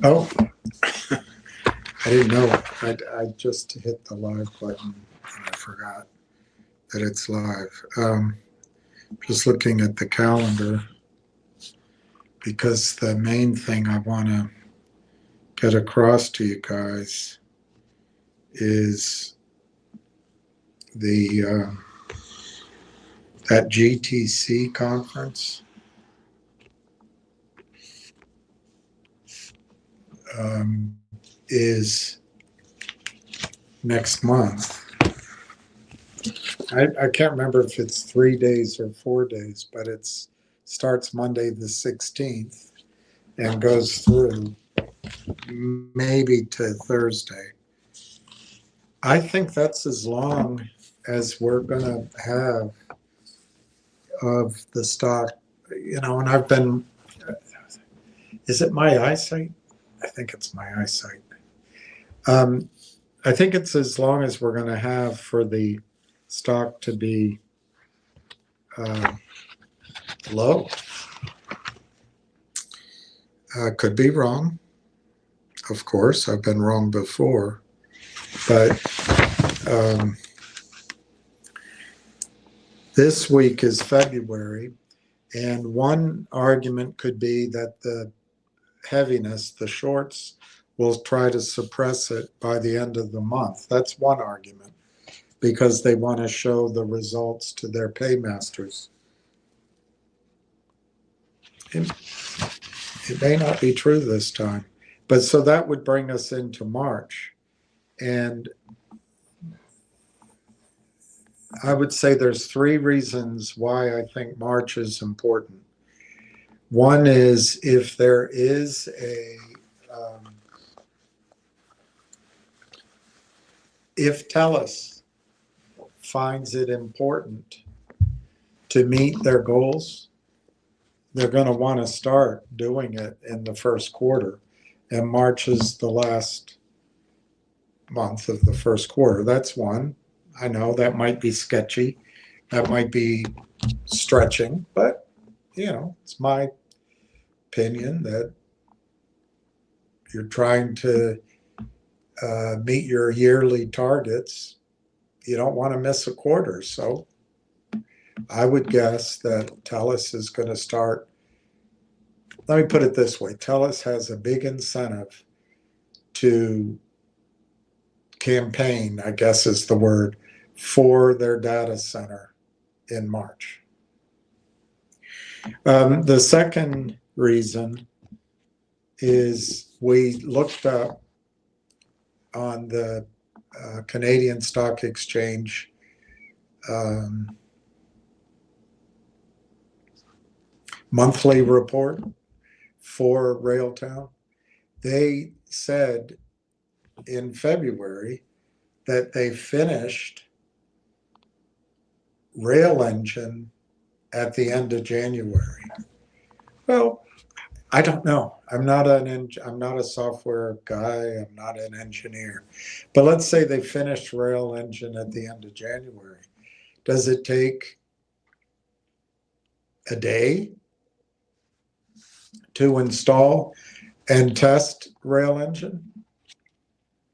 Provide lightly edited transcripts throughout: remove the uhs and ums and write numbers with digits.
Oh, I didn't know. I just hit the live button and I forgot that it's live. Just looking at the calendar because the main thing I want to get across to you guys is the that GTC conference is next month. I can't remember if it's 3 days or 4 days, but it starts Monday the 16th and goes through maybe to Thursday. I think that's as long as we're going to have of the stock, and I've been, is it my eyesight? I think it's my eyesight. I think it's as long as we're going to have for the stock to be low. Could be wrong. Of course, I've been wrong before. But this week is February, and one argument could be that the heaviness, the shorts, will try to suppress it by the end of the month. That's one argument, because they want to show the results to their paymasters. It may not be true this time, but so that would bring us into March. And I would say there's three reasons why I think March is important. One is if there is if Telus finds it important to meet their goals, they're going to want to start doing it in the first quarter. And March is the last month of the first quarter. That's one. I know that might be sketchy. That might be stretching, but it's my opinion that you're trying to meet your yearly targets. You don't want to miss a quarter. So I would guess that Telus is going to start. Let me put it this way. Telus has a big incentive to campaign, I guess is the word, for their data center in March. The second reason is we looked up on the Canadian Stock Exchange monthly report for Railtown. They said in February that they finished Rail Engine at the end of January. Well, I don't know. I'm not a software guy. I'm not an engineer. But let's say they finished Rail Engine at the end of January. Does it take a day to install and test Rail Engine?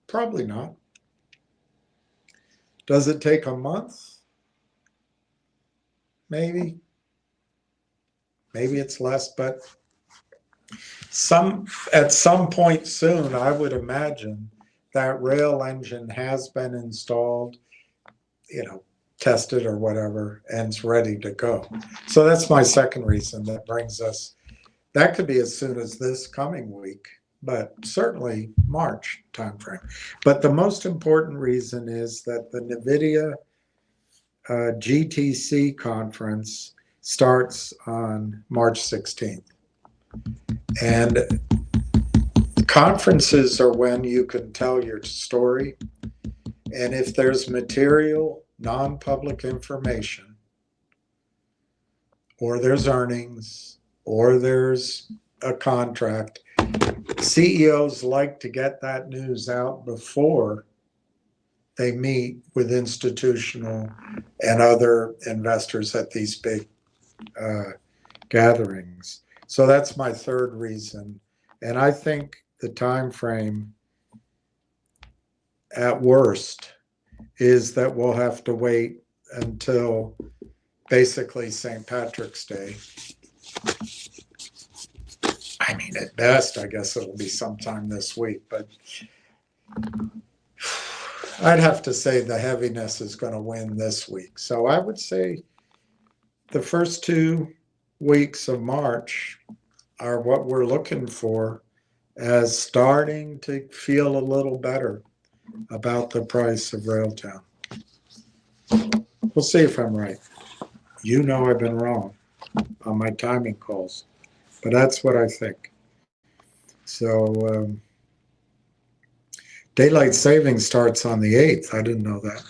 Probably not. Does it take a month? Maybe. Maybe it's less, but at some point soon, I would imagine that Rail Engine has been installed, tested or whatever, and it's ready to go. So that's my second reason that brings us. That could be as soon as this coming week, but certainly March timeframe. But the most important reason is that the NVIDIA GTC conference starts on March 16th. And conferences are when you can tell your story. And if there's material, non-public information, or there's earnings, or there's a contract, CEOs like to get that news out before they meet with institutional and other investors at these big gatherings. So that's my third reason. And I think the time frame at worst is that we'll have to wait until basically St. Patrick's Day. I mean, at best, I guess it'll be sometime this week, but I'd have to say the heaviness is going to win this week. So I would say the first 2 weeks of March are what we're looking for as starting to feel a little better about the price of Railtown. We'll see if I'm right. You know I've been wrong on my timing calls, but that's what I think. So daylight savings starts on the 8th. I didn't know that.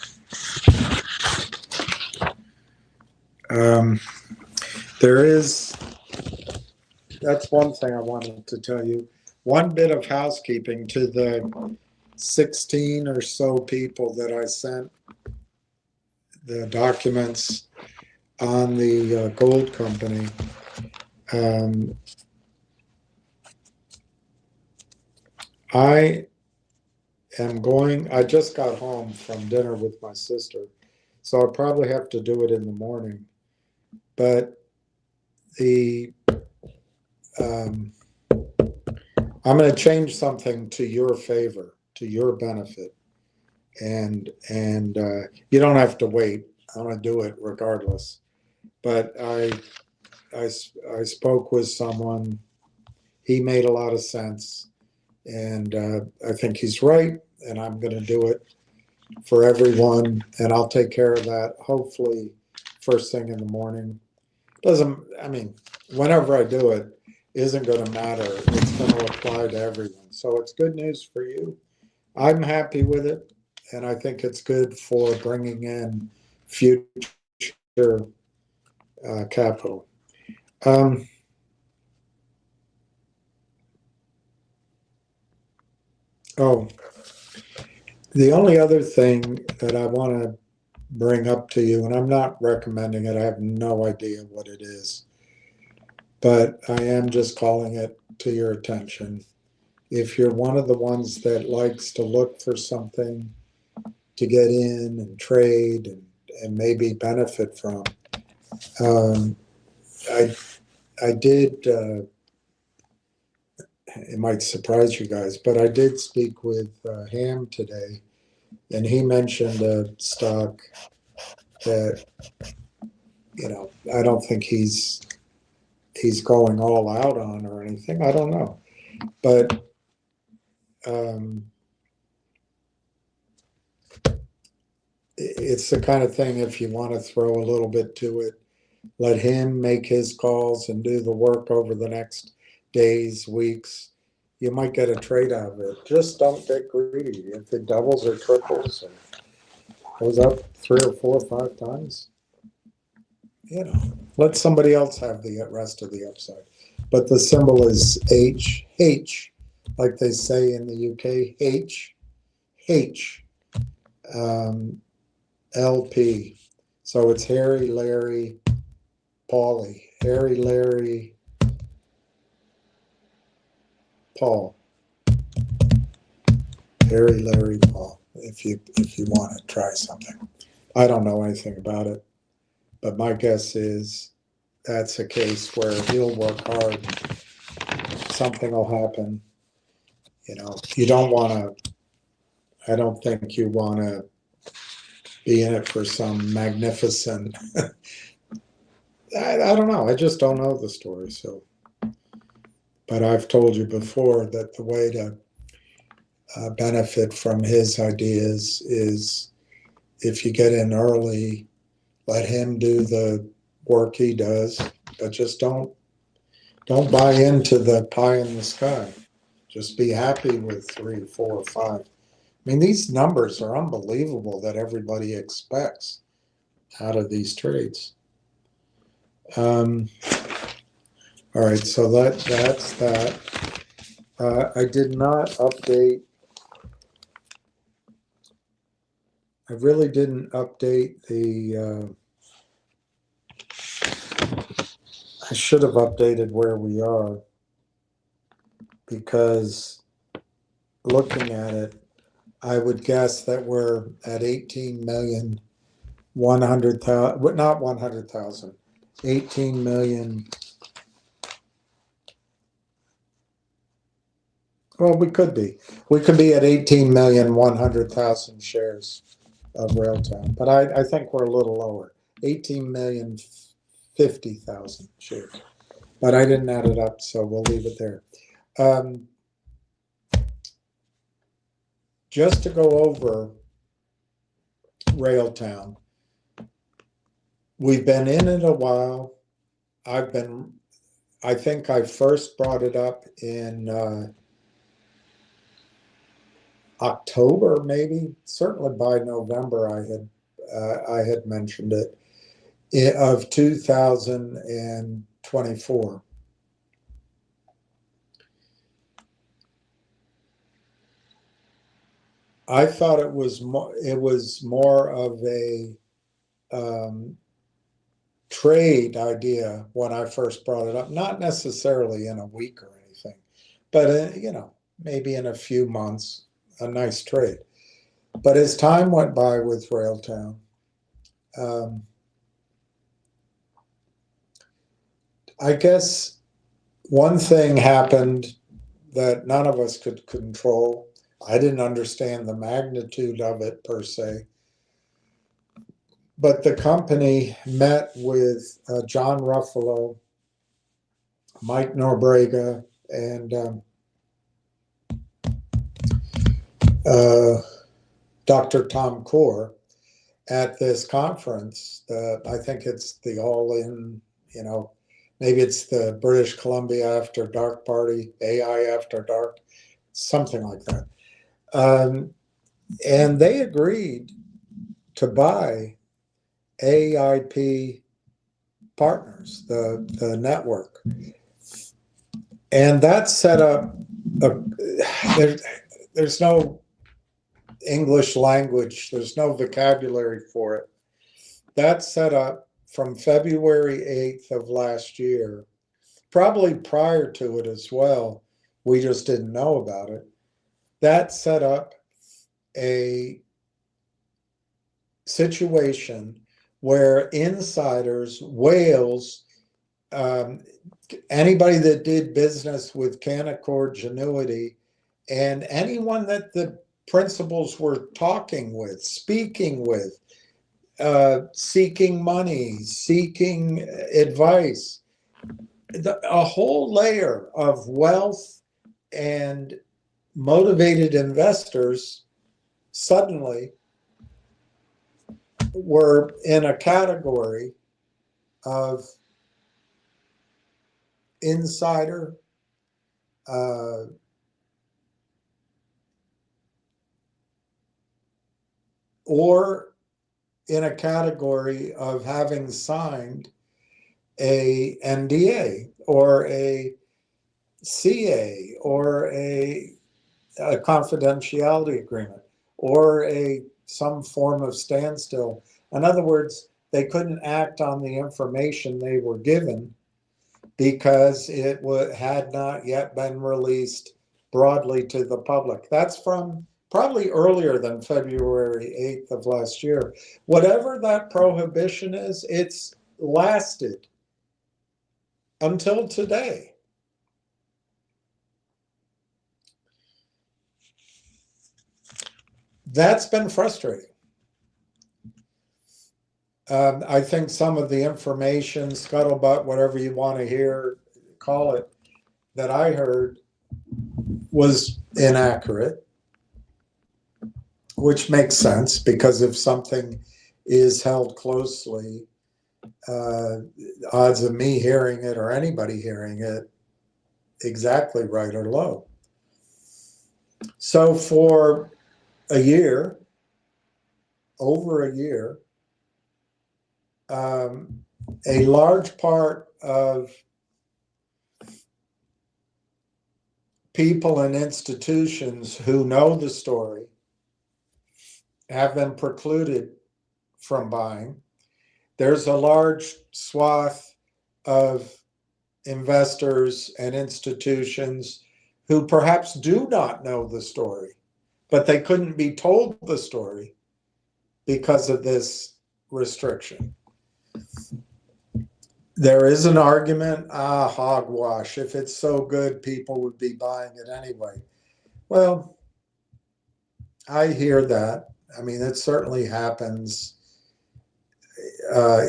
That's one thing I wanted to tell you. One bit of housekeeping to the 16 or so people that I sent the documents on the gold company. I just got home from dinner with my sister, so I'll probably have to do it in the morning. But I'm going to change something to your favor, to your benefit, and you don't have to wait. I'm going to do it regardless. But I spoke with someone. He made a lot of sense, and I think he's right. And I'm going to do it for everyone, and I'll take care of that. Hopefully, first thing in the morning. Whenever I do it, isn't going to matter. It's going to apply to everyone. So it's good news for you. I'm happy with it, and I think it's good for bringing in future capital. The only other thing that I want to bring up to you, and I'm not recommending it, I have no idea what it is, but I am just calling it to your attention. If you're one of the ones that likes to look for something to get in and trade and maybe benefit from, I did, it might surprise you guys, but I did speak with Ham today, and he mentioned a stock that, I don't think he's going all out on or anything. I don't know. But it's the kind of thing, if you want to throw a little bit to it, let him make his calls and do the work over the next days, weeks. You might get a trade out of it. Just don't get greedy. If it doubles or triples and goes up 3 or 4 or 5 times, let somebody else have the rest of the upside. But the symbol is H, like they say in the UK, H, LP. So it's Harry, Larry, Paulie. Harry, Larry, Paul. Harry, Larry, Paul. If you want to try something. I don't know anything about it, but my guess is that's a case where he'll work hard. Something will happen. You don't want to, I don't think you want to be in it for some magnificent, I don't know. I just don't know the story. So, but I've told you before that the way to benefit from his ideas is if you get in early, let him do the work he does, but just don't buy into the pie in the sky. Just be happy with 3, 4, 5. I mean, these numbers are unbelievable that everybody expects out of these trades. All right, so that's that. I did not update. I really didn't update the. I should have updated where we are, because looking at it, I would guess that we're at 18,100,000, not 100,000, 18 million. Well, we could be. We could be at 18,100,000 shares of Railtown, but I think we're a little lower. 18,050,000 shares. But I didn't add it up, so we'll leave it there. Just to go over Railtown, we've been in it a while. I think I first brought it up in October, maybe. Certainly by November, I had mentioned it, of 2024. I thought it was more of a trade idea when I first brought it up, not necessarily in a week or anything, but maybe in a few months, a nice trade. But as time went by with Railtown, I guess one thing happened that none of us could control. I didn't understand the magnitude of it per se. But the company met with John Ruffalo, Mike Norbrega, and Dr. Tom Core at this conference. I think it's the All-In, maybe it's the British Columbia After Dark Party, AI After Dark, something like that. And they agreed to buy AIP Partners, the network. And that set up, there's no English language, there's no vocabulary for it. That set up from February 8th of last year, probably prior to it as well, we just didn't know about it. That set up a situation where insiders, whales, anybody that did business with Canaccord Genuity, and anyone that the principals were talking with, speaking with, seeking money, seeking advice, a whole layer of wealth and motivated investors suddenly were in a category of insider, or in a category of having signed a NDA or a CA or a confidentiality agreement or some form of standstill. In other words, they couldn't act on the information they were given because it had not yet been released broadly to the public. That's from probably earlier than February 8th of last year. Whatever that prohibition is, it's lasted until today. That's been frustrating. I think some of the information, scuttlebutt, whatever you want to call it, that I heard was inaccurate, which makes sense because if something is held closely, odds of me hearing it or anybody hearing it exactly right are low. So for a year, over a year, a large part of people and institutions who know the story have been precluded from buying. There's a large swath of investors and institutions who perhaps do not know the story, but they couldn't be told the story because of this restriction. There is an argument, hogwash. If it's so good, people would be buying it anyway. Well, I hear that. I mean, it certainly happens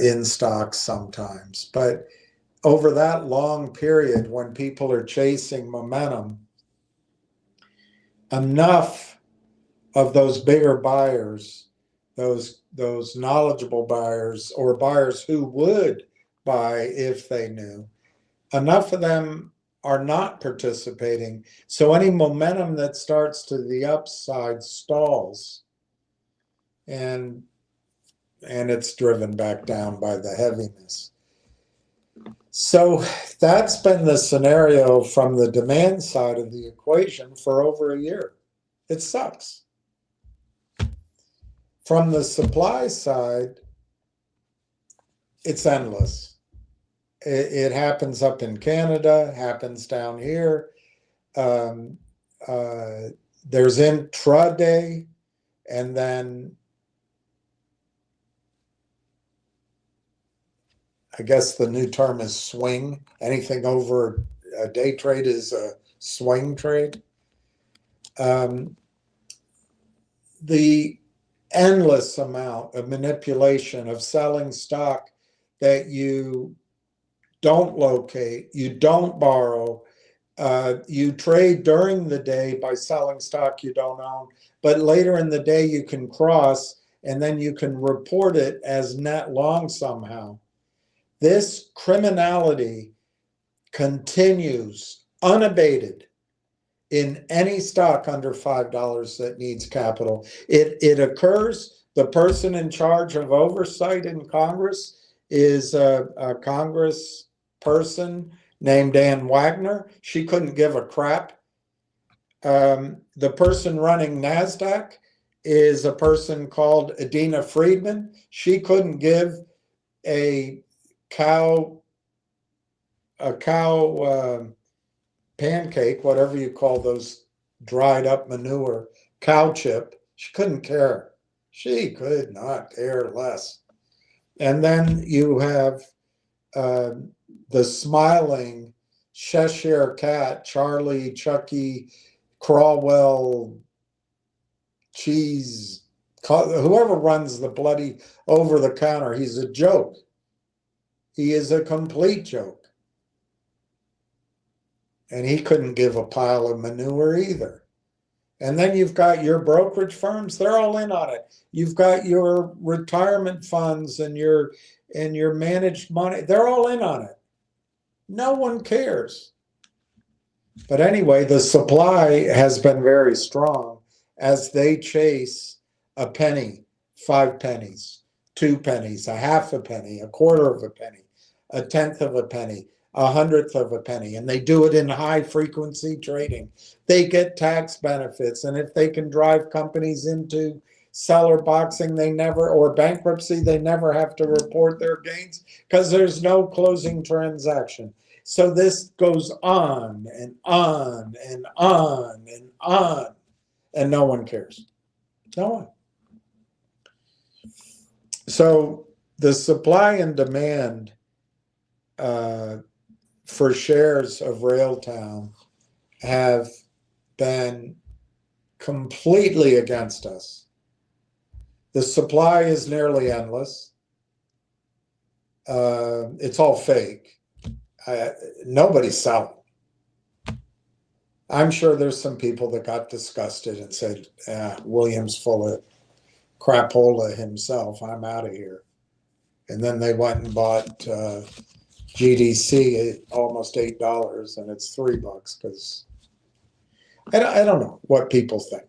in stocks sometimes. But over that long period, when people are chasing momentum, enough of those bigger buyers, those knowledgeable buyers, or buyers who would buy if they knew, enough of them are not participating. So any momentum that starts to the upside stalls, and it's driven back down by the heaviness. So that's been the scenario from the demand side of the equation for over a year. It sucks. From the supply side, it's endless. It happens up in Canada, happens down here. There's intraday, and then I guess the new term is swing. Anything over a day trade is a swing trade. The endless amount of manipulation of selling stock that you don't locate, you don't borrow, you trade during the day by selling stock you don't own, but later in the day you can cross and then you can report it as net long somehow. This criminality continues unabated in any stock under $5 that needs capital. It occurs. The person in charge of oversight in Congress is a Congress person named Ann Wagner. She couldn't give a crap. The person running NASDAQ is a person called Adina Friedman. She couldn't give a cow pancake, whatever you call those dried up manure, cow chip. She couldn't care. She could not care less. And then you have the smiling Cheshire cat, Charlie, Chucky, Crawwell, Cheese, whoever runs the bloody over the counter, he's a joke. He is a complete joke. And he couldn't give a pile of manure either. And then you've got your brokerage firms, they're all in on it. You've got your retirement funds and your managed money, they're all in on it. No one cares. But anyway, the supply has been very strong as they chase a penny, 5 pennies, 2 pennies, a half a penny, a quarter of a penny, a tenth of a penny, a hundredth of a penny, and they do it in high frequency trading. They get tax benefits, and if they can drive companies into seller boxing, or bankruptcy, they never have to report their gains because there's no closing transaction. So this goes on and on and on and on, and no one cares. No one. So the supply and demand for shares of Railtown have been completely against us. The supply is nearly endless. It's all fake. Nobody's selling. I'm sure there's some people that got disgusted and said, William's full of crapola himself. I'm out of here. And then they went and bought GDC at almost $8, and it's $3 because I don't know what people think.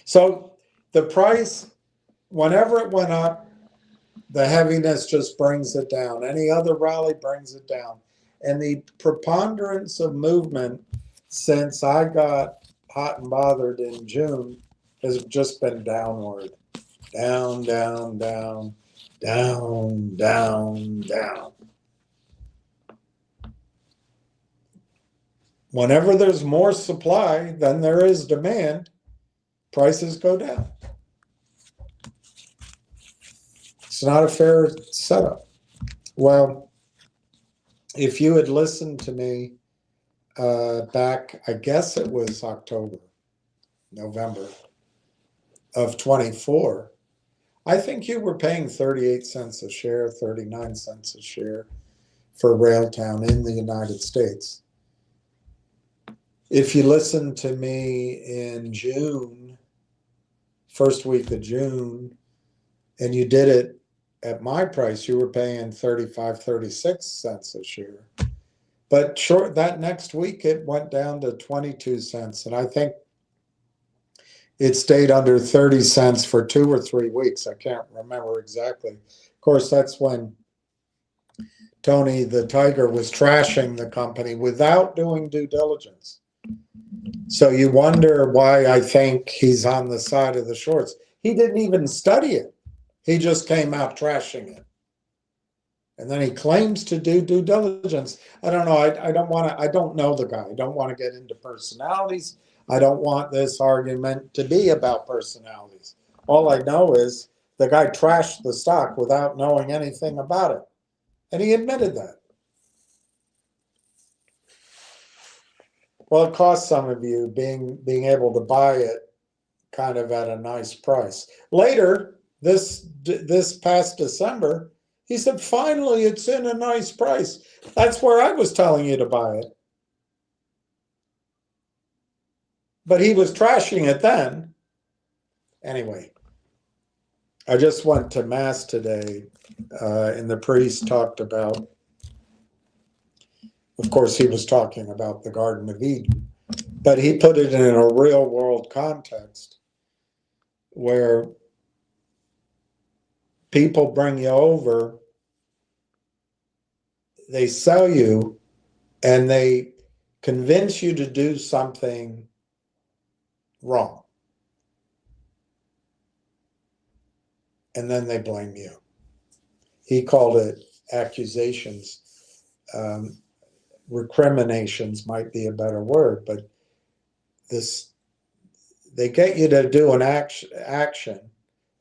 So the price, whenever it went up, the heaviness just brings it down. Any other rally brings it down. And the preponderance of movement since I got hot and bothered in June has just been downward. Down, down, down, down, down, down. Whenever there's more supply than there is demand, prices go down. It's not a fair setup. Well, if you had listened to me back, I guess it was November of 24, I think you were paying 38 cents a share, 39 cents a share for Railtown in the United States. If you listened to me in June, first week of June, and you did it at my price, you were paying 35, 36 cents a share. But that next week, it went down to 22 cents. And I think it stayed under 30 cents for 2 or 3 weeks. I can't remember exactly. Of course, that's when Tony the Tiger was trashing the company without doing due diligence. So you wonder why I think he's on the side of the shorts. He didn't even study it. He just came out trashing it. And then he claims to do due diligence. I don't know. I don't know the guy. I don't want to get into personalities. I don't want this argument to be about personalities. All I know is the guy trashed the stock without knowing anything about it. And he admitted that. Well, it cost some of you being able to buy it kind of at a nice price. Later, this past December, he said, finally, it's in a nice price. That's where I was telling you to buy it. But he was trashing it then. Anyway, I just went to Mass today, and the priest talked about, of course, he was talking about the Garden of Eden, but he put it in a real world context where people bring you over, they sell you, and they convince you to do something wrong. And then they blame you. He called it accusations. Recriminations might be a better word, but they get you to do an action,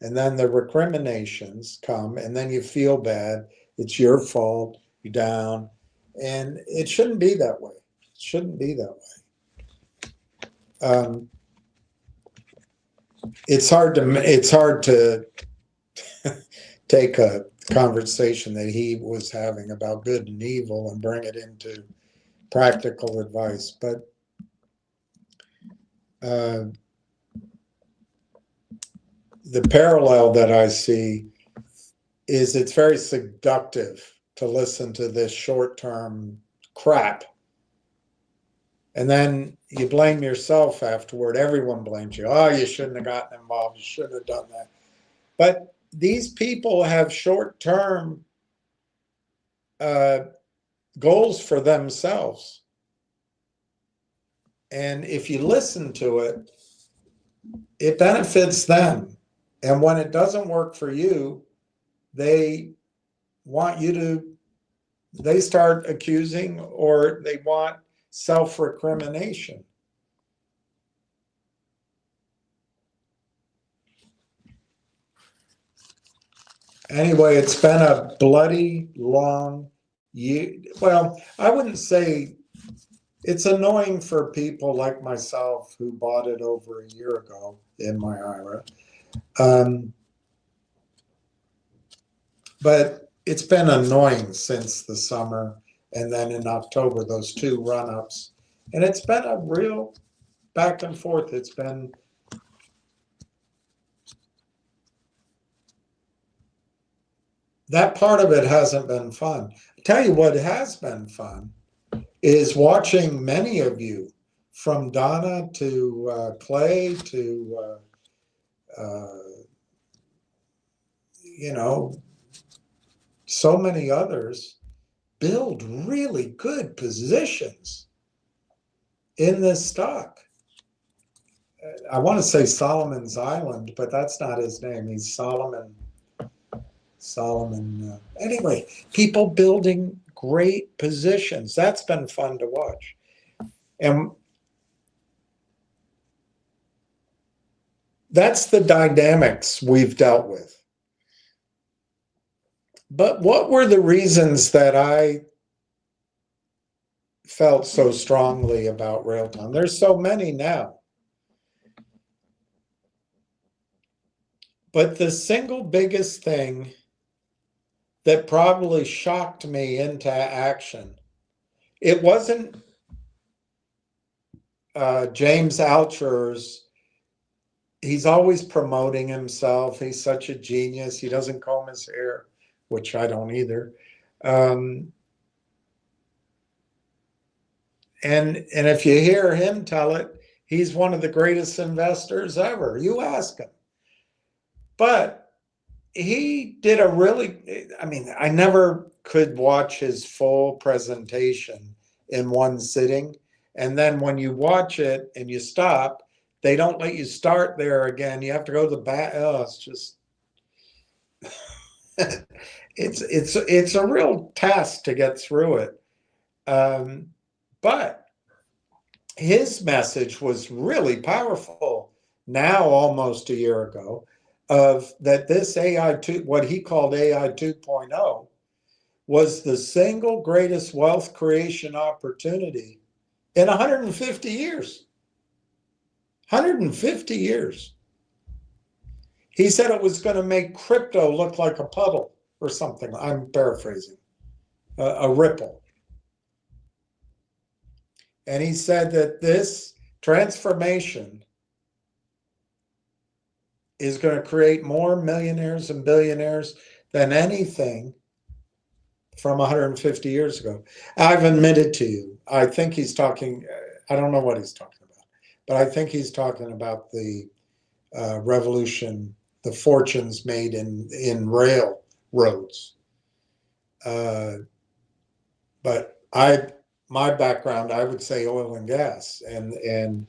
and then the recriminations come, and then you feel bad. It's your fault. You're down, and it shouldn't be that way. It shouldn't be that way. It's hard to take a conversation that he was having about good and evil and bring it into practical advice, but the parallel that I see is it's very seductive to listen to this short-term crap, and then you blame yourself afterward. Everyone blames you. Oh, you shouldn't have gotten involved. You shouldn't have done that. But these people have short-term goals for themselves. And if you listen to it, it benefits them. And when it doesn't work for you, they start accusing, or they want self-recrimination. Anyway, it's been a bloody long year. Well, I wouldn't say it's annoying for people like myself who bought it over a year ago in my IRA. But it's been annoying since the summer, and then in October, those 2 run-ups. And it's been a real back and forth. It's been that part of it hasn't been fun. I'll tell you what has been fun is watching many of you, from Donna to Clay to, so many others, build really good positions in this stock. I want to say Solomon's Island, but that's not his name. He's Solomon. Anyway, people building great positions. That's been fun to watch. And that's the dynamics we've dealt with. But what were the reasons that I felt so strongly about Railtown? There's so many now. But the single biggest thing that probably shocked me into action, it wasn't James Altucher's. He's always promoting himself. He's such a genius. He doesn't comb his hair, which I don't either. And if you hear him tell it, he's one of the greatest investors ever. You ask him. But he did a really, I mean, I never could watch his full presentation in one sitting. And then when you watch it and you stop, they don't let you start there again. You have to go to the back. Oh, it's just, it's a real task to get through it. But his message was really powerful now, almost a year ago, of that this what he called AI 2.0, was the single greatest wealth creation opportunity in 150 years. 150 years. He said it was going to make crypto look like a puddle or something. I'm paraphrasing. A ripple. And he said that this transformation is going to create more millionaires and billionaires than anything from 150 years ago. I've admitted to you, I think he's talking, I don't know what he's talking about, but I think he's talking about the revolution, the fortunes made in railroads. But my background, I would say oil and gas, and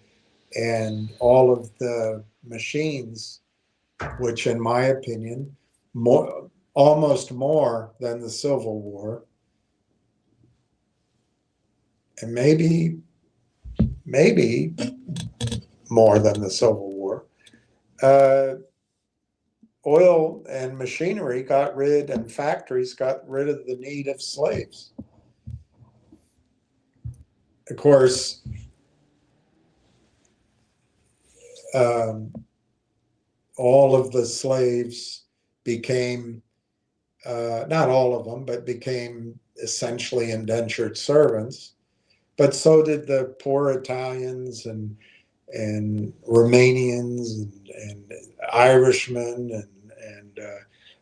all of the machines, which in my opinion, almost more than the Civil War, and maybe more than the Civil War, oil and machinery and factories got rid of the need of slaves. Of course, all of the slaves became, not all of them, but became essentially indentured servants. But so did the poor Italians and Romanians and Irishmen and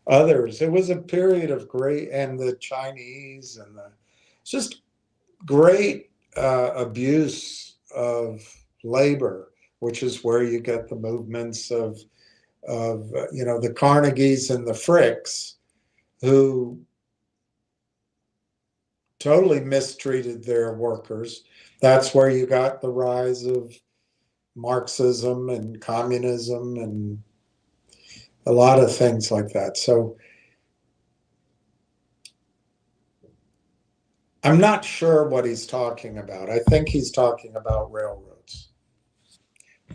others. It was a period of great, and the Chinese and just great abuse of labor, which is where you get the movements of the Carnegies and the Fricks, who totally mistreated their workers. That's where you got the rise of Marxism and communism and a lot of things like that. So I'm not sure what he's talking about. I think he's talking about railroads.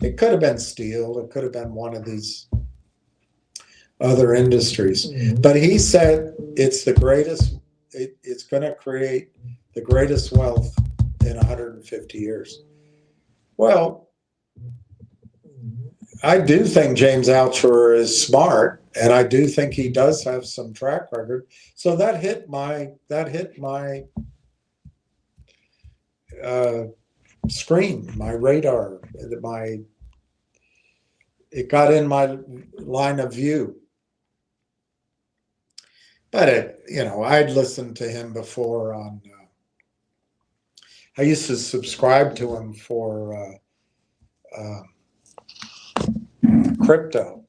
It could have been steel. It could have been one of these other industries. But he said it's the greatest, it's going to create the greatest wealth in 150 years. Well, I do think James Altucher is smart, and I do think he does have some track record. So that hit my screen, my radar, it got in my line of view. But I'd listened to him before on. I used to subscribe to him for crypto,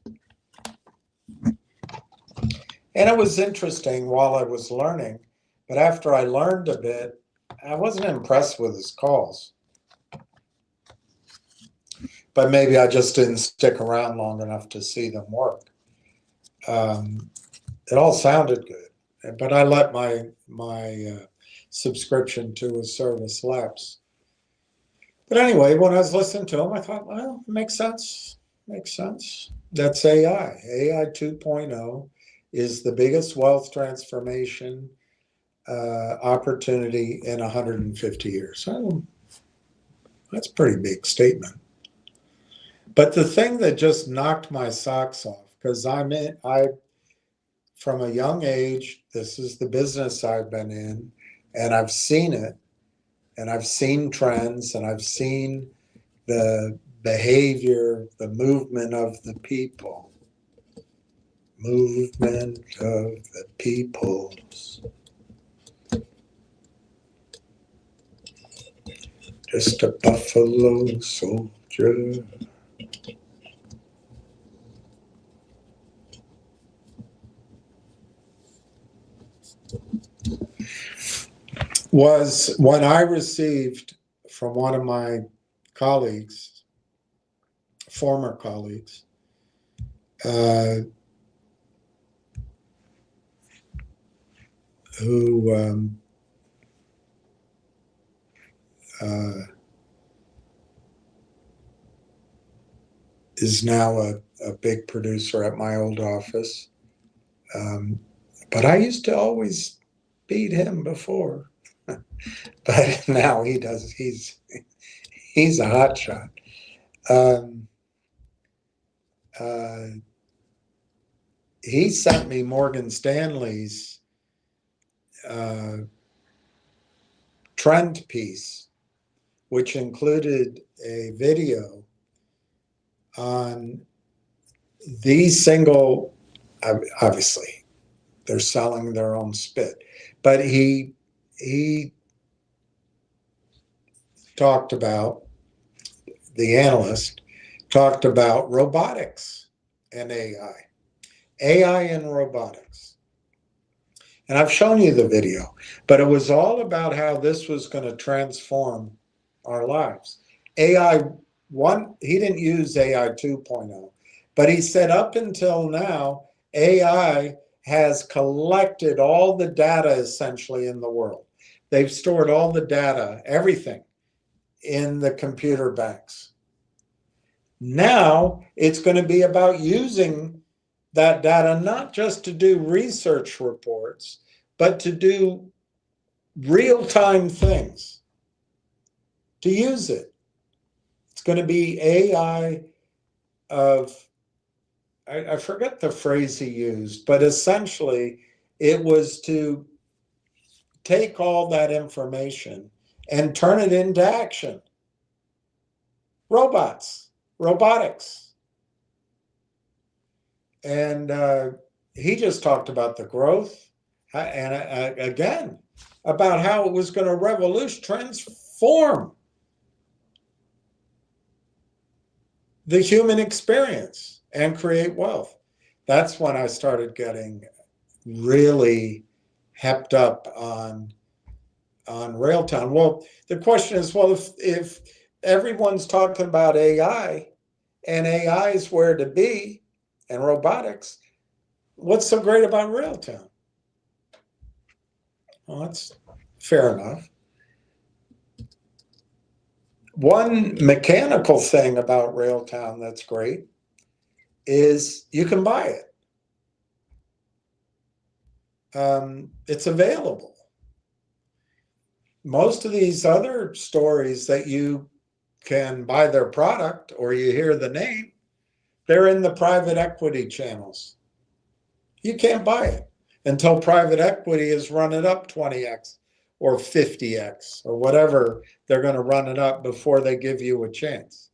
and it was interesting while I was learning. But after I learned a bit, I wasn't impressed with his calls. But maybe I just didn't stick around long enough to see them work. It all sounded good, but I let my subscription to his service lapse. But anyway, when I was listening to him, I thought, well, it makes sense. Makes sense. That's AI. AI 2.0 is the biggest wealth transformation opportunity in 150 years. So that's a pretty big statement. But the thing that just knocked my socks off, because from a young age, this is the business I've been in, and I've seen it, and I've seen trends, and I've seen the behavior, the movement of the people. Movement of the peoples. Just a buffalo soldier. Was when I received from one of my colleagues, former colleagues, who is now a big producer at my old office. But I used to always beat him before. But now he does. He's a hot shot. He sent me Morgan Stanley's trend piece, which included a video on the single. Obviously, they're selling their own spit, but he talked about, the analyst talked about robotics and AI and robotics. And I've shown you the video, but it was all about how this was going to transform our lives. AI one, he didn't use AI 2.0, but he said up until now, AI has collected all the data essentially in the world. They've stored all the data, everything, in the computer banks. Now it's going to be about using that data not just to do research reports, but to do real-time things, to use it. It's going to be AI of, I forget the phrase he used, but essentially it was to take all that information and turn it into action. Robotics. And he just talked about the growth and again, about how it was going to transform the human experience and create wealth. That's when I started getting really hepped up on Railtown. Well, the question is, well, if everyone's talking about AI and AI is where to be and robotics, what's so great about Railtown? Well, that's fair enough. One mechanical thing about Railtown that's great is you can buy it. It's available. Most of these other stories that you can buy their product or you hear the name, they're in the private equity channels. You can't buy it until private equity has run it up 20x or 50x or whatever they're going to run it up before they give you a chance.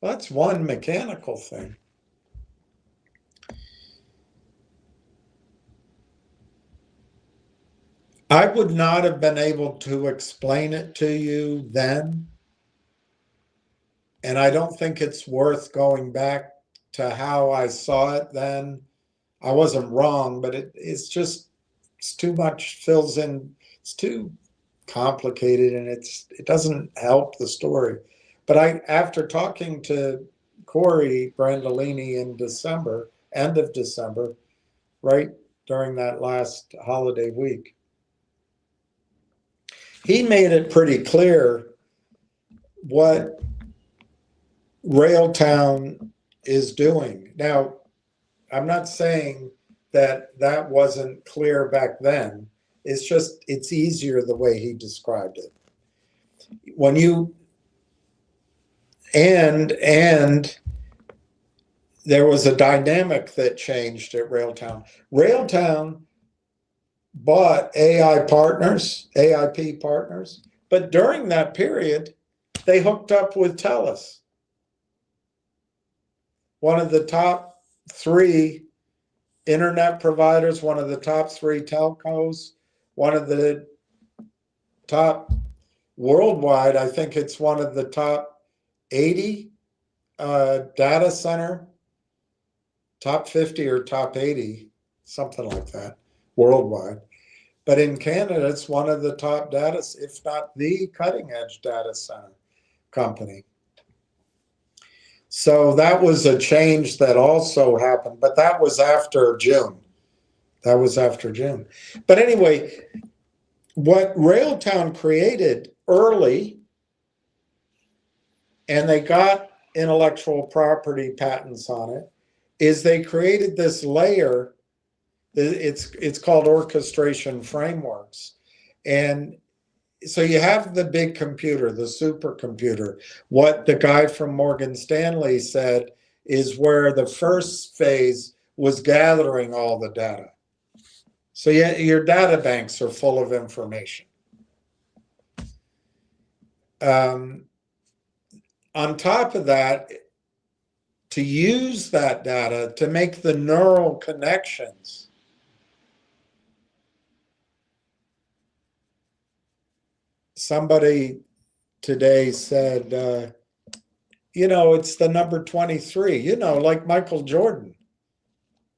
Well, that's one mechanical thing. I would not have been able to explain it to you then. And I don't think it's worth going back to how I saw it then. I wasn't wrong, but it's too much, fills in, it's too complicated, and it doesn't help the story. But after talking to Corey Brandolini in December, end of December, right during that last holiday week, he made it pretty clear what Railtown is doing. Now, I'm not saying that that wasn't clear back then. It's just, it's easier the way he described it. When you, and there was a dynamic that changed at Railtown. Railtown bought AIP partners, but during that period, they hooked up with Telus, one of the top 3 internet providers, one of the top 3 telcos, one of the top worldwide, I think it's one of the top 80 data center, top 50 or top 80, something like that, worldwide. But in Canada, it's one of the top data, if not the cutting edge data center company. So that was a change that also happened, but that was after June. That was after June. But anyway, what Railtown created early, and they got intellectual property patents on it, is they created this layer. It's called orchestration frameworks. And so you have the big computer, the supercomputer. What the guy from Morgan Stanley said is where the first phase was gathering all the data. So yeah, your data banks are full of information. On top of that, to use that data to make the neural connections, somebody today said, you know, it's the number 23, you know, like Michael Jordan.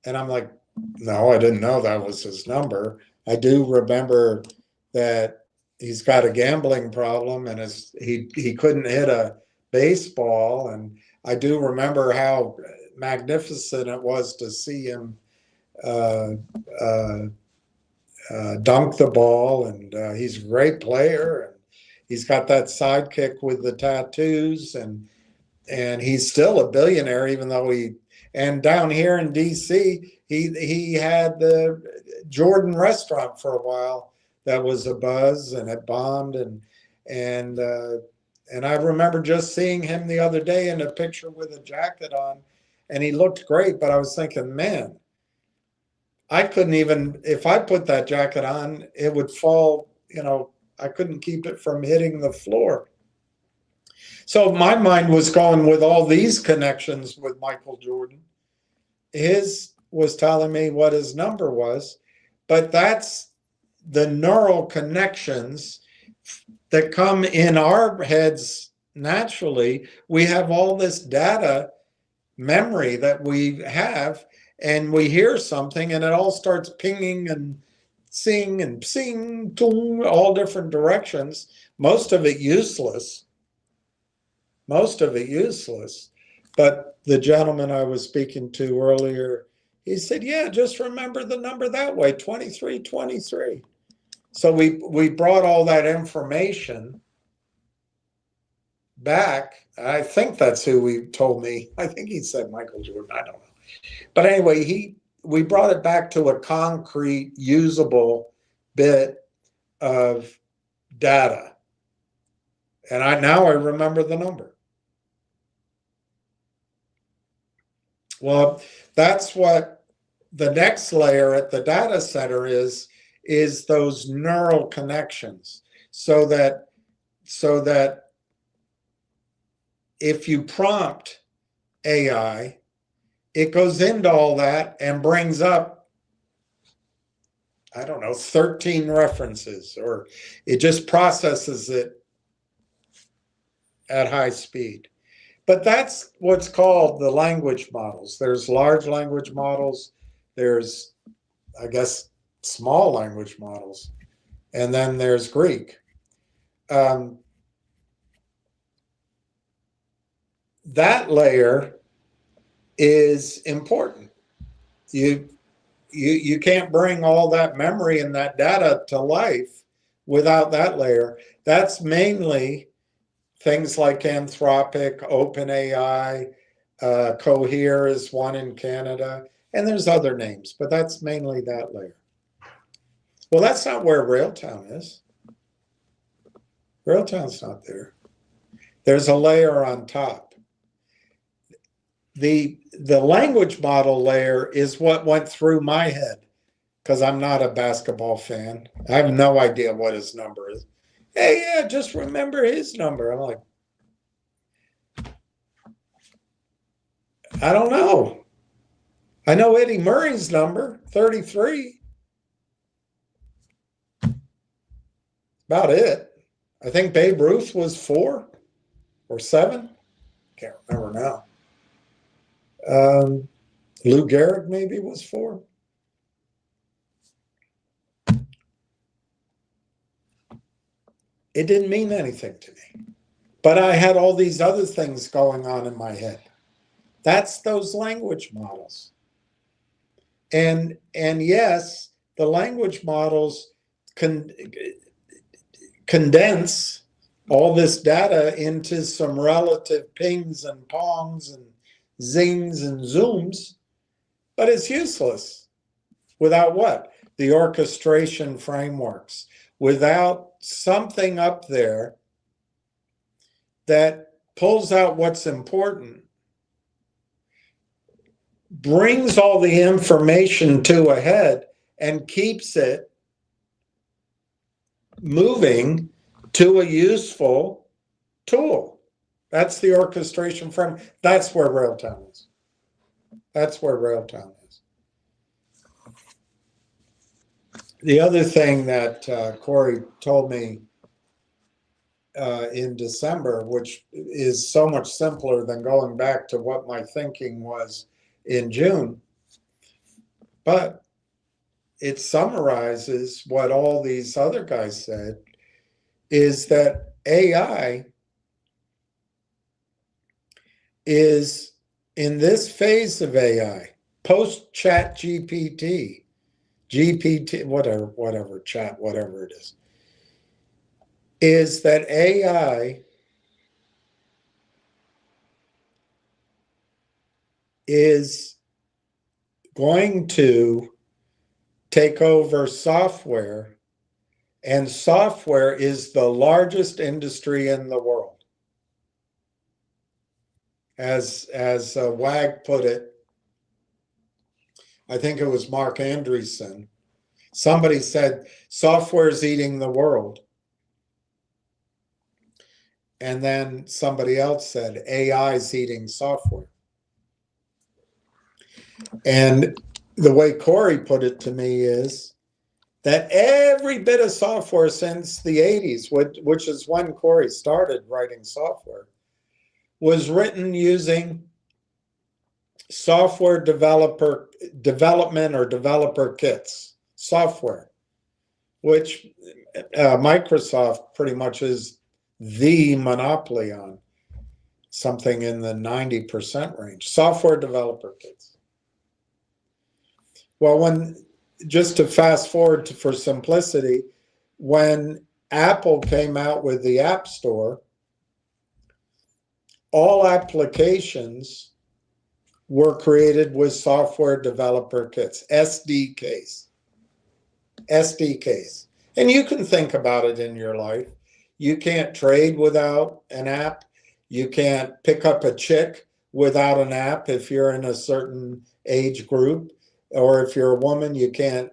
And I'm like, no, I didn't know that was his number. I do remember that he's got a gambling problem and he couldn't hit a baseball. And I do remember how magnificent it was to see him dunk the ball, and he's a great player, and he's got that sidekick with the tattoos, and he's still a billionaire, even though and down here in DC, he had the Jordan restaurant for a while that was a buzz, and it bombed, and I remember just seeing him the other day in a picture with a jacket on, and he looked great, but I was thinking, man, I couldn't even, if I put that jacket on, it would fall, you know, I couldn't keep it from hitting the floor. So my mind was going with all these connections with Michael Jordan. His was telling me what his number was, but that's the neural connections that come in our heads naturally. We have all this data memory that we have, and we hear something and it all starts pinging and sing, toong, all different directions, most of it useless. But the gentleman I was speaking to earlier, he said, yeah, just remember the number that way, 2323. So we brought all that information back. I think that's who he told me. I think he said Michael Jordan, I don't know. But anyway, we brought it back to a concrete, usable bit of data. And now I remember the number. Well, that's what the next layer at the data center is those neural connections. So that if you prompt AI, it goes into all that and brings up, I don't know, 13 references, or it just processes it at high speed. But that's what's called the language models. There's large language models, there's, I guess, small language models, and then there's Greek. That layer is important. You can't bring all that memory and that data to life without that layer. That's mainly things like Anthropic, OpenAI, Cohere is one in Canada, and there's other names, but that's mainly that layer. Well, that's not where Railtown is. Railtown's not there. There's a layer on top. The language model layer is what went through my head, because I'm not a basketball fan. I have no idea what his number is. Hey, yeah, just remember his number. I'm like, I don't know. I know Eddie Murray's number, 33. About it. I think Babe Ruth was 4 or 7. Can't remember now. Lou Gehrig maybe was 4. It didn't mean anything to me. But I had all these other things going on in my head. That's those language models. And yes, the language models condense all this data into some relative pings and pongs and zings and zooms, but it's useless without what? The orchestration frameworks, without something up there that pulls out what's important, brings all the information to a head, and keeps it moving to a useful tool. That's the orchestration frame. That's where Railtown is. That's where Railtown is. The other thing that Corey told me in December, which is so much simpler than going back to what my thinking was in June, but it summarizes what all these other guys said, is that AI is in this phase of AI, post chat GPT, whatever chat, whatever it is that AI is going to take over software, and software is the largest industry in the world. As Wag put it, I think it was Mark Andreessen, somebody said software's eating the world. And then somebody else said AI's eating software. And the way Corey put it to me is that every bit of software since the 80s, which is when Corey started writing software, was written using software development or developer kits, software, which Microsoft pretty much is the monopoly on, something in the 90% range, software developer kits. Well, just to fast forward for simplicity, when Apple came out with the App Store, all applications were created with software developer kits, SDKs. And you can think about it in your life. You can't trade without an app. You can't pick up a chick without an app if you're in a certain age group. Or if you're a woman, you can't,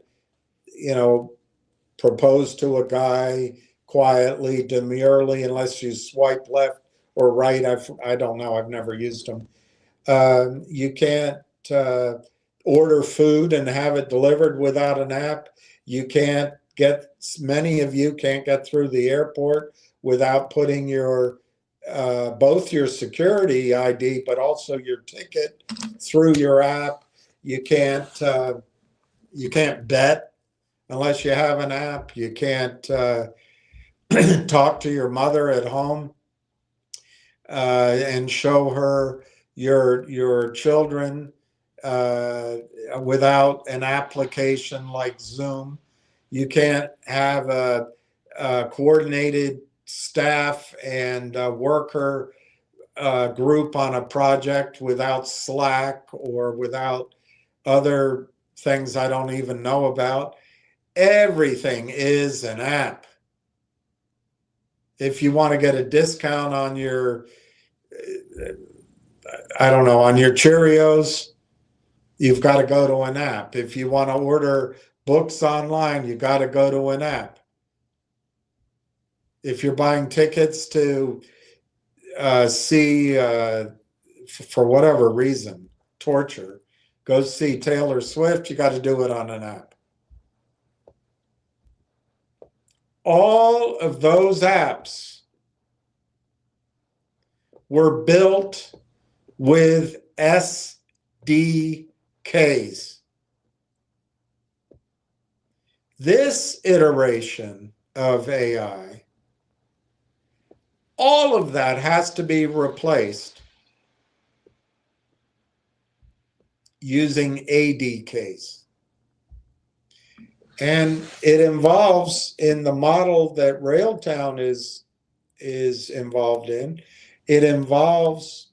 propose to a guy quietly, demurely, unless you swipe left or right. I don't know. I've never used them. You can't order food and have it delivered without an app. Many of you can't get through the airport without putting your both your security ID, but also your ticket through your app. You can't bet unless you have an app. You can't talk to your mother at home and show her your children without an application like Zoom. You can't have a coordinated staff and worker group on a project without Slack or without other things I don't even know about. Everything is an app. If you want to get a discount on your, I don't know, on your Cheerios, you've got to go to an app. If you want to order books online, you got to go to an app. If you're buying tickets to see, for whatever reason, torture, go see Taylor Swift, you got to do it on an app. All of those apps were built with SDKs. This iteration of AI, all of that has to be replaced using ADKs. And it involves, in the model that Railtown is involved in, it involves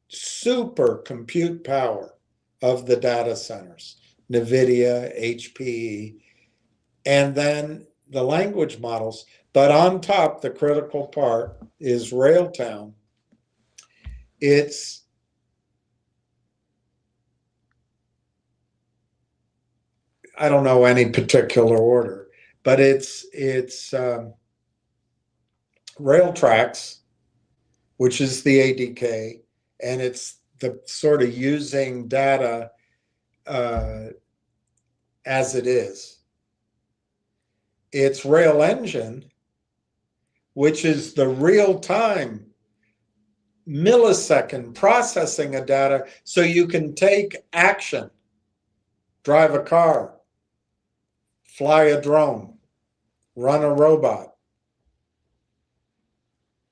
super compute power of the data centers, NVIDIA, HPE, and then the language models. But on top, the critical part is Railtown. It's I don't know any particular order, but it's rail tracks, which is the ADK, and it's the sort of using data as it is. It's rail engine, which is the real-time millisecond processing of data so you can take action, drive a car, fly a drone, run a robot,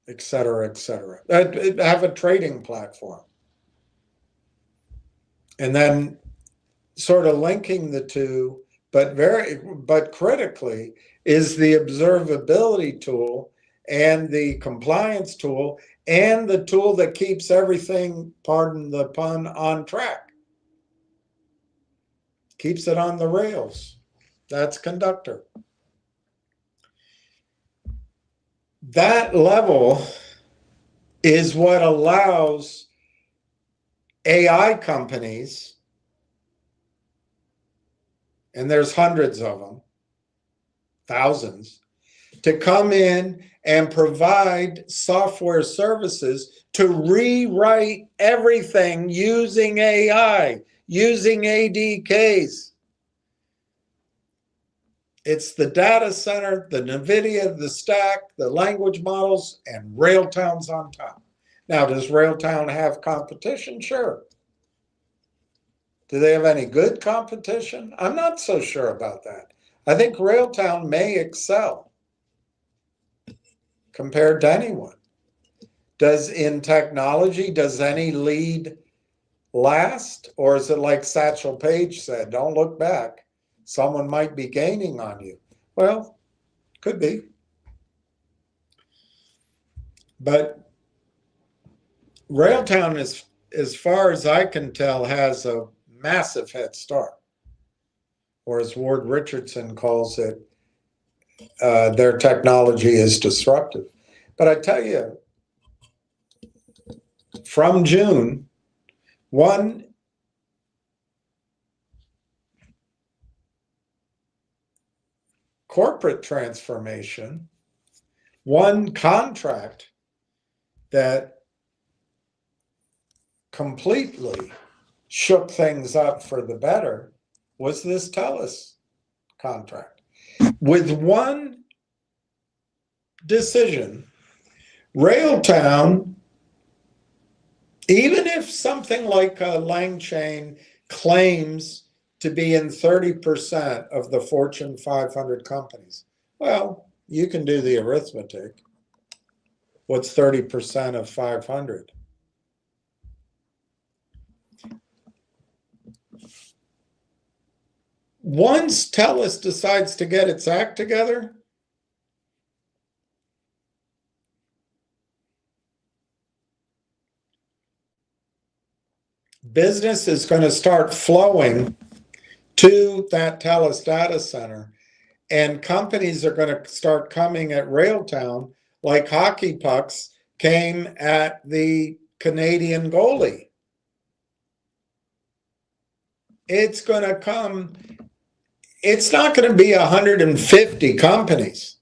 et cetera, et cetera. Have a trading platform. And then sort of linking the two, but critically, is the observability tool and the compliance tool and the tool that keeps everything, pardon the pun, on track. Keeps it on the rails. That's Conductor. That level is what allows AI companies, and there's hundreds of them, thousands, to come in and provide software services to rewrite everything using AI, using ADKs. It's the data center, the NVIDIA, the stack, the language models, and Railtown's on top. Now, does Railtown have competition? Sure. Do they have any good competition? I'm not so sure about that. I think Railtown may excel compared to anyone. In technology, does any lead last? Or is it like Satchel Paige said, don't look back? Someone might be gaining on you. Well, could be. But Railtown, as far as I can tell, has a massive head start. Or as Ward Richardson calls it, their technology is disruptive. But I tell you, from June, one corporate transformation, one contract that completely shook things up for the better was this Telus contract. With one decision, Railtown, even if something like Langchain claims to be in 30% of the Fortune 500 companies, well, you can do the arithmetic. What's 30% of 500? Once Telus decides to get its act together, business is going to start flowing to that Telus data center, and companies are going to start coming at Railtown like hockey pucks came at the Canadian goalie. It's going to come, it's not going to be 150 companies.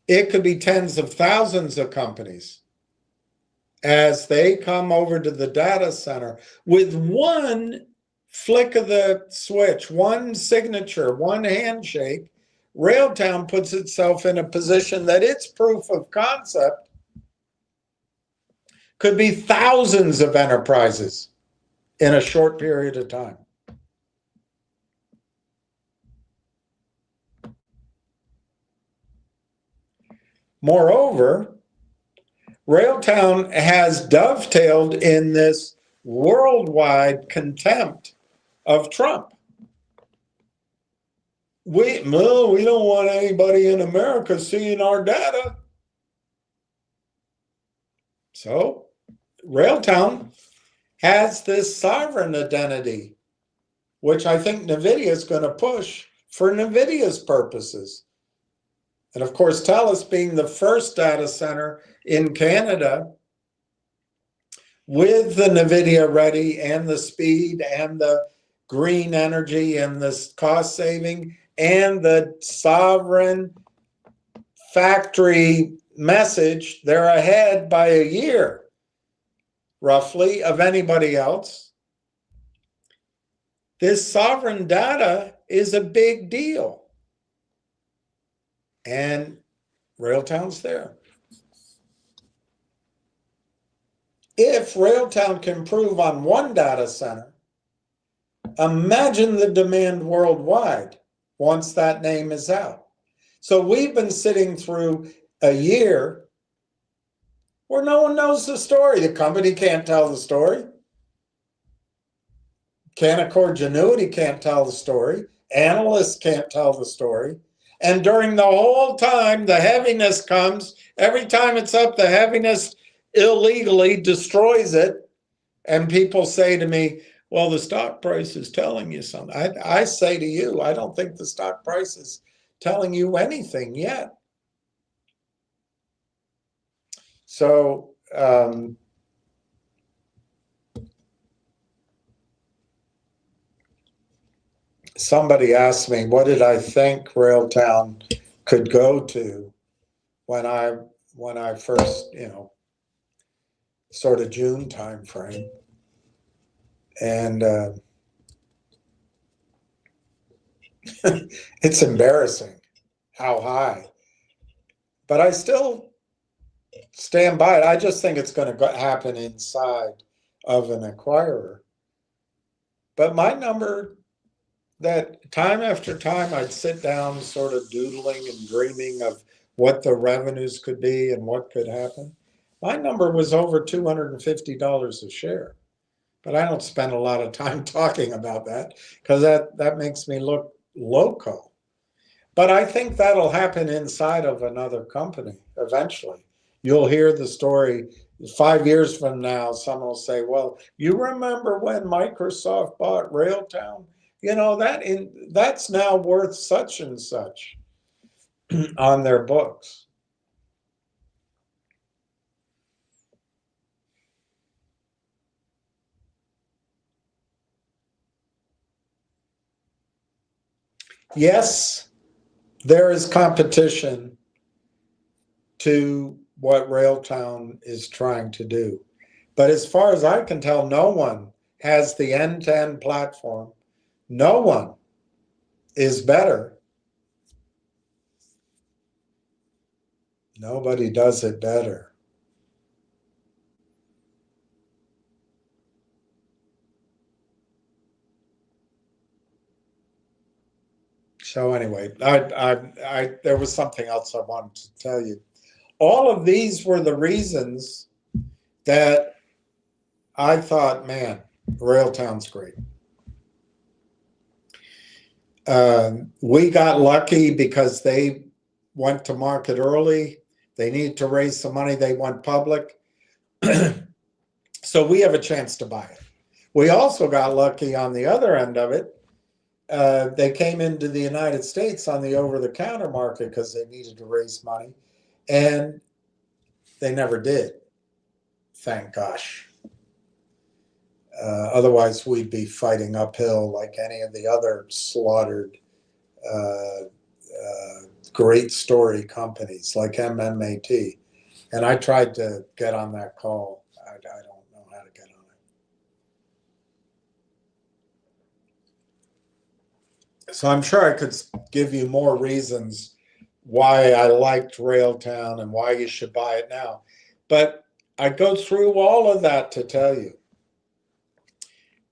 It could be tens of thousands of companies as they come over to the data center with one flick of the switch, one signature, one handshake. Railtown puts itself in a position that its proof of concept could be thousands of enterprises in a short period of time. Moreover, Railtown has dovetailed in this worldwide contempt of Trump. We don't want anybody in America seeing our data. So Railtown has this sovereign identity, which I think NVIDIA is going to push for NVIDIA's purposes. And of course, Telus being the first data center in Canada with the NVIDIA ready and the speed and the green energy and the cost saving and the sovereign factory message, they're ahead by a year, roughly, of anybody else. This sovereign data is a big deal. And Railtown's there. If Railtown can prove on one data center, imagine the demand worldwide once that name is out. So we've been sitting through a year where no one knows the story. The company can't tell the story. Canaccord Genuity can't tell the story. Analysts can't tell the story. And during the whole time, the heaviness comes. Every time it's up, the heaviness illegally destroys it. And people say to me, well, the stock price is telling you something. I say to you, I don't think the stock price is telling you anything yet. So, somebody asked me, what did I think Railtown could go to when I first, sort of June time frame. And it's embarrassing how high. But I still stand by it. I just think it's going to happen inside of an acquirer. But my number, that time after time I'd sit down sort of doodling and dreaming of what the revenues could be and what could happen. My number was over $250 a share. But I don't spend a lot of time talking about that because that makes me look loco. But I think that'll happen inside of another company eventually. You'll hear the story 5 years from now. Someone will say, well, you remember when Microsoft bought Railtown? That's now worth such and such on their books. Yes, there is competition to what Railtown is trying to do. But as far as I can tell, no one has the end-to-end platform. No one is better. Nobody does it better. So anyway, there was something else I wanted to tell you. All of these were the reasons that I thought, man, Railtown's great. We got lucky because they went to market early. They needed to raise some money. They went public. So we have a chance to buy it. We also got lucky on the other end of it. They came into the United States on the over-the-counter market because they needed to raise money, and they never did. Thank gosh. Otherwise, we'd be fighting uphill like any of the other slaughtered great story companies like MMAT. And I tried to get on that call. I don't know how to get on it. So I'm sure I could give you more reasons why I liked Railtown and why you should buy it now. But I go through all of that to tell you.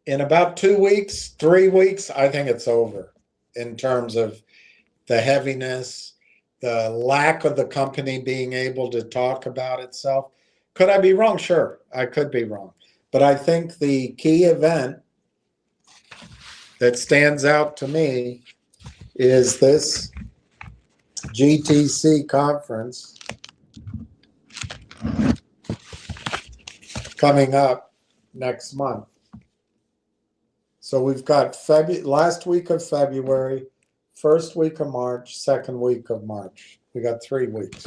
In about 2 weeks, 3 weeks, I think it's over in terms of the heaviness, the lack of the company being able to talk about itself. Could I be wrong? Sure, I could be wrong. But I think the key event that stands out to me is this GTC conference coming up next month. So we've got last week of February, first week of March, second week of March. We got 3 weeks.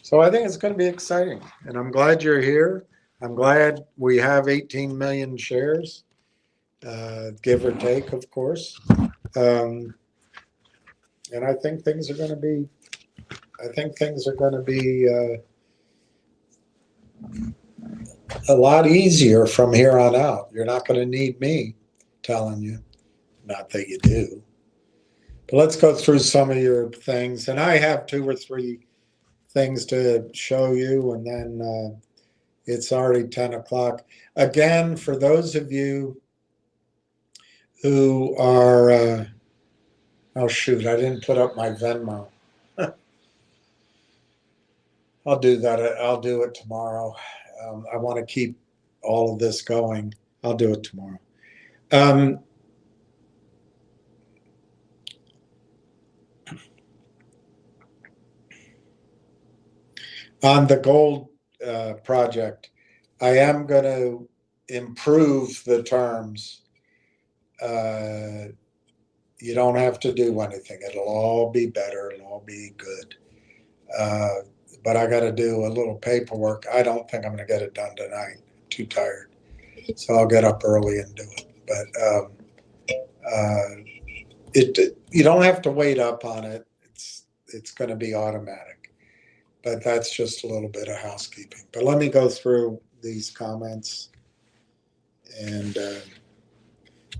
So I think it's going to be exciting. And I'm glad you're here. I'm glad we have 18 million shares, give or take, of course. And I think things are going to be, a lot easier from here on out. You're not going to need me telling you. Not that you do. But let's go through some of your things. And I have 2 or 3 things to show you, and then it's already 10 o'clock. Again, for those of you who are, oh shoot, I didn't put up my Venmo. I'll do that. I'll do it tomorrow. I want to keep all of this going. I'll do it tomorrow. On the gold project, I am going to improve the terms. You don't have to do anything. It'll all be better. It'll all be good. But I got to do a little paperwork. I don't think I'm going to get it done tonight. I'm too tired. So I'll get up early and do it. But you don't have to wait up on it. It's going to be automatic. But that's just a little bit of housekeeping. But let me go through these comments, and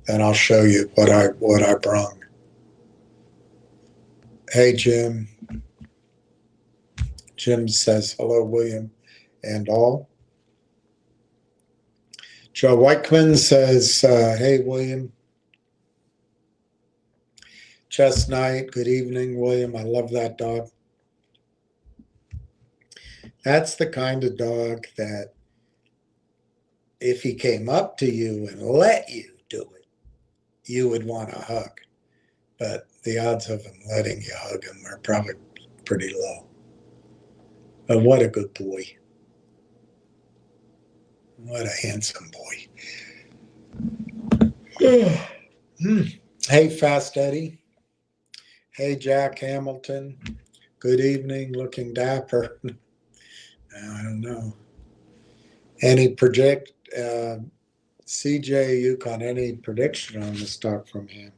then I'll show you what I brung. Hey, Jim. Jim says, hello, William and all. Joe Weichman says, hey, William. Chestnut, good evening, William. I love that dog. That's the kind of dog that if he came up to you and let you do it, you would want a hug. But the odds of him letting you hug him are probably pretty low. But what a good boy. What a handsome boy. Hey, Fast Eddie. Hey, Jack Hamilton. Good evening, looking dapper. I don't know. Any CJ Yukon, any prediction on the stock from him?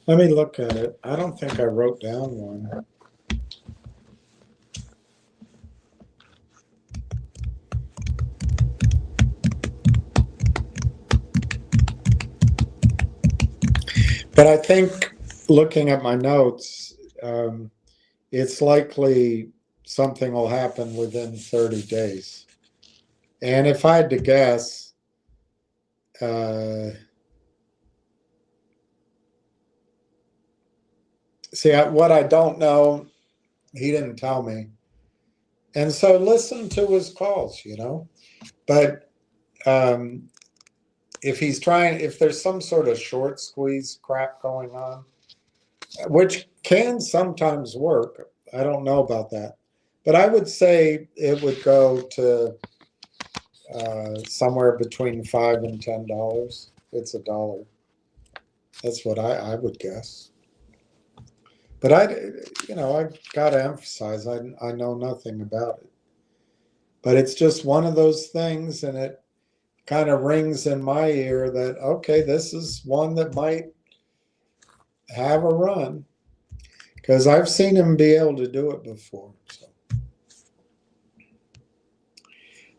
Let me look at it. I don't think I wrote down one. But I think looking at my notes, it's likely something will happen within 30 days. And if I had to guess, see, what I don't know, he didn't tell me. And so listen to his calls, you know. But if there's some sort of short squeeze crap going on, which can sometimes work, I don't know about that. But I would say it would go to somewhere between $5 and $10. It's $1. That's what I would guess. But I got to emphasize, I know nothing about it. But it's just one of those things, and it kind of rings in my ear that, okay, this is one that might have a run, because I've seen him be able to do it before. So.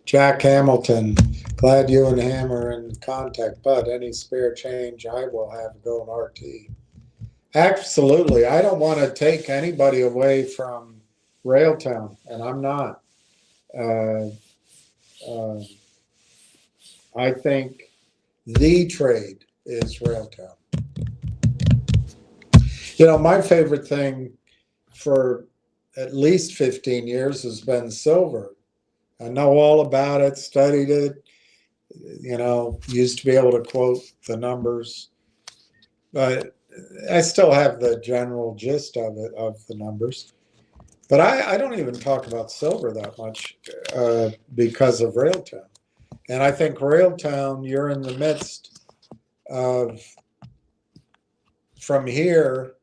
Jack Hamilton, glad you and Ham are in contact, but any spare change I will have going RT. Absolutely. I don't want to take anybody away from Railtown, and I'm not. I think the trade is Railtown. My favorite thing for at least 15 years has been silver. I know all about it, studied it, used to be able to quote the numbers, but I still have the general gist of it, of the numbers. But I don't even talk about silver that much because of Railtown. And I think Railtown, you're in the midst of, from here,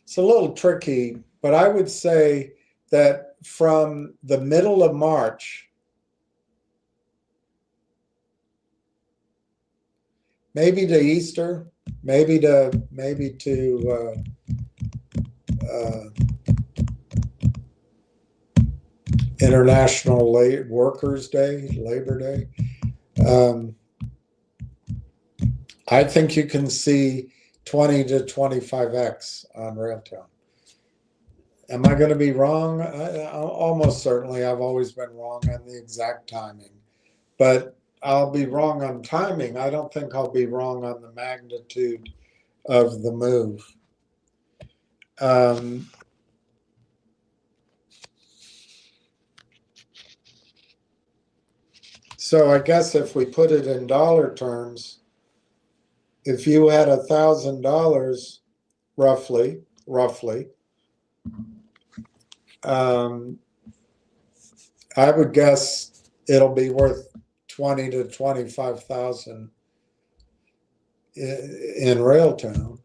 it's a little tricky, but I would say that from the middle of March, maybe to Easter, maybe to International Workers' Day, Labor Day. I think you can see 20 to 25x on Railtown. Am I going to be wrong? Almost certainly. I've always been wrong on the exact timing, but I'll be wrong on timing. I don't think I'll be wrong on the magnitude of the move. So I guess if we put it in dollar terms, if you had $1,000 roughly, I would guess it'll be worth 20 to 25,000 in Railtown.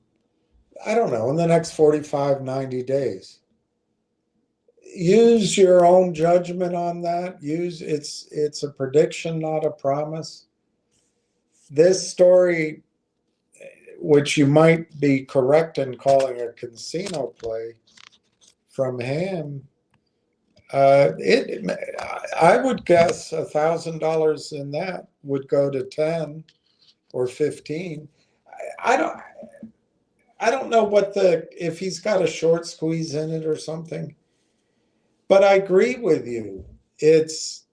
I don't know, in the next 45, 90 days. Use your own judgment on that. It's a prediction, not a promise. This story, which you might be correct in calling a casino play from Ham, I would guess $1,000 in that would go to 10 or 15. I don't know if he's got a short squeeze in it or something. But I agree with you. It's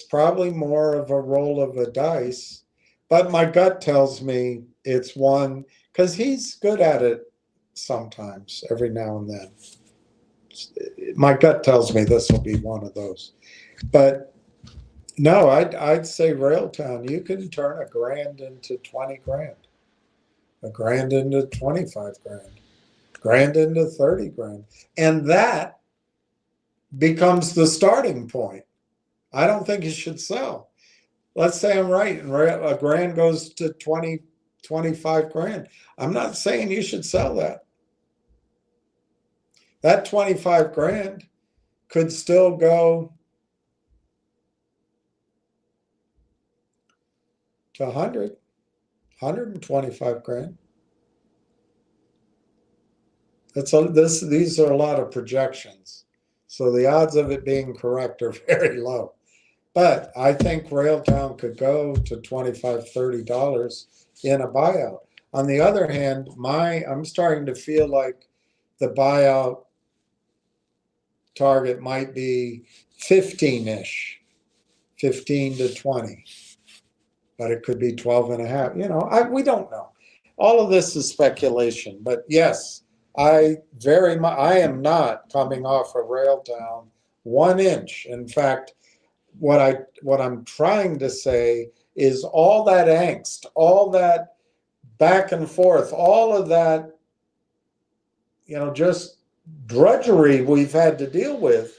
probably more of a roll of the dice. But my gut tells me it's one, because he's good at it sometimes, every now and then. My gut tells me this will be one of those. But no, I'd say Railtown, you can turn $1,000 into 20 grand, $1,000 into 25 grand, $1,000 into 30 grand. And that becomes the starting point. I don't think you should sell. Let's say I'm right and $1,000 goes to 20, 25 grand. I'm not saying you should sell that. That 25 grand could still go to 100, 125 grand. These are a lot of projections. So the odds of it being correct are very low. But I think Railtown could go to $25, $30 in a buyout. On the other hand, I'm starting to feel like the buyout target might be 15-ish, 15 to 20. But it could be 12 and a half. We don't know. All of this is speculation. But yes, I am not coming off of Railtown 1 inch. In fact, what I'm trying to say is all that angst, all that back and forth, all of that, just drudgery we've had to deal with,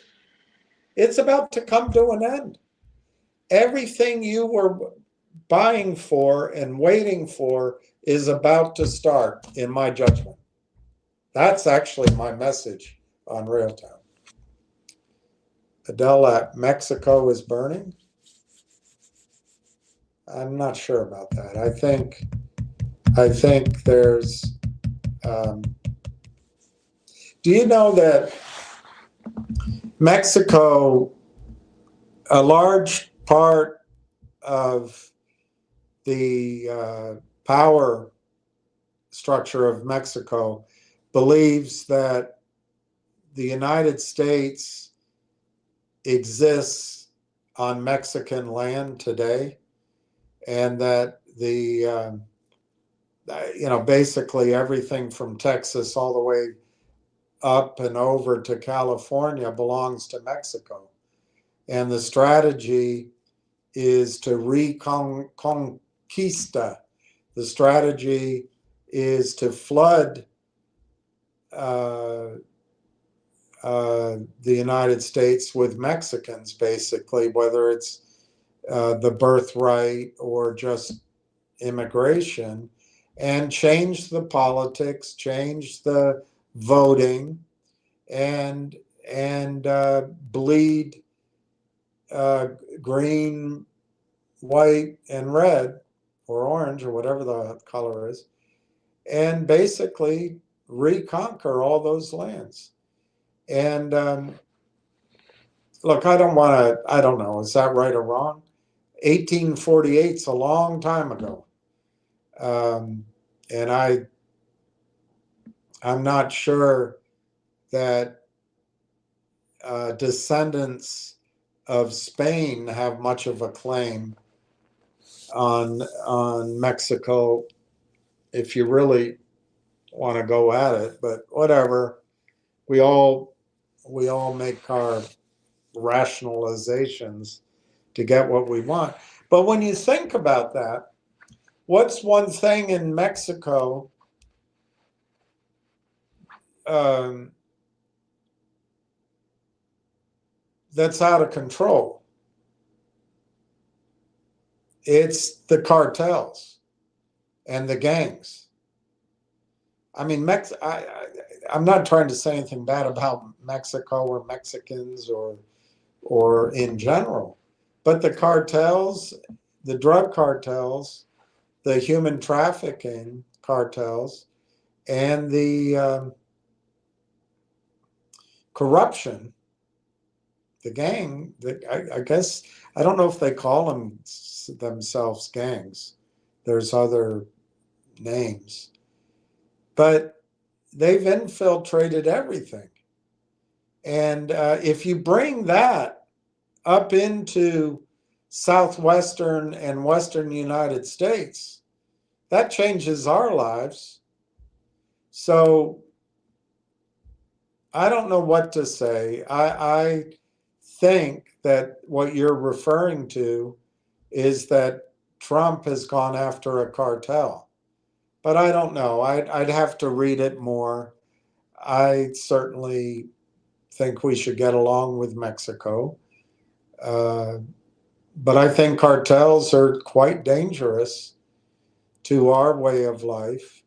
it's about to come to an end. Everything you were buying for and waiting for is about to start, in my judgment. That's actually my message on Railtown. Adele, Mexico is burning? I'm not sure about that. I think there's, do you know that Mexico, a large part of the power structure of Mexico believes that the United States exists on Mexican land today, and that basically everything from Texas all the way up and over to California belongs to Mexico. And the strategy is to reconquista. The strategy is to flood the United States with Mexicans, basically, whether it's the birthright or just immigration, and change the politics, change the voting, and bleed green, white, and red, or orange, or whatever the color is, and basically reconquer all those lands. And look, I don't know, is that right or wrong? 1848 is a long time ago. And I'm not sure that descendants of Spain have much of a claim on Mexico, if you really want to go at it. But whatever, we all make our rationalizations to get what we want. But when you think about that, what's one thing in Mexico that's out of control? It's the cartels and the gangs. I mean, I'm not trying to say anything bad about Mexico or Mexicans or in general, but the cartels, the drug cartels, the human trafficking cartels, and the corruption, the gang, I guess, I don't know if they call themselves gangs. There's other names. But they've infiltrated everything. And if you bring that up into southwestern and western United States, that changes our lives. So I don't know what to say. I think that what you're referring to is that Trump has gone after a cartel. But I don't know. I'd have to read it more. I certainly think we should get along with Mexico. But I think cartels are quite dangerous to our way of life.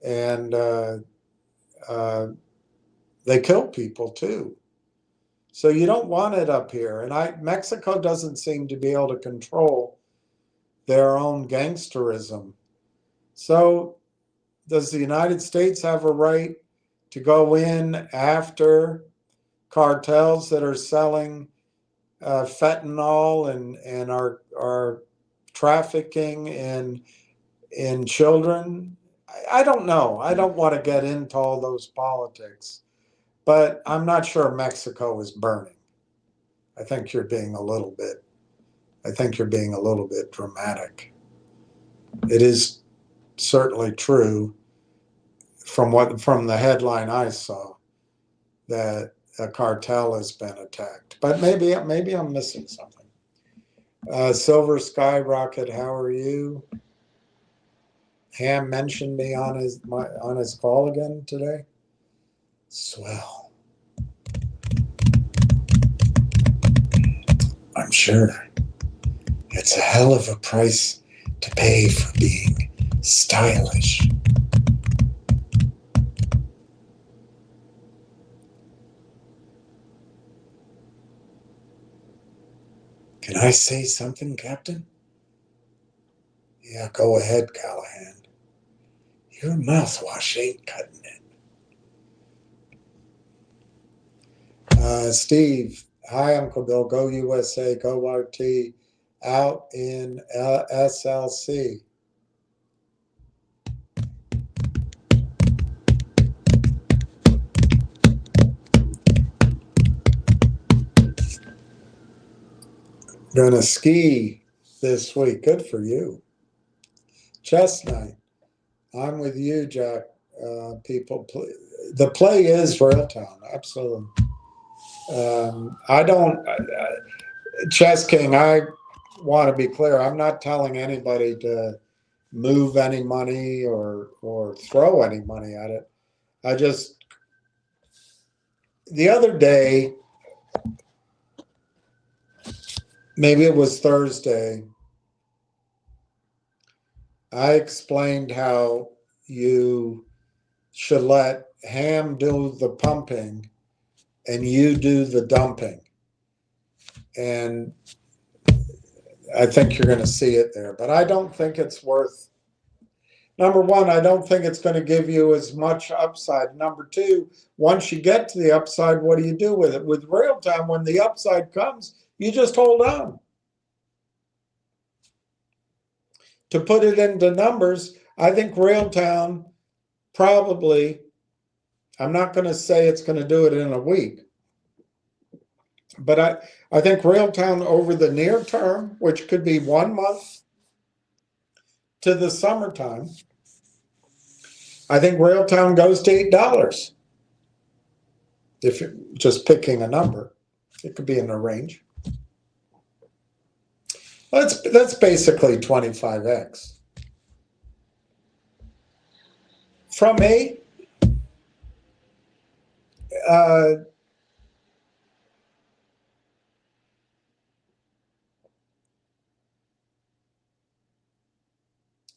And they kill people too. So you don't want it up here. And Mexico doesn't seem to be able to control their own gangsterism. So does the United States have a right to go in after cartels that are selling fentanyl and are trafficking in children? I don't know. I don't want to get into all those politics, but I'm not sure Mexico is burning. I think you're being a little bit dramatic. It is certainly true from the headline I saw that a cartel has been attacked. But maybe I'm missing something. Silver Skyrocket, how are you? Ham mentioned me on his call again today. Swell. I'm sure it's a hell of a price to pay for being stylish. Can I say something, Captain? Yeah, go ahead, Callahan. Your mouthwash ain't cutting it. Steve, hi, Uncle Bill. Go USA, go RT, out in SLC. Gonna ski this week. Good for you. Chestnut, I'm with you, Jack. People, the play is Railtown, absolutely. I don't, Chess King, I want to be clear. I'm not telling anybody to move any money or throw any money at it. I just, the other day, maybe it was Thursday, I explained how you should let Ham do the pumping and you do the dumping. And I think you're going to see it there. But I don't think it's worth, number one, I don't think it's going to give you as much upside. Number two, once you get to the upside, what do you do with it? With Railtown, when the upside comes, you just hold on. To put it into numbers, I think Railtown probably, I'm not going to say it's going to do it in a week, but I think Railtown over the near term, which could be 1 month to the summertime, I think Railtown goes to $8. If you're just picking a number, it could be in a range. That's basically 25x. From 8,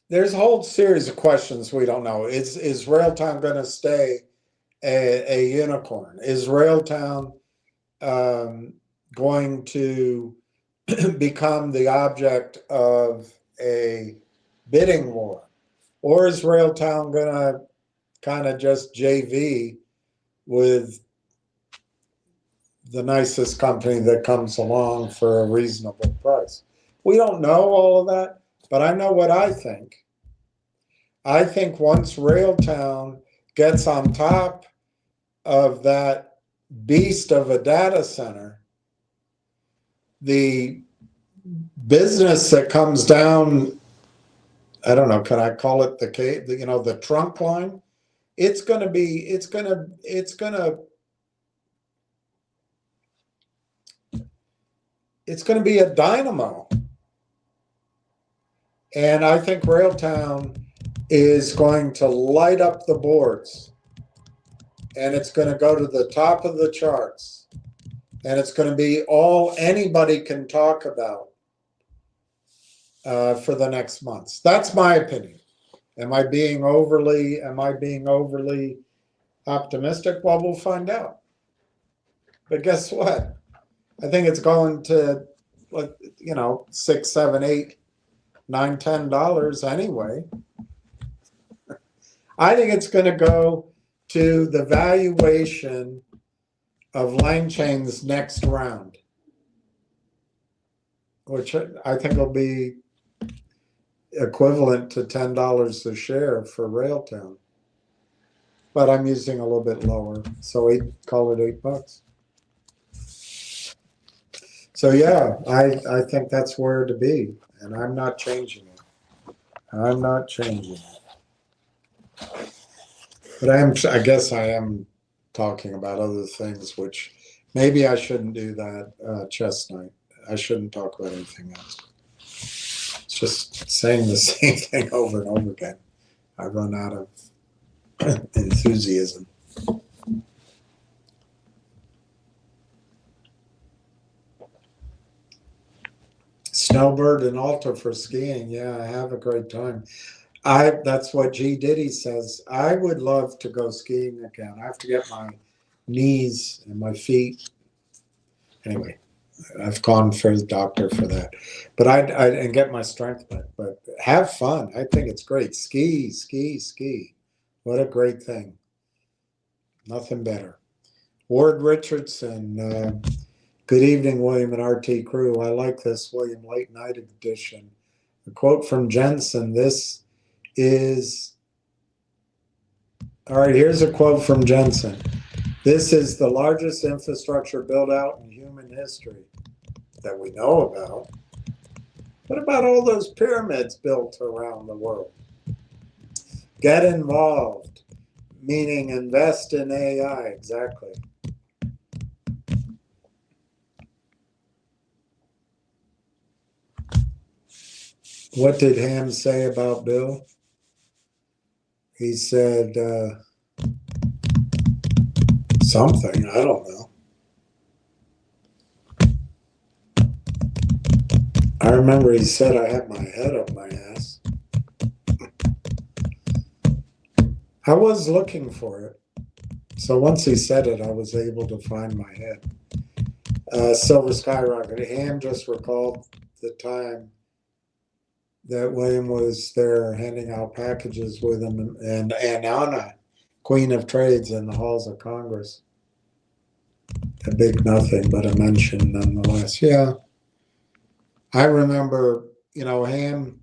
there's a whole series of questions we don't know. Is Railtown going to stay a unicorn? Is Railtown going to become the object of a bidding war? Or is Railtown going to kind of just JV with the nicest company that comes along for a reasonable price? We don't know all of that, but I know what I think. I think once Railtown gets on top of that beast of a data center, the business that comes down, I don't know, can I call it the trunk line? It's going to be a dynamo. And I think Railtown is going to light up the boards, and it's going to go to the top of the charts, and it's going to be all anybody can talk about for the next months. That's my opinion. Am I being overly optimistic? Well, we'll find out. But guess what? I think it's going to, $6, $7, $8, $9, $10 anyway. I think it's going to go to the valuation of Langchain's next round, which I think will be equivalent to $10 a share for Railtown. But I'm using a little bit lower, so call it $8. So yeah, I think that's where to be, and I'm not changing it. I'm not changing it. But I guess I am talking about other things, which maybe I shouldn't do that, Chestnut. I shouldn't talk about anything else. It's just saying the same thing over and over again. I run out of enthusiasm. Snowbird and Alta for skiing. Yeah, I have a great time. That's what G Diddy says. I would love to go skiing again. I have to get my knees and my feet. Anyway, I've gone for the doctor for that. But I and get my strength back. But have fun. I think it's great. Ski, ski, ski. What a great thing. Nothing better. Ward Richardson. Good evening, William and RT crew. I like this William late night edition. A quote from Jensen. This is, all right, here's a quote from Jensen. This is the largest infrastructure build out in human history that we know about. What about all those pyramids built around the world? Get involved, meaning invest in AI, exactly. What did Ham say about Bill? He said something, I don't know. I remember he said I had my head up my ass. I was looking for it. So once he said it, I was able to find my head. Silver Skyrocket. Ham just recalled the time that William was there handing out packages with him and Anna, Queen of Trades, in the halls of Congress. A big nothing, but a mention nonetheless. Yeah. I remember, you know, Ham's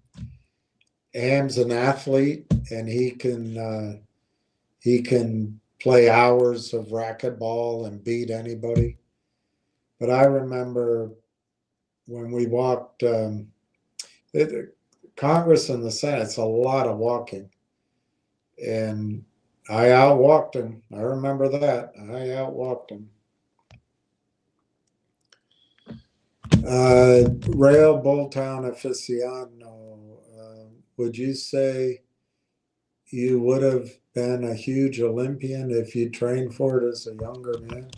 an athlete and he can play hours of racquetball and beat anybody. But I remember when we walked Congress and the Senate, it's a lot of walking. And I outwalked him. I remember that. I outwalked him. Rail Bulltown aficionado, would you say you would have been a huge Olympian if you trained for it as a younger man?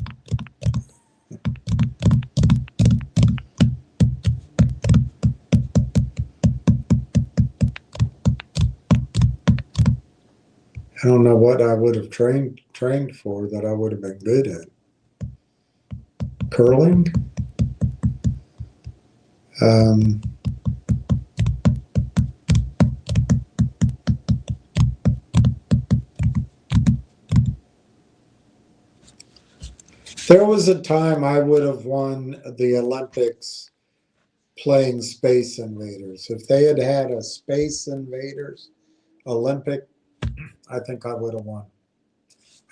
I don't know what I would have trained for that I would have been good at. Curling? There was a time I would have won the Olympics playing Space Invaders. If they had had a Space Invaders Olympic, I think I would have won.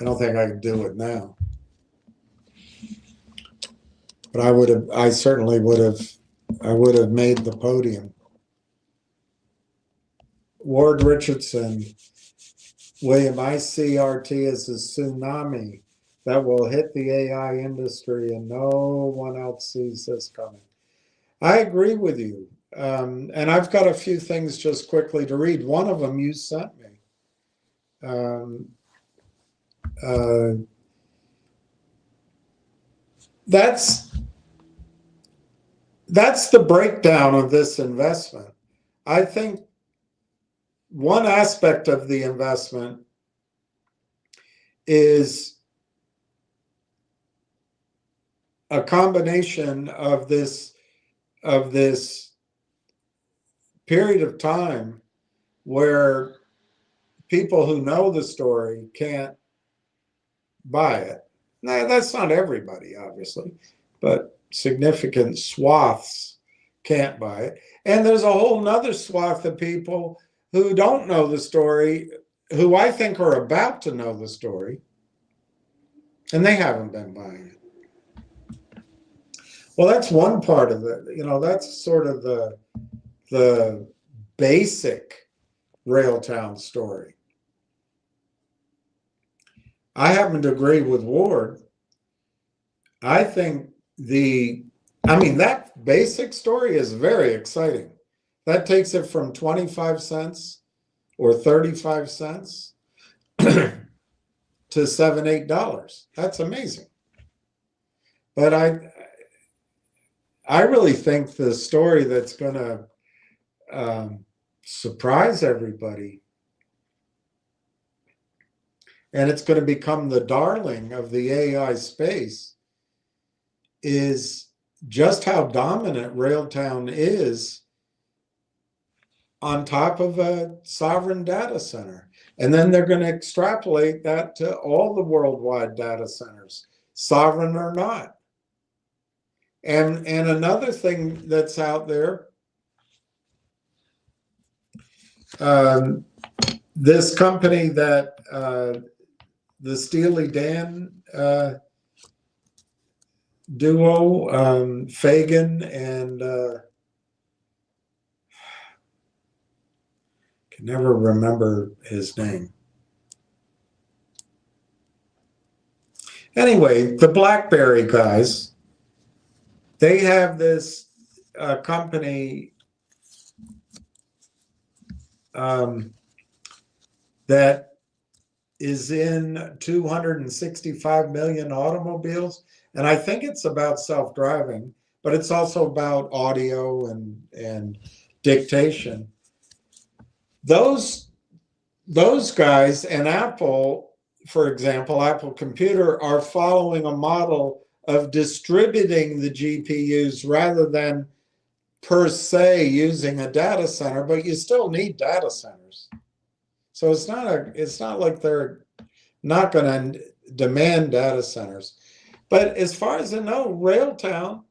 I don't think I could do it now. But I certainly would have made the podium. Ward Richardson, William, I see RT as a tsunami that will hit the AI industry and no one else sees this coming. I agree with you. And I've got a few things just quickly to read. One of them you sent me. That's the breakdown of this investment. I think one aspect of the investment is a combination of this period of time where people who know the story can't buy it. Now, that's not everybody, obviously, but significant swaths can't buy it. And there's a whole nother swath of people who don't know the story, who I think are about to know the story, and they haven't been buying it. Well, that's one part of it. You know, that's sort of the basic Railtown story. I happen to agree with Ward. I think that basic story is very exciting. That takes it from 25 cents or 35 cents to $7, $8. That's amazing. But I really think the story that's going to surprise everybody, and it's going to become the darling of the AI space, is just how dominant Railtown is on top of a sovereign data center. And then they're going to extrapolate that to all the worldwide data centers, sovereign or not. And another thing that's out there, this company that the Steely Dan duo, Fagan and can never remember his name. Anyway, the BlackBerry guys, they have this company that is in 265 million automobiles. And I think it's about self-driving, but it's also about audio and dictation. Those guys and Apple, for example, Apple Computer, are following a model of distributing the GPUs rather than per se using a data center, but you still need data centers. So it's not like they're not going to demand data centers. But as far as I know, Railtown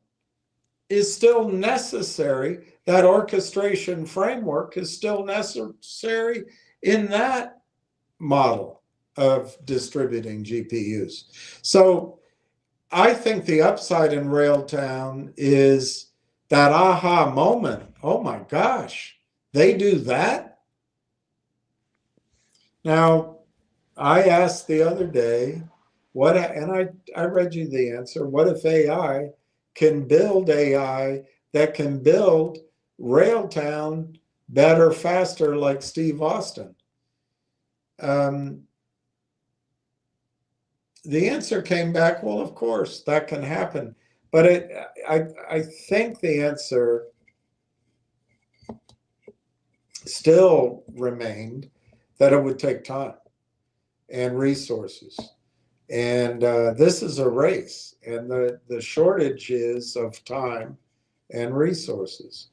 is still necessary. That orchestration framework is still necessary in that model of distributing GPUs. So I think the upside in Railtown is that aha moment. Oh my gosh, they do that? Now, I asked the other day, and I read you the answer. What if AI can build AI that can build Railtown better, faster, like Steve Austin? The answer came back, well, of course, that can happen. But I think the answer still remained that it would take time and resources. And this is a race, and the shortage is of time and resources.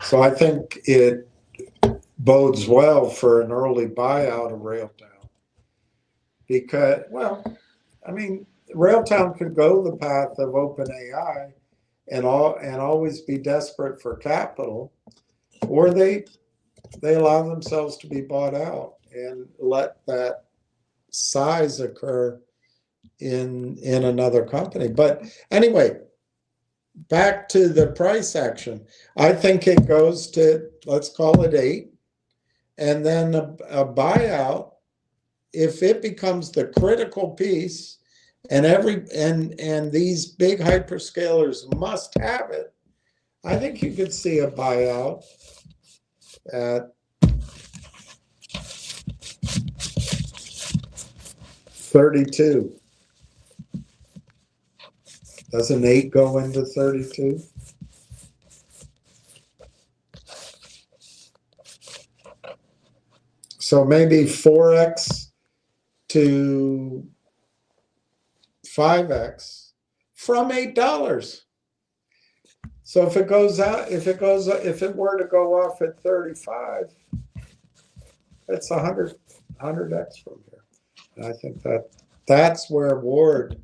So I think it bodes well for an early buyout of Railtown. Because, well, I mean, Railtown could go the path of OpenAI and always be desperate for capital, or they allow themselves to be bought out and let that size occur in another company. But anyway, back to the price action. I think it goes to, let's call it 8, and then a buyout, if it becomes the critical piece, and these big hyperscalers must have it, I think you could see a buyout at 32. Doesn't 8 go into 32? So maybe 4x to 5x from $8. So if it were to go off at 35, it's 100x from here. And I think that's where Ward,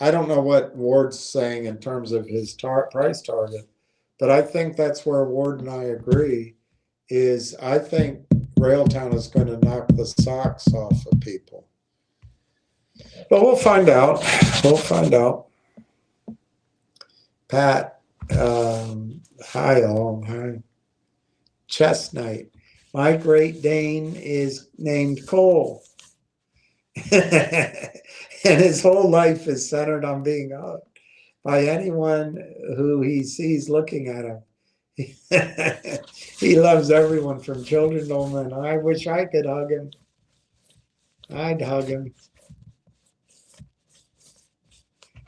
I don't know what Ward's saying in terms of his price target, but I think that's where Ward and I agree, is I think Railtown is going to knock the socks off of people. But we'll find out. We'll find out. Pat, hi all. Hi. Chestnut. My Great Dane is named Cole. And his whole life is centered on being hugged by anyone who he sees looking at him. He loves everyone from children to women. I wish I could hug him. I'd hug him.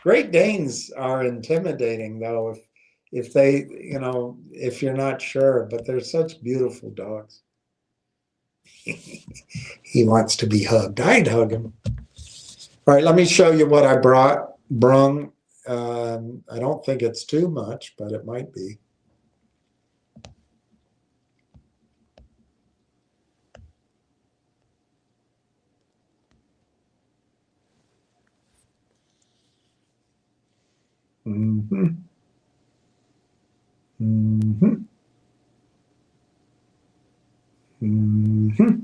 Great Danes are intimidating, though, if they, if you're not sure, but they're such beautiful dogs. He wants to be hugged. I'd hug him. All right, let me show you what I brung. I don't think it's too much, but it might be. Mm-hmm. Mm-hmm. Mm-hmm.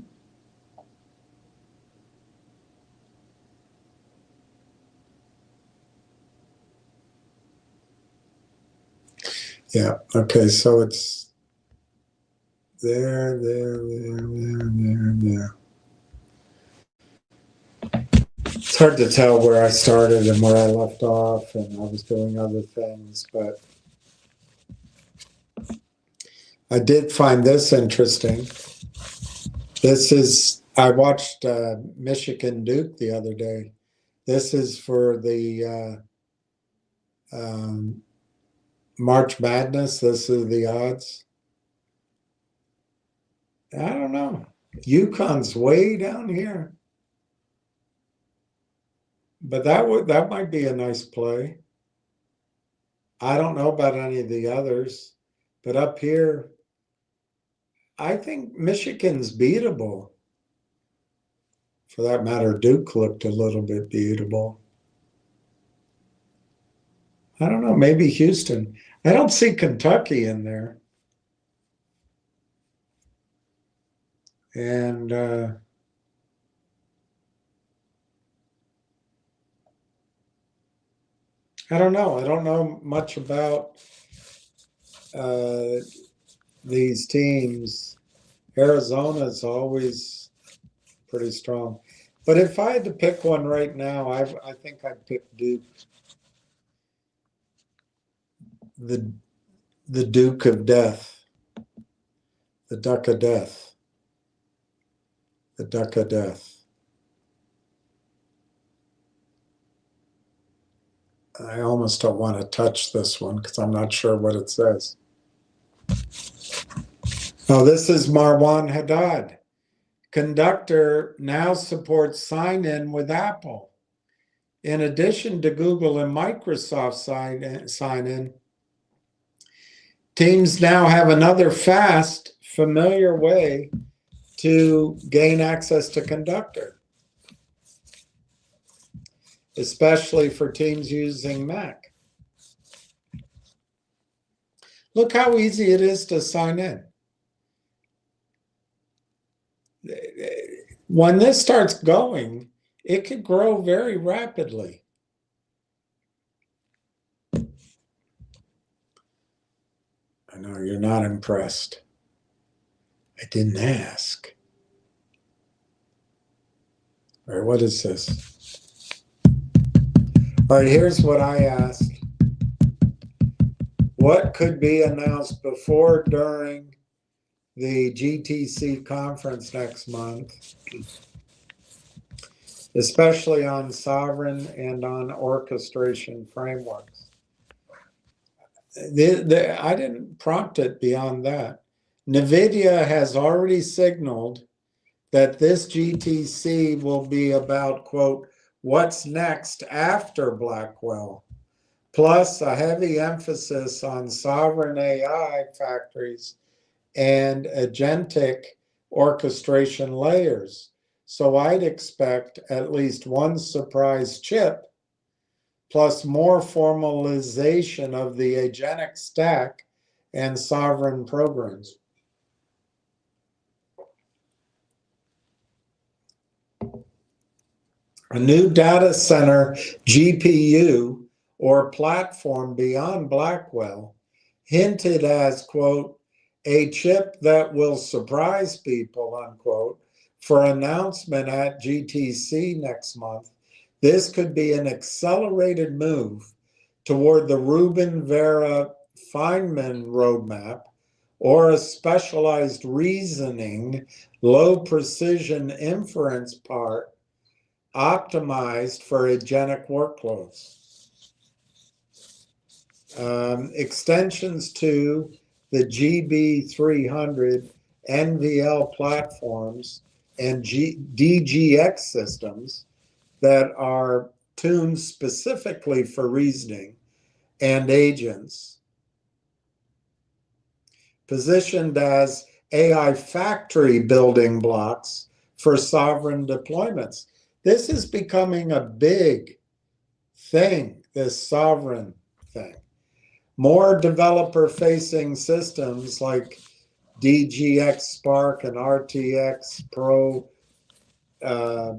Yeah, okay, so it's there. It's hard to tell where I started and where I left off, and I was doing other things, but I did find this interesting. I watched Michigan Duke the other day. This is for the March Madness. This is the odds. I don't know. UConn's way down here. But that might be a nice play. I don't know about any of the others, but up here, I think Michigan's beatable. For that matter, Duke looked a little bit beatable. I don't know, maybe Houston. I don't see Kentucky in there. And I don't know. I don't know much about these teams. Arizona's always pretty strong. But if I had to pick one right now, I think I'd pick Duke. The Duke of Death. The Duck of Death. The Duck of Death. I almost don't want to touch this one because I'm not sure what it says. Oh, this is Marwan Haddad. Conductor now supports sign-in with Apple. In addition to Google and Microsoft sign-in, teams now have another fast, familiar way to gain access to Conductor, especially for teams using Mac. Look how easy it is to sign in. When this starts going, it could grow very rapidly. I know you're not impressed. I didn't ask. All right, what is this? All right, here's what I asked. What could be announced before, during the GTC conference next month, especially on sovereign and on orchestration frameworks? I didn't prompt it beyond that. NVIDIA has already signaled that this GTC will be about, quote, what's next after Blackwell, plus a heavy emphasis on sovereign AI factories and agentic orchestration layers. So I'd expect at least one surprise chip, plus more formalization of the agentic stack and sovereign programs. A new data center GPU or platform beyond Blackwell, hinted as, quote, a chip that will surprise people, unquote, for announcement at GTC next month. This could be an accelerated move toward the Rubin Vera Feynman roadmap or a specialized reasoning, low precision inference part optimized for agentic workloads. Extensions to the GB300 NVL platforms and DGX systems that are tuned specifically for reasoning and agents, positioned as AI factory building blocks for sovereign deployments. This is becoming a big thing, this sovereign thing. More developer-facing systems like DGX Spark and RTX Pro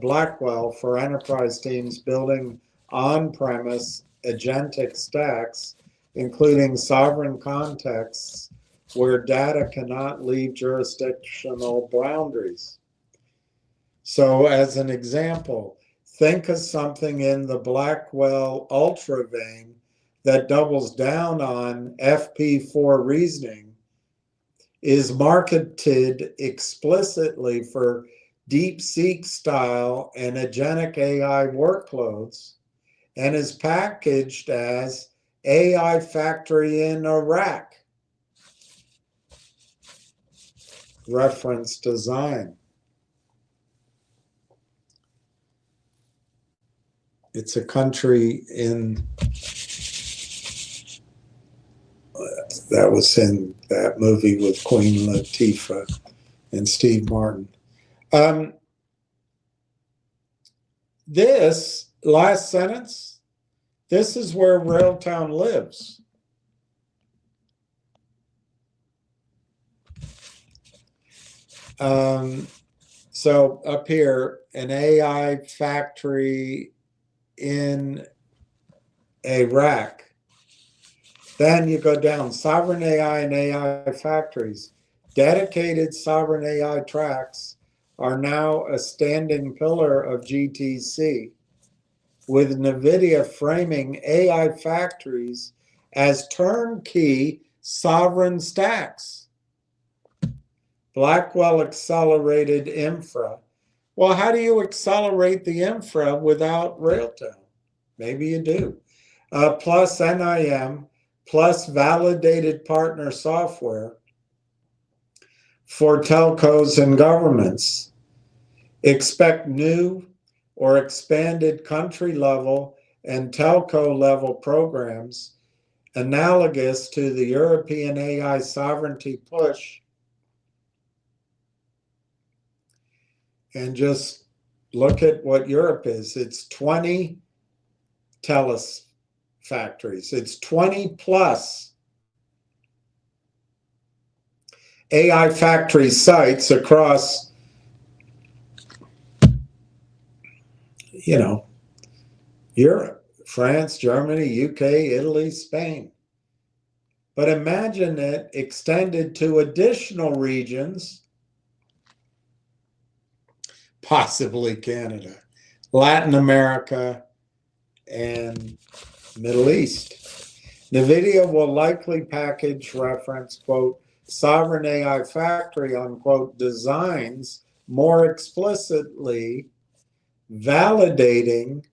Blackwell for enterprise teams building on-premise agentic stacks, including sovereign contexts where data cannot leave jurisdictional boundaries. So as an example, think of something in the Blackwell Ultra vein that doubles down on FP4 reasoning, is marketed explicitly for DeepSeek style and agentic AI workloads, and is packaged as AI factory in Iraq. Reference design. It's a country in, that was in that movie with Queen Latifah and Steve Martin. This last sentence, this is where Railtown lives. So up here, an AI factory in Iraq. Then you go down, sovereign AI and AI factories. Dedicated sovereign AI tracks are now a standing pillar of GTC, with NVIDIA framing AI factories as turnkey sovereign stacks. Blackwell accelerated infra. Well, how do you accelerate the infra without Railtown? Maybe you do. Plus NIM, plus validated partner software for telcos and governments. Expect new or expanded country level and telco level programs analogous to the European AI sovereignty push. And just look at what Europe is. It's 20 Telus factories. It's 20 plus AI factory sites across, Europe, France, Germany, UK, Italy, Spain. But imagine it extended to additional regions, possibly Canada, Latin America, and Middle East. NVIDIA will likely package reference, quote, sovereign AI factory, unquote, designs more explicitly validated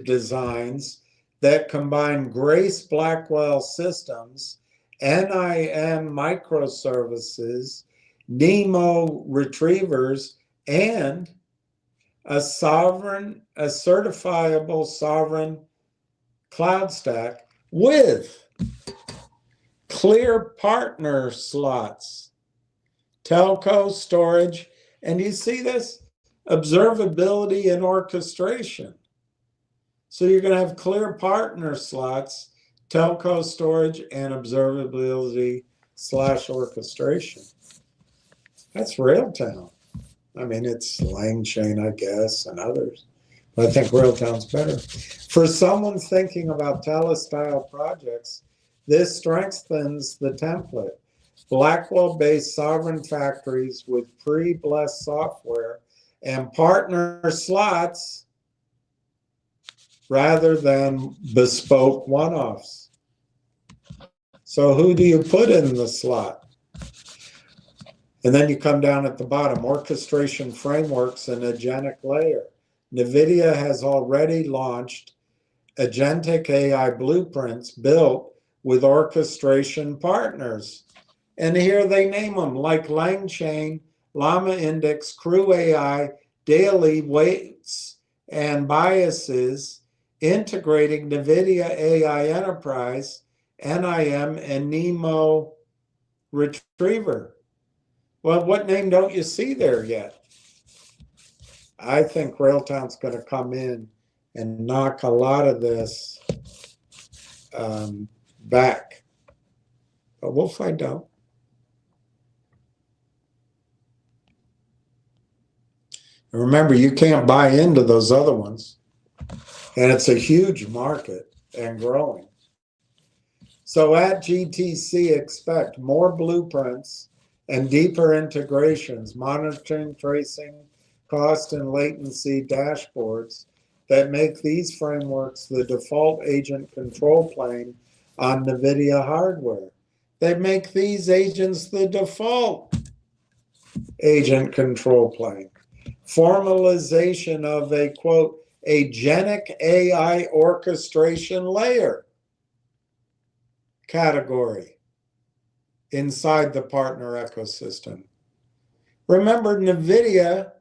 designs that combine Grace Blackwell systems, NIM microservices, NeMo retrievers, and a certifiable sovereign cloud stack with clear partner slots, telco storage, and you see this observability and orchestration. So you're going to have clear partner slots, telco storage, and observability / orchestration. That's Railtown. I mean, it's LangChain, I guess, and others. But I think Railtown's better. For someone thinking about Telus-style projects, this strengthens the template. Blackwell-based sovereign factories with pre-blessed software and partner slots rather than bespoke one-offs. So who do you put in the slot? And then you come down at the bottom, orchestration frameworks and agentic layer. NVIDIA has already launched agentic AI blueprints built with orchestration partners. And here they name them, like LangChain, Llama Index, Crew AI, Daily Weights and Biases, integrating NVIDIA AI Enterprise, NIM, and NeMo Retriever. Well, what name don't you see there yet? I think Railtown's going to come in and knock a lot of this back. But we'll find out. And remember, you can't buy into those other ones. And it's a huge market and growing. So at GTC, expect more blueprints and deeper integrations, monitoring, tracing, cost, and latency dashboards that make these frameworks the default agent control plane on NVIDIA hardware. They make these agents the default agent control plane. Formalization of a, quote, agentic AI orchestration layer category inside the partner ecosystem. Remember, NVIDIA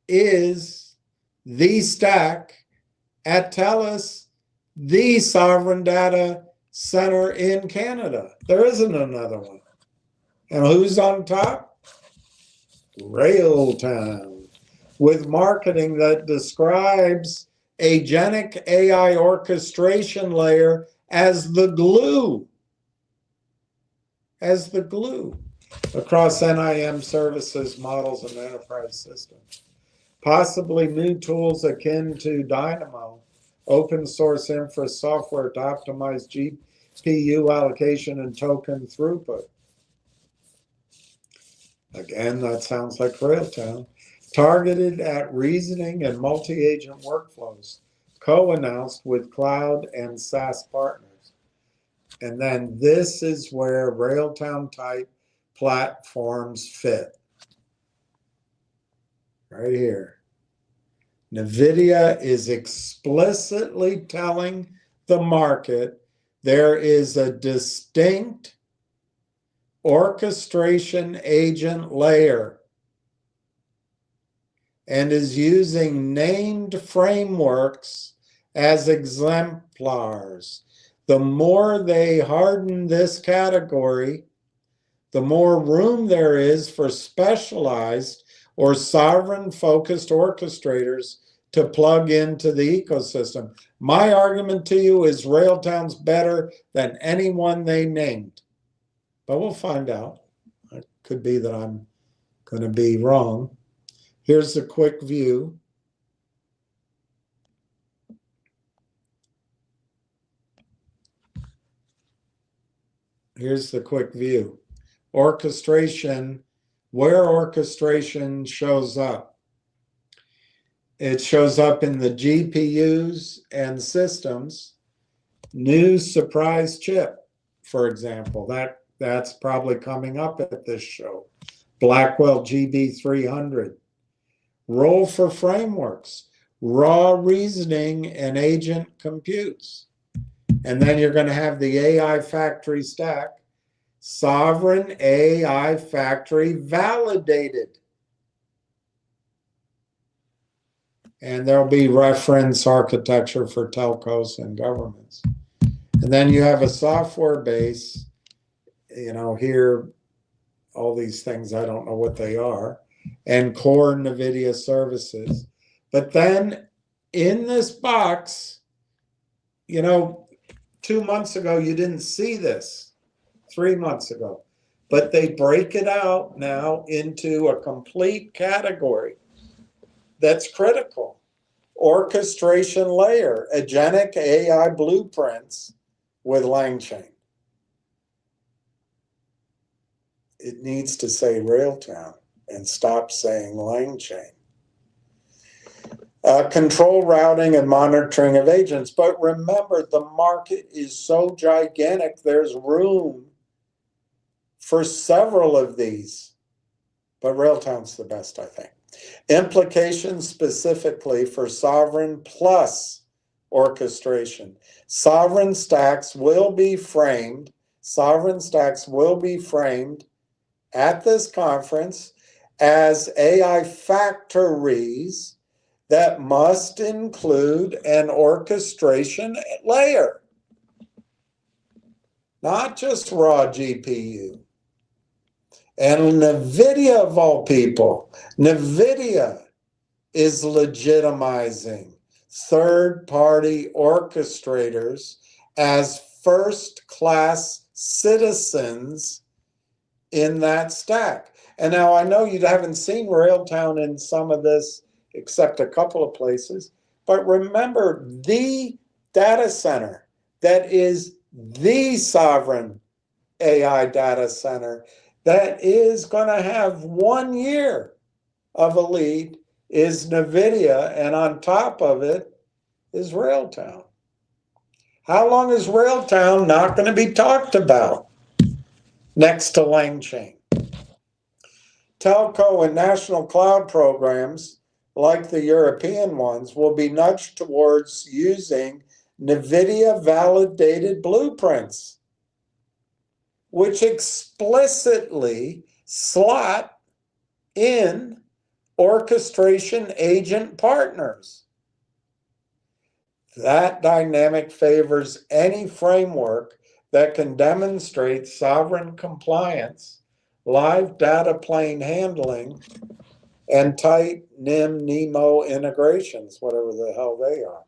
is the stack at Telus, the sovereign data center in Canada. There isn't another one. And who's on top? Railtown, with marketing that describes agentic AI orchestration layer as the glue across NIM services, models, and enterprise systems. Possibly new tools akin to Dynamo, open source infra software to optimize GPU allocation and token throughput. Again, that sounds like Railtown. Targeted at reasoning and multi-agent workflows, co-announced with cloud and SaaS partners. And then this is where Railtown type platforms fit. Right here. NVIDIA is explicitly telling the market there is a distinct orchestration agent layer and is using named frameworks as exemplars. The more they harden this category, the more room there is for specialized or sovereign-focused orchestrators to plug into the ecosystem. My argument to you is Railtown's better than anyone they named. But we'll find out. It could be that I'm going to be wrong. Here's a quick view. Here's the quick view. Orchestration, where orchestration shows up. It shows up in the GPUs and systems. New surprise chip, for example. That's probably coming up at this show. Blackwell GB300. Role for frameworks, raw reasoning and agent computes. And then you're going to have the AI factory stack, sovereign AI factory validated. And there'll be reference architecture for telcos and governments. And then you have a software base, here, all these things, I don't know what they are, and core NVIDIA services. But then in this box, 2 months ago, you didn't see this, 3 months ago, but they break it out now into a complete category that's critical. Orchestration layer, agentic AI blueprints with LangChain. It needs to say Railtown and stop saying LangChain. control routing and monitoring of agents. But remember, the market is so gigantic, there's room for several of these. But Railtown's the best, I think. Implications specifically for sovereign plus orchestration. Sovereign stacks will be framed at this conference as AI factories that must include an orchestration layer, not just raw GPU. And NVIDIA, of all people, NVIDIA is legitimizing third-party orchestrators as first-class citizens in that stack. And now I know you haven't seen Railtown in some of this, except a couple of places, but remember, the data center that is the sovereign AI data center that is going to have 1 year of a lead is NVIDIA, and on top of it is Railtown. How long is Railtown not going to be talked about next to LangChain? Telco and national cloud programs, like the European ones, will be nudged towards using NVIDIA-validated blueprints, which explicitly slot in orchestration agent partners. That dynamic favors any framework that can demonstrate sovereign compliance, live data plane handling, and tight NIM-NEMO integrations, whatever the hell they are.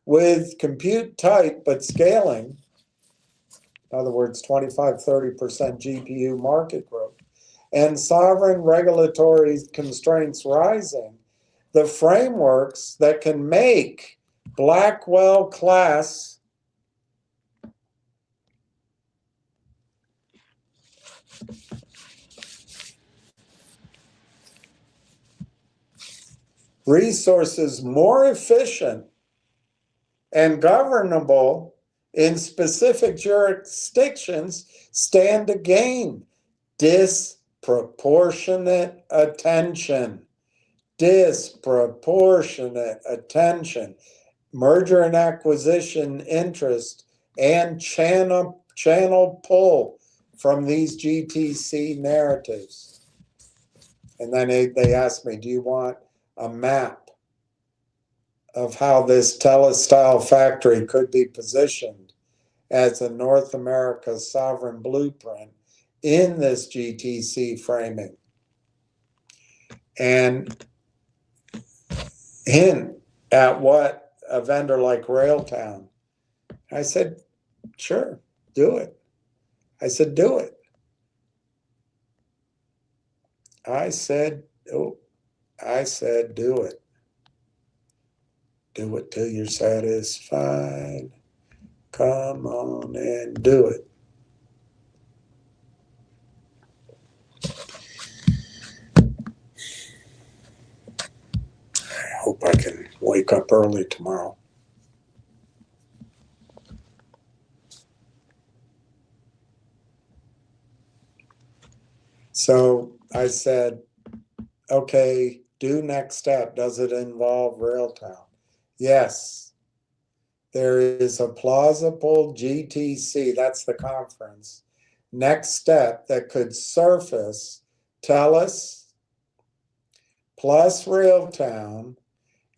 With compute tight but scaling, in other words, 25-30% GPU market growth, and sovereign regulatory constraints rising, the frameworks that can make Blackwell class resources more efficient and governable in specific jurisdictions stand to gain disproportionate attention. Merger and acquisition interest and channel pull from these GTC narratives. And then they asked me, do you want a map of how this Telus-style factory could be positioned as a North America sovereign blueprint in this GTC framing? And hint at what a vendor like Railtown. I said, sure, do it. I said, do it. I said, do it. Do it till you're satisfied. Come on and do it. I hope I can wake up early tomorrow. So I said, okay, do next step. Does it involve Railtown? Yes. There is a plausible GTC, that's the conference, next step that could surface Telus plus Railtown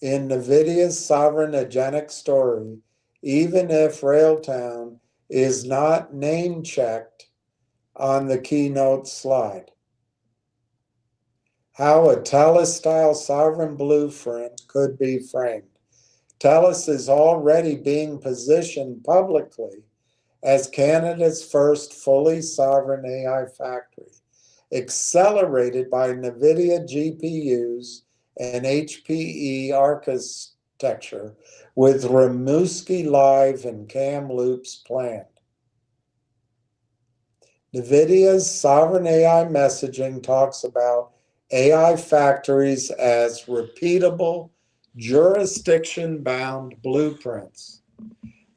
in NVIDIA's sovereign agentic story, even if Railtown is not name-checked on the keynote slide. How a Telus-style sovereign blueprint could be framed. Telus is already being positioned publicly as Canada's first fully sovereign AI factory, accelerated by NVIDIA GPUs and HPE architecture, with Rimouski Live and Kamloops planned. NVIDIA's sovereign AI messaging talks about AI factories as repeatable, jurisdiction-bound blueprints.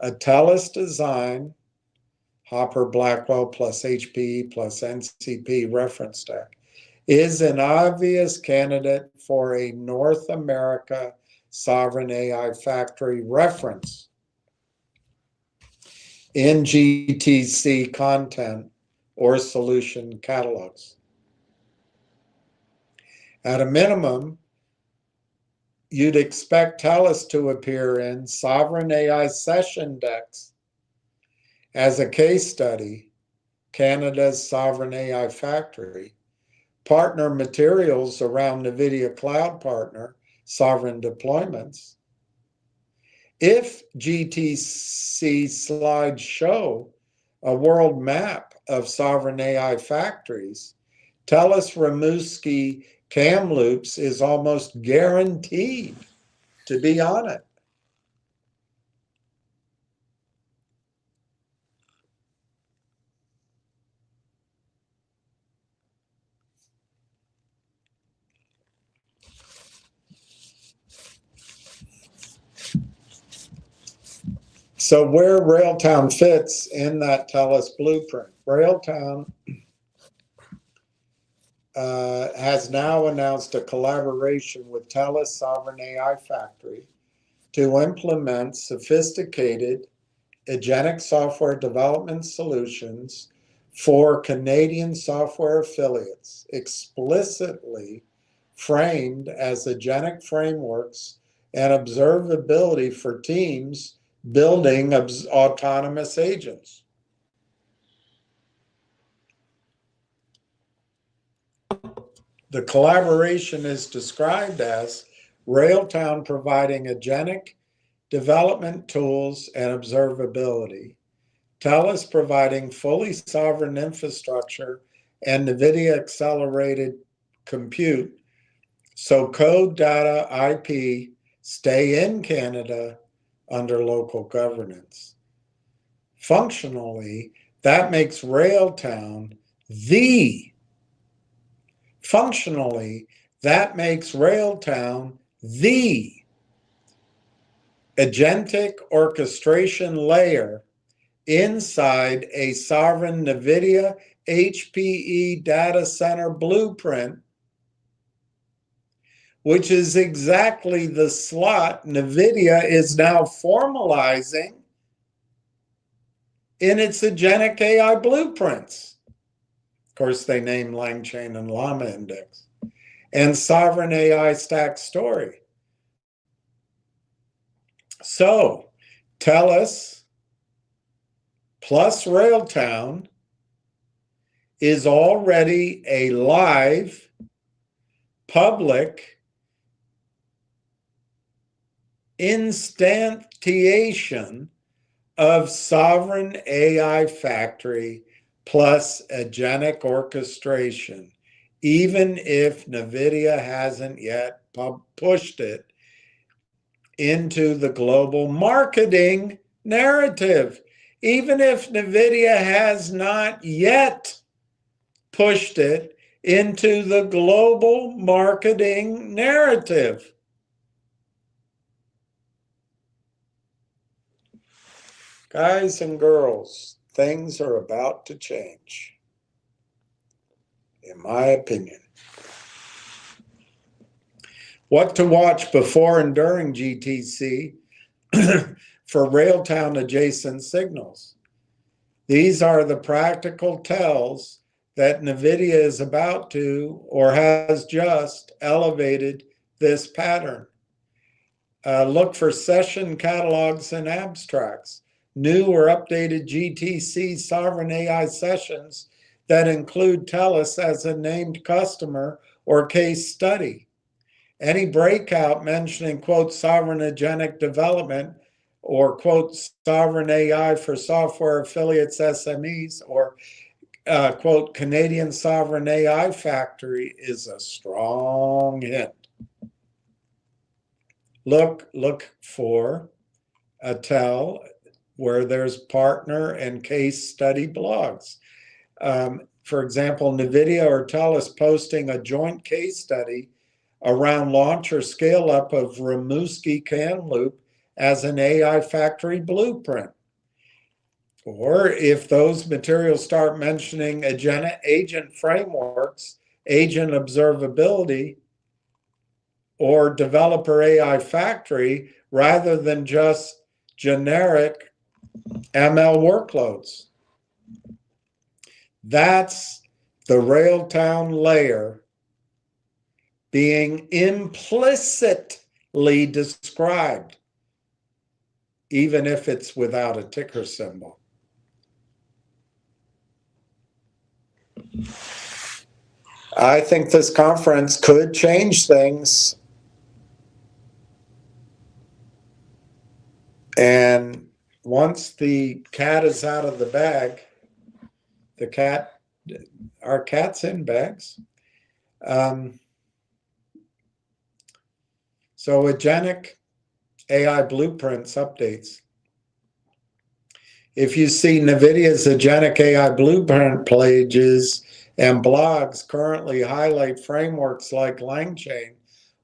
A Telus design, Hopper Blackwell plus HPE plus NCP reference stack, is an obvious candidate for a North America sovereign AI factory reference in GTC content or solution catalogs. At a minimum, you'd expect Telus to appear in Sovereign AI session decks as a case study, Canada's Sovereign AI Factory, partner materials around NVIDIA Cloud Partner, sovereign deployments. If GTC slides show a world map of sovereign AI factories, Telus Rimouski Kamloops is almost guaranteed to be on it. So where Railtown fits in that Telus blueprint, Railtown has now announced a collaboration with Telus Sovereign AI Factory to implement sophisticated agentic software development solutions for Canadian software affiliates, explicitly framed as agentic frameworks and observability for teams building autonomous agents. The collaboration is described as Railtown providing agentic development tools and observability, Telus providing fully sovereign infrastructure and NVIDIA accelerated compute, so code, data, IP stay in Canada under local governance. Functionally, that makes Railtown the agentic orchestration layer inside a sovereign NVIDIA HPE data center blueprint, which is exactly the slot NVIDIA is now formalizing in its agentic AI blueprints. Of course, they name LangChain and Llama Index and Sovereign AI Stack Story. So, Telus plus Railtown is already a live, public instantiation of Sovereign AI Factory plus agentic orchestration, even if NVIDIA hasn't yet pushed it into the global marketing narrative. Even if NVIDIA has not yet pushed it into the global marketing narrative. Guys and girls, things are about to change, in my opinion. What to watch before and during GTC for Railtown adjacent signals. These are the practical tells that NVIDIA is about to or has just elevated this pattern. Look for session catalogs and abstracts, new or updated GTC sovereign AI sessions that include Telus as a named customer or case study. Any breakout mentioning, quote, sovereign agentic development or, quote, sovereign AI for software affiliates SMEs or, quote, Canadian sovereign AI factory is a strong hint. Look for a tell where there's partner and case study blogs. For example, NVIDIA or Telus posting a joint case study around launch or scale up of Rimouski Kamloops as an AI factory blueprint. Or if those materials start mentioning agent frameworks, agent observability, or developer AI factory, rather than just generic ML workloads. That's the Railtown layer being implicitly described, even if it's without a ticker symbol. I think this conference could change things. And once the cat is out of the bag, our cat's in bags. So Agentic AI Blueprints updates. If you see NVIDIA's Agentic AI Blueprint pages and blogs currently highlight frameworks like LangChain,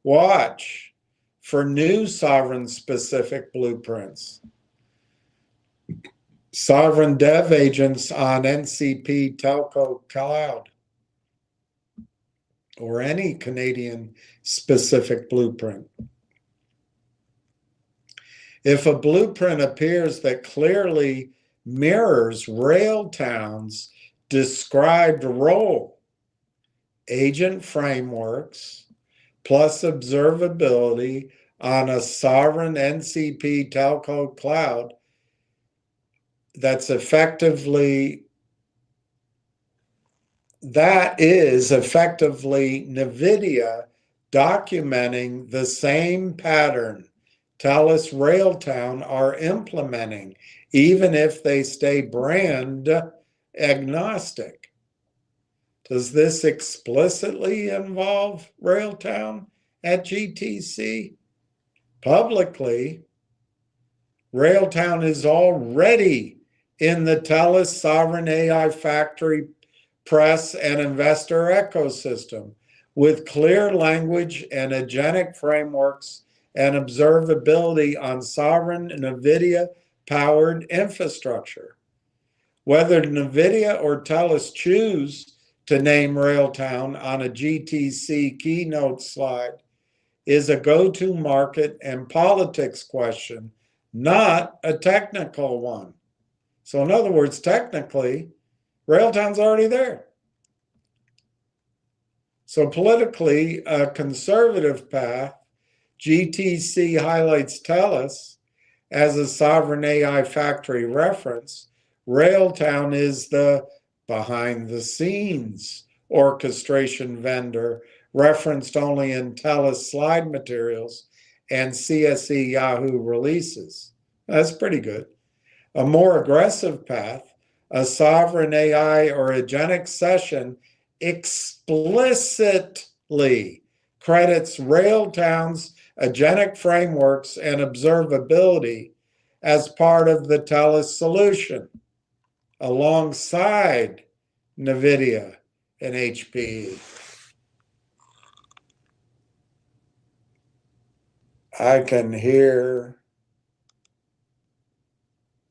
watch for new sovereign-specific blueprints. Sovereign dev agents on NCP Telco Cloud, or any Canadian-specific blueprint. If a blueprint appears that clearly mirrors Railtown's described role, agent frameworks plus observability on a sovereign NCP telco cloud, that is effectively NVIDIA documenting the same pattern Telus Railtown are implementing, even if they stay brand agnostic. Does this explicitly involve Railtown at GTC? Publicly, Railtown is already in the Telus Sovereign AI Factory press and investor ecosystem with clear language and agentic frameworks and observability on sovereign NVIDIA-powered infrastructure. Whether NVIDIA or Telus choose to name Railtown on a GTC keynote slide is a go-to-market and politics question, not a technical one. So in other words, technically, Railtown's already there. So politically, a conservative path, GTC highlights Telus as a sovereign AI factory reference. Railtown is the behind-the-scenes orchestration vendor referenced only in Telus slide materials and CSE Yahoo releases. That's pretty good. A more aggressive path, a sovereign AI or agentic session explicitly credits Railtown's agentic frameworks and observability as part of the Telus solution, alongside NVIDIA and HPE. I can hear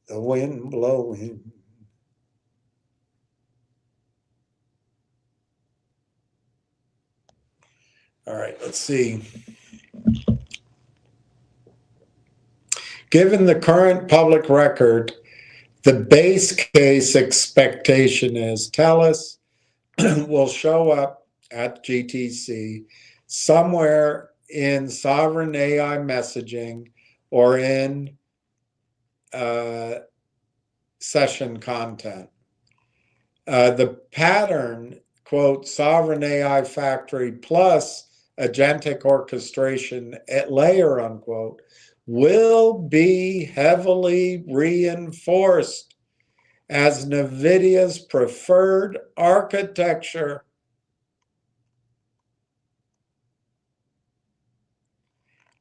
the wind blowing. All right, let's see. Given the current public record, the base case expectation is Telus will show up at GTC somewhere in sovereign AI messaging or in session content. The pattern, quote, sovereign AI factory plus agentic orchestration at layer, unquote, will be heavily reinforced as NVIDIA's preferred architecture.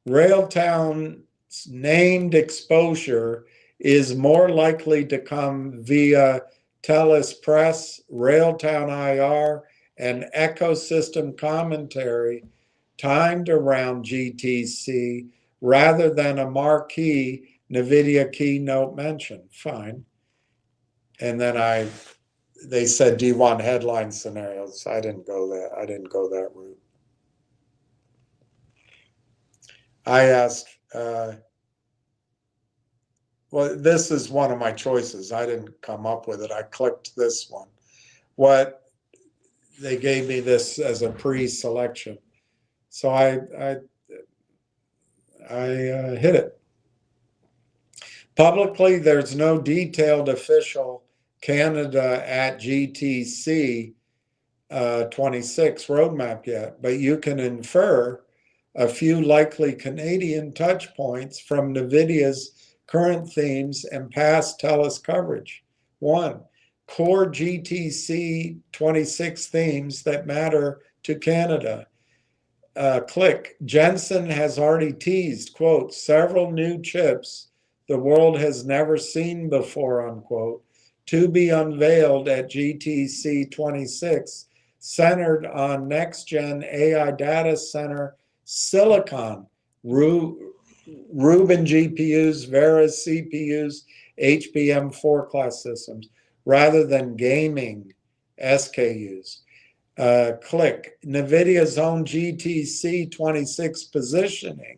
Railtown's named exposure is more likely to come via Telus Press, Railtown IR, and ecosystem commentary timed around GTC rather than a marquee NVIDIA keynote mention. Fine. And then they said, do you want headline scenarios? I didn't go that route. I asked, well, this is one of my choices. I didn't come up with it. I clicked this one. They gave me this as a pre-selection. So I hit it. Publicly, there's no detailed official Canada at GTC 26 roadmap yet, but you can infer a few likely Canadian touch points from NVIDIA's current themes and past Telus coverage. 1, core GTC 26 themes that matter to Canada. Click. Jensen has already teased, quote, several new chips the world has never seen before, unquote, to be unveiled at GTC 26, centered on next-gen AI data center silicon, Rubin GPUs, Veris CPUs, HBM4 class systems, rather than gaming SKUs. Click. NVIDIA's own GTC 26 positioning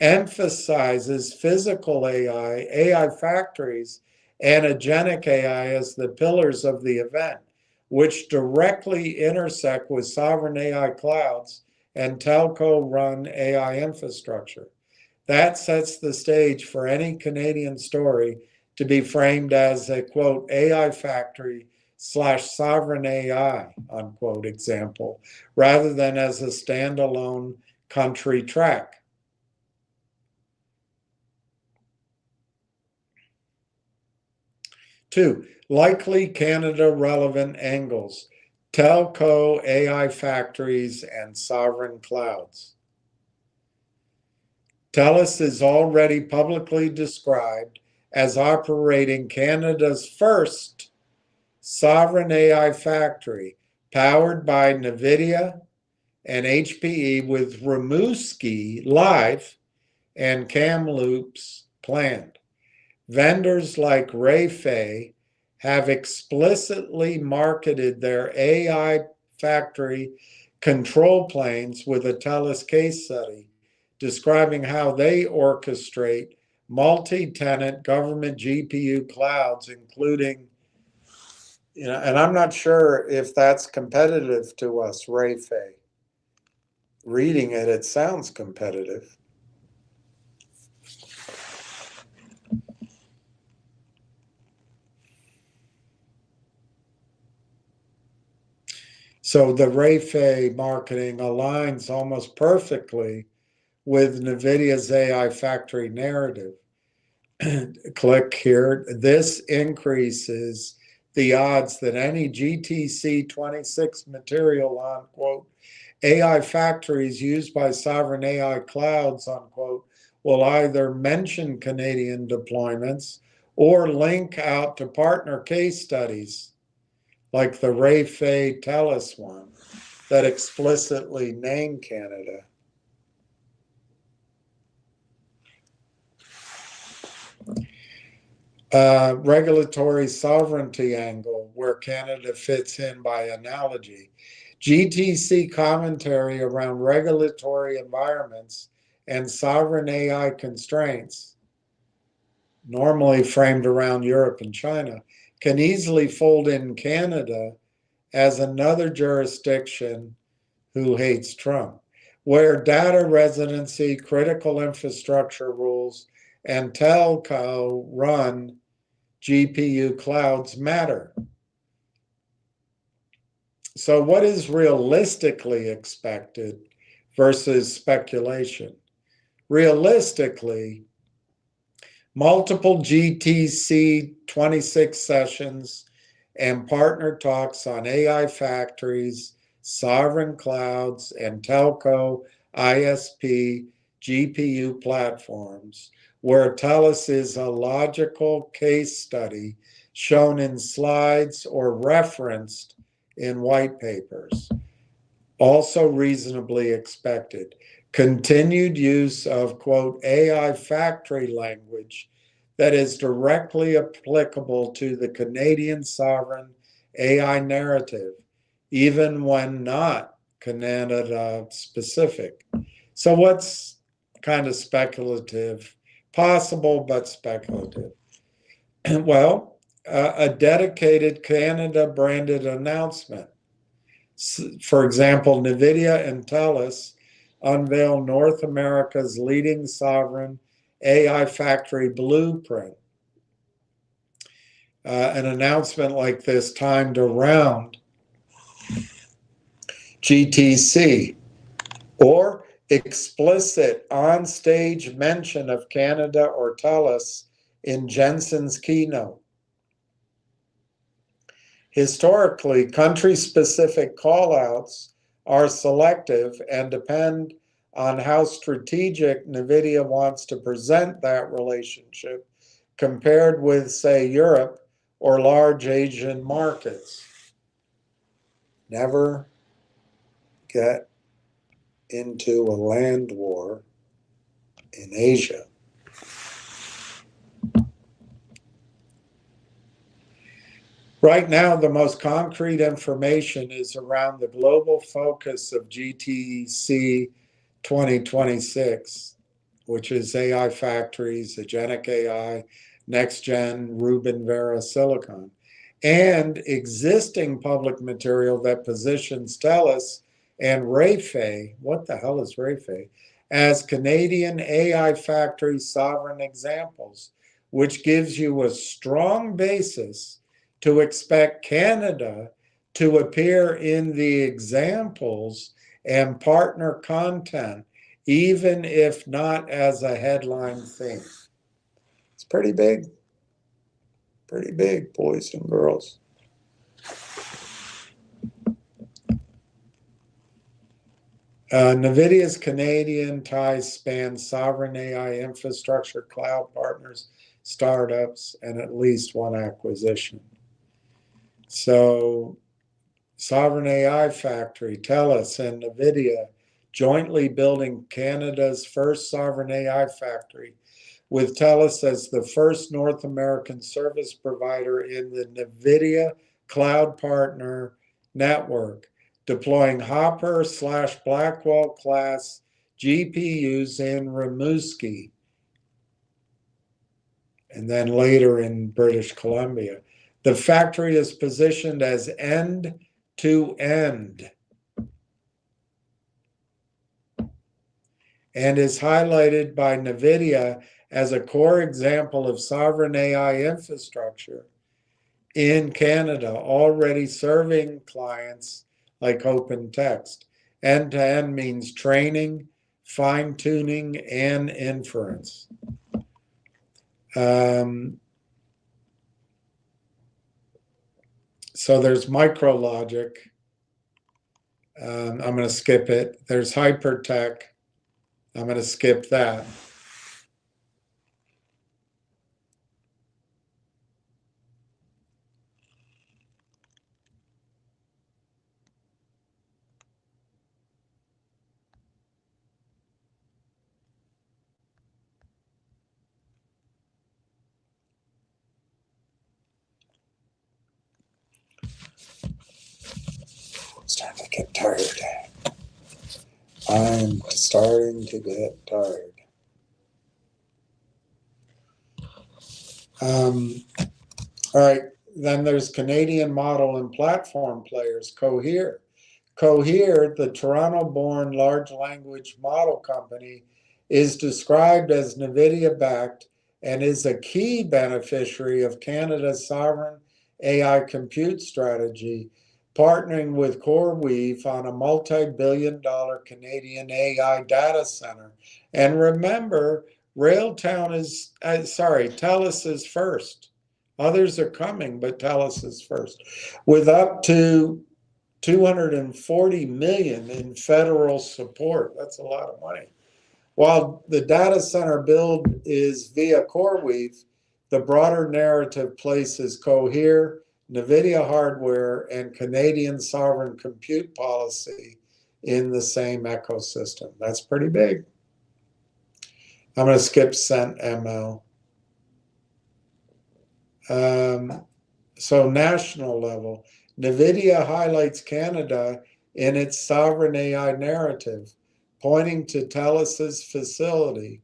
emphasizes physical AI, AI factories, and agentic AI as the pillars of the event, which directly intersect with sovereign AI clouds and telco-run AI infrastructure. That sets the stage for any Canadian story to be framed as a, quote, AI factory / sovereign AI, unquote, example, rather than as a standalone country track. 2, likely Canada-relevant angles, telco, AI factories, and sovereign clouds. Telus is already publicly described as operating Canada's first sovereign AI factory, powered by NVIDIA and HPE, with Rimouski live and Kamloops planned. Vendors like RLAIF have explicitly marketed their AI factory control planes with a Telus case study describing how they orchestrate multi-tenant government GPU clouds, including, and I'm not sure if that's competitive to us, RLAIF. Reading it, it sounds competitive. So the RLAIF marketing aligns almost perfectly with NVIDIA's AI factory narrative. Click here. This increases the odds that any GTC 26 material on, quote, AI factories used by sovereign AI clouds, unquote, will either mention Canadian deployments or link out to partner case studies like the RLAIF Telus one that explicitly name Canada. Regulatory sovereignty angle, where Canada fits in by analogy. GTC commentary around regulatory environments and sovereign AI constraints, normally framed around Europe and China, can easily fold in Canada as another jurisdiction who hates Trump, where data residency, critical infrastructure rules, and telco run GPU clouds matter. So what is realistically expected versus speculation? Realistically, multiple GTC 26 sessions and partner talks on AI factories, sovereign clouds, and telco ISP GPU platforms, where Telus is a logical case study shown in slides or referenced in white papers. Also reasonably expected. Continued use of, quote, AI factory language that is directly applicable to the Canadian sovereign AI narrative, even when not Canada specific. So what's kind of speculative? Possible, but speculative. Well, a dedicated Canada branded announcement. For example, NVIDIA and Telus unveil North America's leading sovereign AI factory blueprint. An announcement like this timed around GTC, or explicit on-stage mention of Canada or Telus in Jensen's keynote. Historically, country-specific callouts are selective and depend on how strategic NVIDIA wants to present that relationship compared with, say, Europe or large Asian markets. Never get into a land war in Asia. Right now, the most concrete information is around the global focus of GTC 2026, which is AI factories, agentic AI, next-gen Rubin Vera silicon, and existing public material that positions Telus and RLAIF, what the hell is RLAIF, as Canadian AI factory sovereign examples, which gives you a strong basis to expect Canada to appear in the examples and partner content, even if not as a headline theme. It's pretty big, boys and girls. NVIDIA's Canadian ties span sovereign AI infrastructure, cloud partners, startups, and at least one acquisition. So, Sovereign AI Factory, Telus, and NVIDIA jointly building Canada's first sovereign AI factory, with Telus as the first North American service provider in the NVIDIA Cloud Partner Network, deploying Hopper/Blackwell class GPUs in Rimouski, and then later in British Columbia. The factory is positioned as end-to-end and is highlighted by NVIDIA as a core example of sovereign AI infrastructure in Canada, already serving clients like OpenText. End-to-end means training, fine-tuning, and inference. So there's micrologic. I'm going to skip it. There's hypertech. I'm going to skip that. I'm starting to get tired. I'm starting to get tired. All right, then there's Canadian model and platform players, Cohere. Cohere, the Toronto-born large language model company, is described as NVIDIA-backed and is a key beneficiary of Canada's sovereign AI compute strategy, partnering with CoreWeave on a multi-billion-dollar Canadian AI data center. And remember, Railtown is, Telus is first. Others are coming, but Telus is first. With up to $240 million in federal support. That's a lot of money. While the data center build is via CoreWeave, the broader narrative places Cohere, NVIDIA hardware, and Canadian sovereign compute policy in the same ecosystem. That's pretty big. I'm going to skip CentML. So national level, NVIDIA highlights Canada in its sovereign AI narrative, pointing to Telus's facility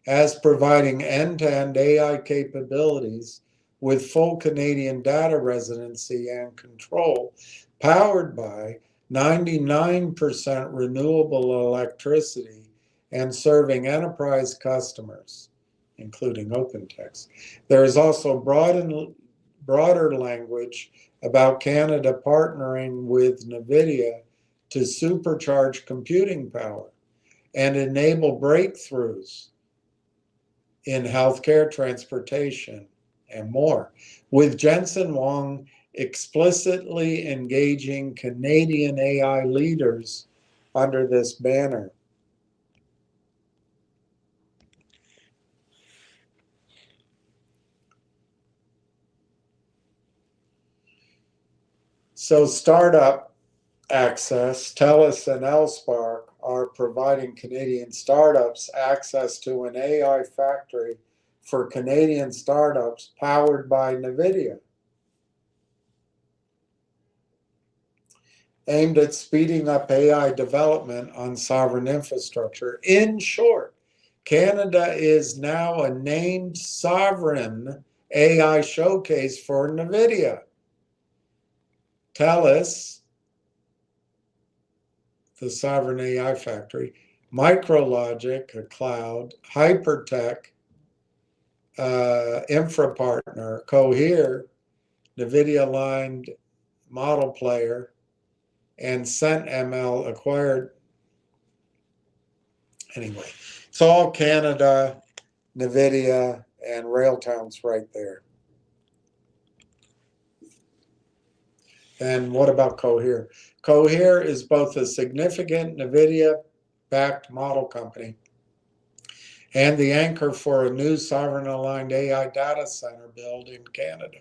as providing end-to-end AI capabilities with full Canadian data residency and control, powered by 99% renewable electricity and serving enterprise customers, including OpenText. There is also broader language about Canada partnering with NVIDIA to supercharge computing power and enable breakthroughs in healthcare, transportation, and more, with Jensen Huang explicitly engaging Canadian AI leaders under this banner. So startup access, Telus and LSpark are providing Canadian startups access to an AI factory for Canadian startups powered by NVIDIA, aimed at speeding up AI development on sovereign infrastructure. In short, Canada is now a named sovereign AI showcase for NVIDIA. Telus, the sovereign AI factory, MicroLogic, a cloud, Hypertech, infra partner, Cohere, NVIDIA-aligned model player, and CentML acquired. Anyway, it's all Canada, NVIDIA, and Railtown's right there. And what about Cohere? Cohere is both a significant NVIDIA-backed model company and the anchor for a new sovereign-aligned AI data center build in Canada.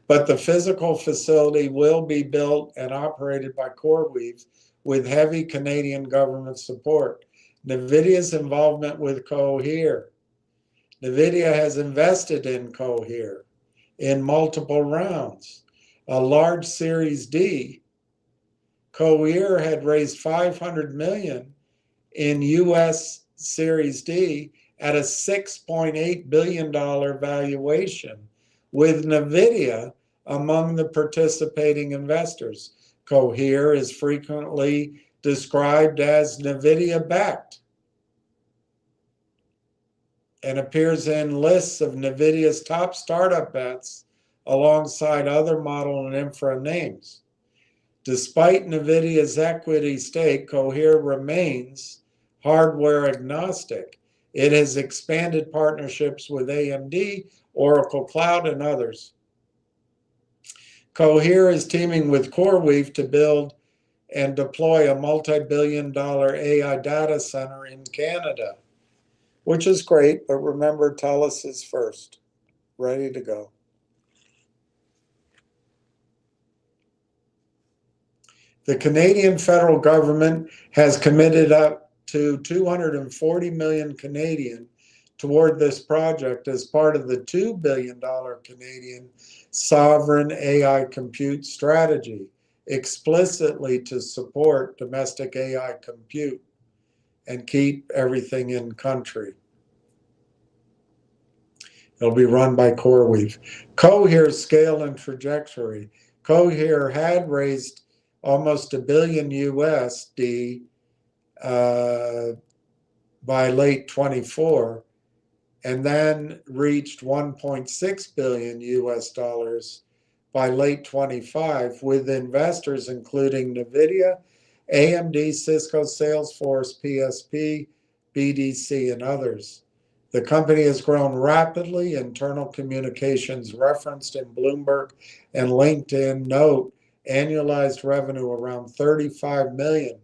But the physical facility will be built and operated by CoreWeave with heavy Canadian government support. NVIDIA's involvement with Cohere. NVIDIA has invested in Cohere in multiple rounds. A large Series D. Cohere had raised $500 million in US Series D at a $6.8 billion valuation, with NVIDIA among the participating investors. Cohere is frequently described as NVIDIA-backed and appears in lists of NVIDIA's top startup bets alongside other model and infra names. Despite NVIDIA's equity stake, Cohere remains hardware agnostic. It has expanded partnerships with AMD, Oracle Cloud, and others. Cohere is teaming with CoreWeave to build and deploy a multi-billion-dollar AI data center in Canada, which is great, but remember, Telus is first, ready to go. The Canadian federal government has committed up to 240 million Canadian toward this project as part of the $2 billion Canadian sovereign AI compute strategy, explicitly to support domestic AI compute and keep everything in country. It'll be run by CoreWeave. Cohere's scale and trajectory. Cohere had raised almost $1 billion USD by late 24, and then reached $1.6 billion US dollars by late 25, with investors including NVIDIA, AMD, Cisco, Salesforce, PSP, BDC, and others. The company has grown rapidly. Internal communications referenced in Bloomberg and LinkedIn note annualized revenue around 35 million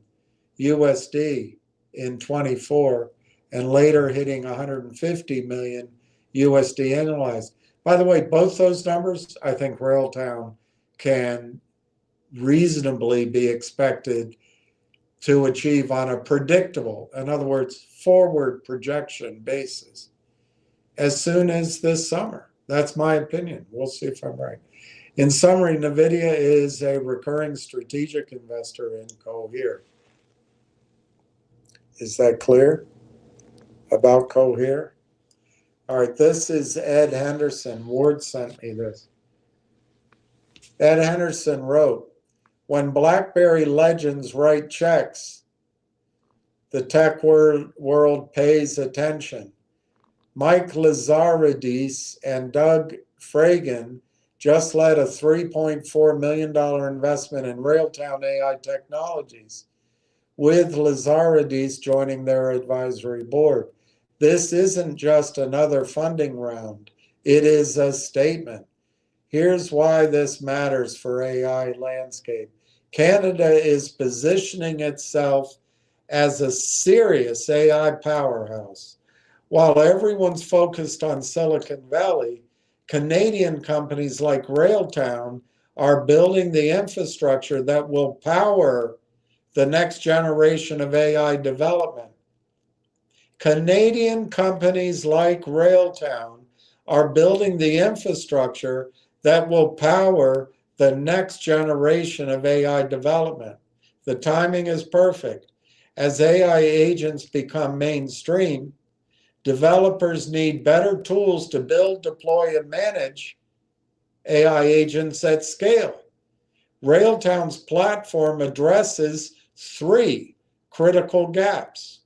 USD in 24, and later hitting 150 million USD annualized. By the way, both those numbers, I think Railtown can reasonably be expected to achieve on a predictable, in other words, forward projection basis as soon as this summer. That's my opinion. We'll see if I'm right. In summary, NVIDIA is a recurring strategic investor in Cohere. Is that clear about Cohere? All right, this is Ed Henderson. Ward sent me this. Ed Henderson wrote, when BlackBerry legends write checks, the tech world pays attention. Mike Lazaridis and Doug Fragan just led a $3.4 million investment in Railtown AI Technologies, with Lazaridis joining their advisory board. This isn't just another funding round. It is a statement. Here's why this matters for AI landscape. Canada is positioning itself as a serious AI powerhouse. While everyone's focused on Silicon Valley, Canadian companies like Railtown are building the infrastructure that will power the next generation of AI development. Canadian companies like Railtown are building the infrastructure that will power the next generation of AI development. The timing is perfect. As AI agents become mainstream, developers need better tools to build, deploy, and manage AI agents at scale. Railtown's platform addresses 3 critical gaps.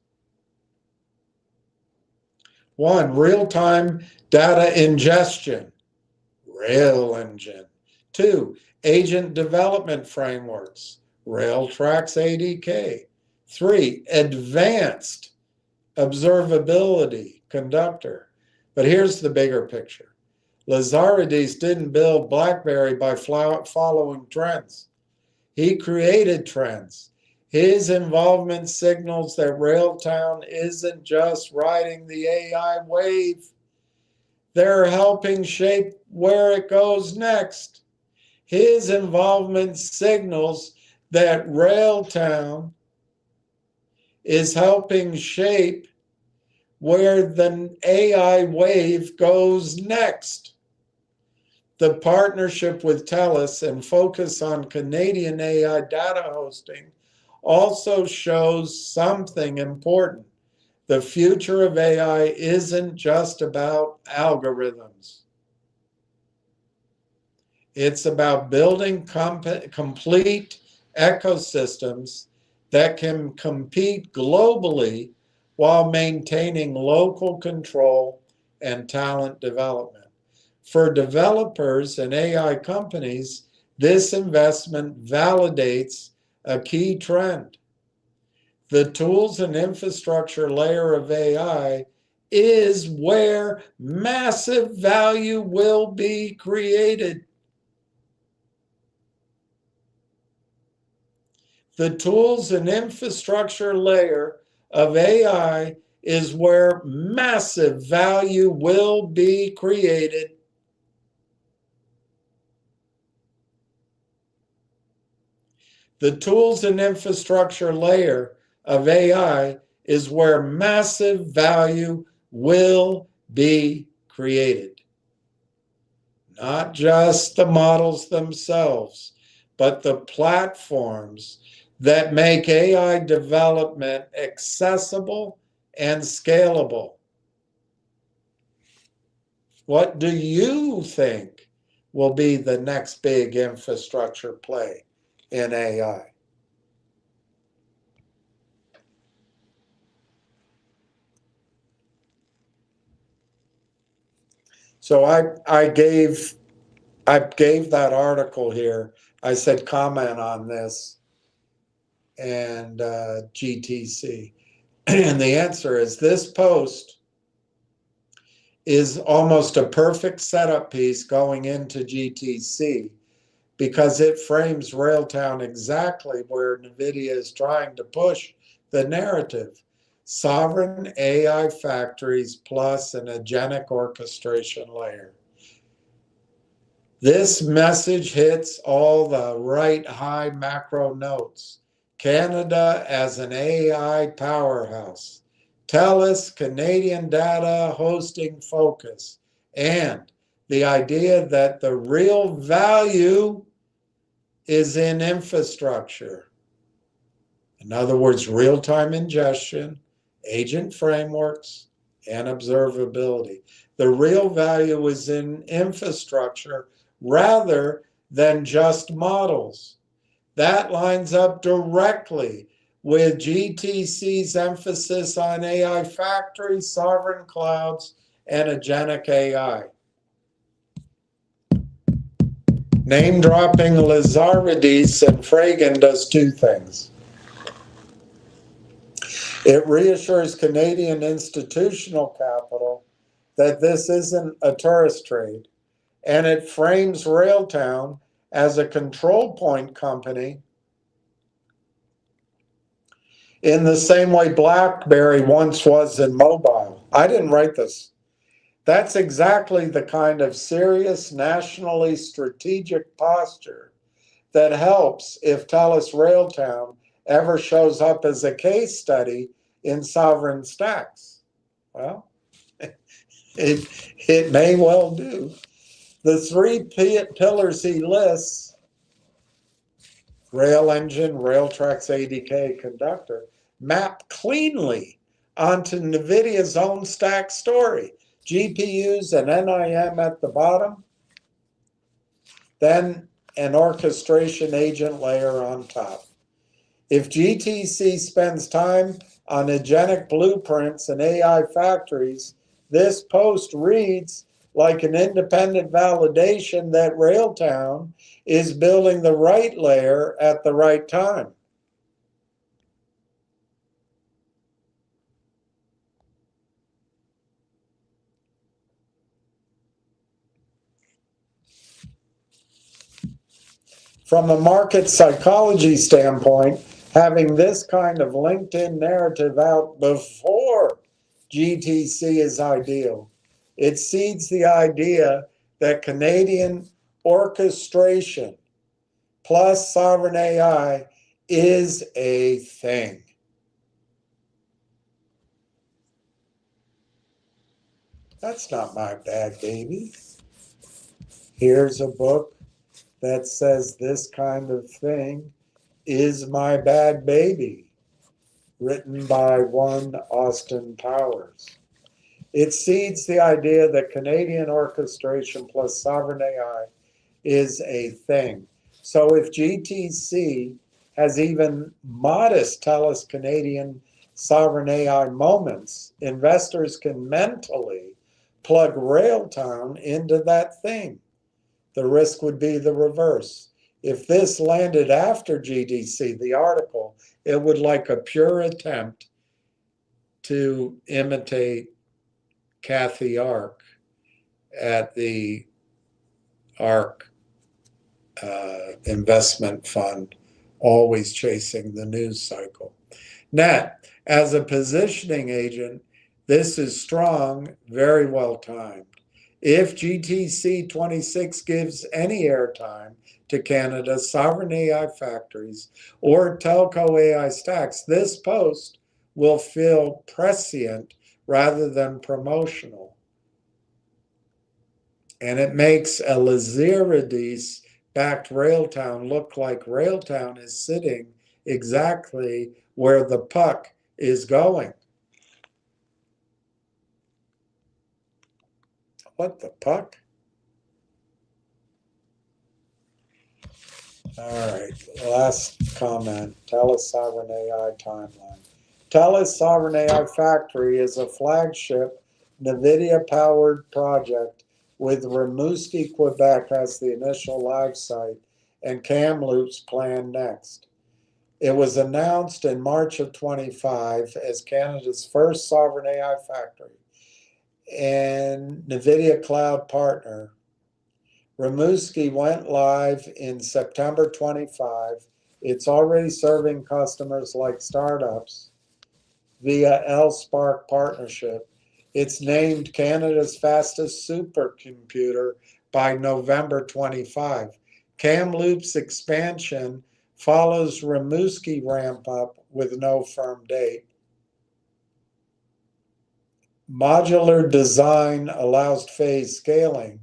1, real-time data ingestion, Rail Engine. 2, agent development frameworks, Railtrax ADK. 3, advanced observability, Conductor. But here's the bigger picture. Lazaridis didn't build BlackBerry by following trends. He created trends. His involvement signals that Railtown isn't just riding the AI wave. They're helping shape where it goes next. His involvement signals that Railtown is helping shape where the AI wave goes next. The partnership with Telus and focus on Canadian AI data hosting also shows something important. The future of AI isn't just about algorithms. It's about building complete ecosystems that can compete globally while maintaining local control and talent development. For developers and AI companies, this investment validates a key trend. The tools and infrastructure layer of AI is where massive value will be created. The tools and infrastructure layer of AI is where massive value will be created. The tools and infrastructure layer of AI is where massive value will be created. Not just the models themselves, but the platforms that make AI development accessible and scalable. What do you think will be the next big infrastructure play in AI? So I gave that article here. I said comment on this and GTC. And the answer is this post is almost a perfect setup piece going into GTC because it frames Railtown exactly where NVIDIA is trying to push the narrative. Sovereign AI factories plus an agentic orchestration layer. This message hits all the right high macro notes. Canada as an AI powerhouse, Telus, Canadian data hosting focus, and the idea that the real value is in infrastructure. In other words, real-time ingestion, agent frameworks, and observability. The real value is in infrastructure rather than just models. That lines up directly with GTC's emphasis on AI factories, sovereign clouds, and agentic AI. Name dropping Lazardis and Fragan does two things. It reassures Canadian institutional capital that this isn't a tourist trade, and it frames Railtown as a control point company in the same way BlackBerry once was in mobile. I didn't write this. That's exactly the kind of serious, nationally strategic posture that helps if Telus Railtown ever shows up as a case study in sovereign stacks. Well, it may well do. The three pillars he lists, rail engine, Railtrax ADK, conductor, map cleanly onto NVIDIA's own stack story. GPUs and NIM at the bottom, then an orchestration agent layer on top. If GTC spends time on agentic blueprints and AI factories, this post reads like an independent validation that Railtown is building the right layer at the right time. From a market psychology standpoint, having this kind of LinkedIn narrative out before GTC is ideal. It seeds the idea that Canadian orchestration plus sovereign AI is a thing. That's not my bad baby. Here's a book that says this kind of thing is my bad baby, written by one Austin Powers. It seeds the idea that Canadian orchestration plus sovereign AI is a thing. So if GTC has even modest Telus Canadian sovereign AI moments, investors can mentally plug Railtown into that thing. The risk would be the reverse. If this landed after GDC, the article, it would like a pure attempt to imitate Kathy Ark at the Ark investment fund, always chasing the news cycle. Net, as a positioning agent, this is strong, very well timed. If GTC 26 gives any airtime to Canada's sovereign AI factories or telco AI stacks, this post will feel prescient rather than promotional. And it makes a Lazardis-backed Railtown look like Railtown is sitting exactly where the puck is going. What the puck? All right, last comment. Telus Sovereign AI timeline. Telus Sovereign AI Factory is a flagship NVIDIA-powered project with Rimouski, Quebec as the initial live site and Kamloops planned next. It was announced in March of 25 as Canada's first sovereign AI factory and NVIDIA cloud partner. Rimouski went live in September 25. It's already serving customers like startups via LSpark partnership. It's named Canada's fastest supercomputer by November 25. Kamloops expansion follows Rimouski ramp up with no firm date. Modular design allows phase scaling.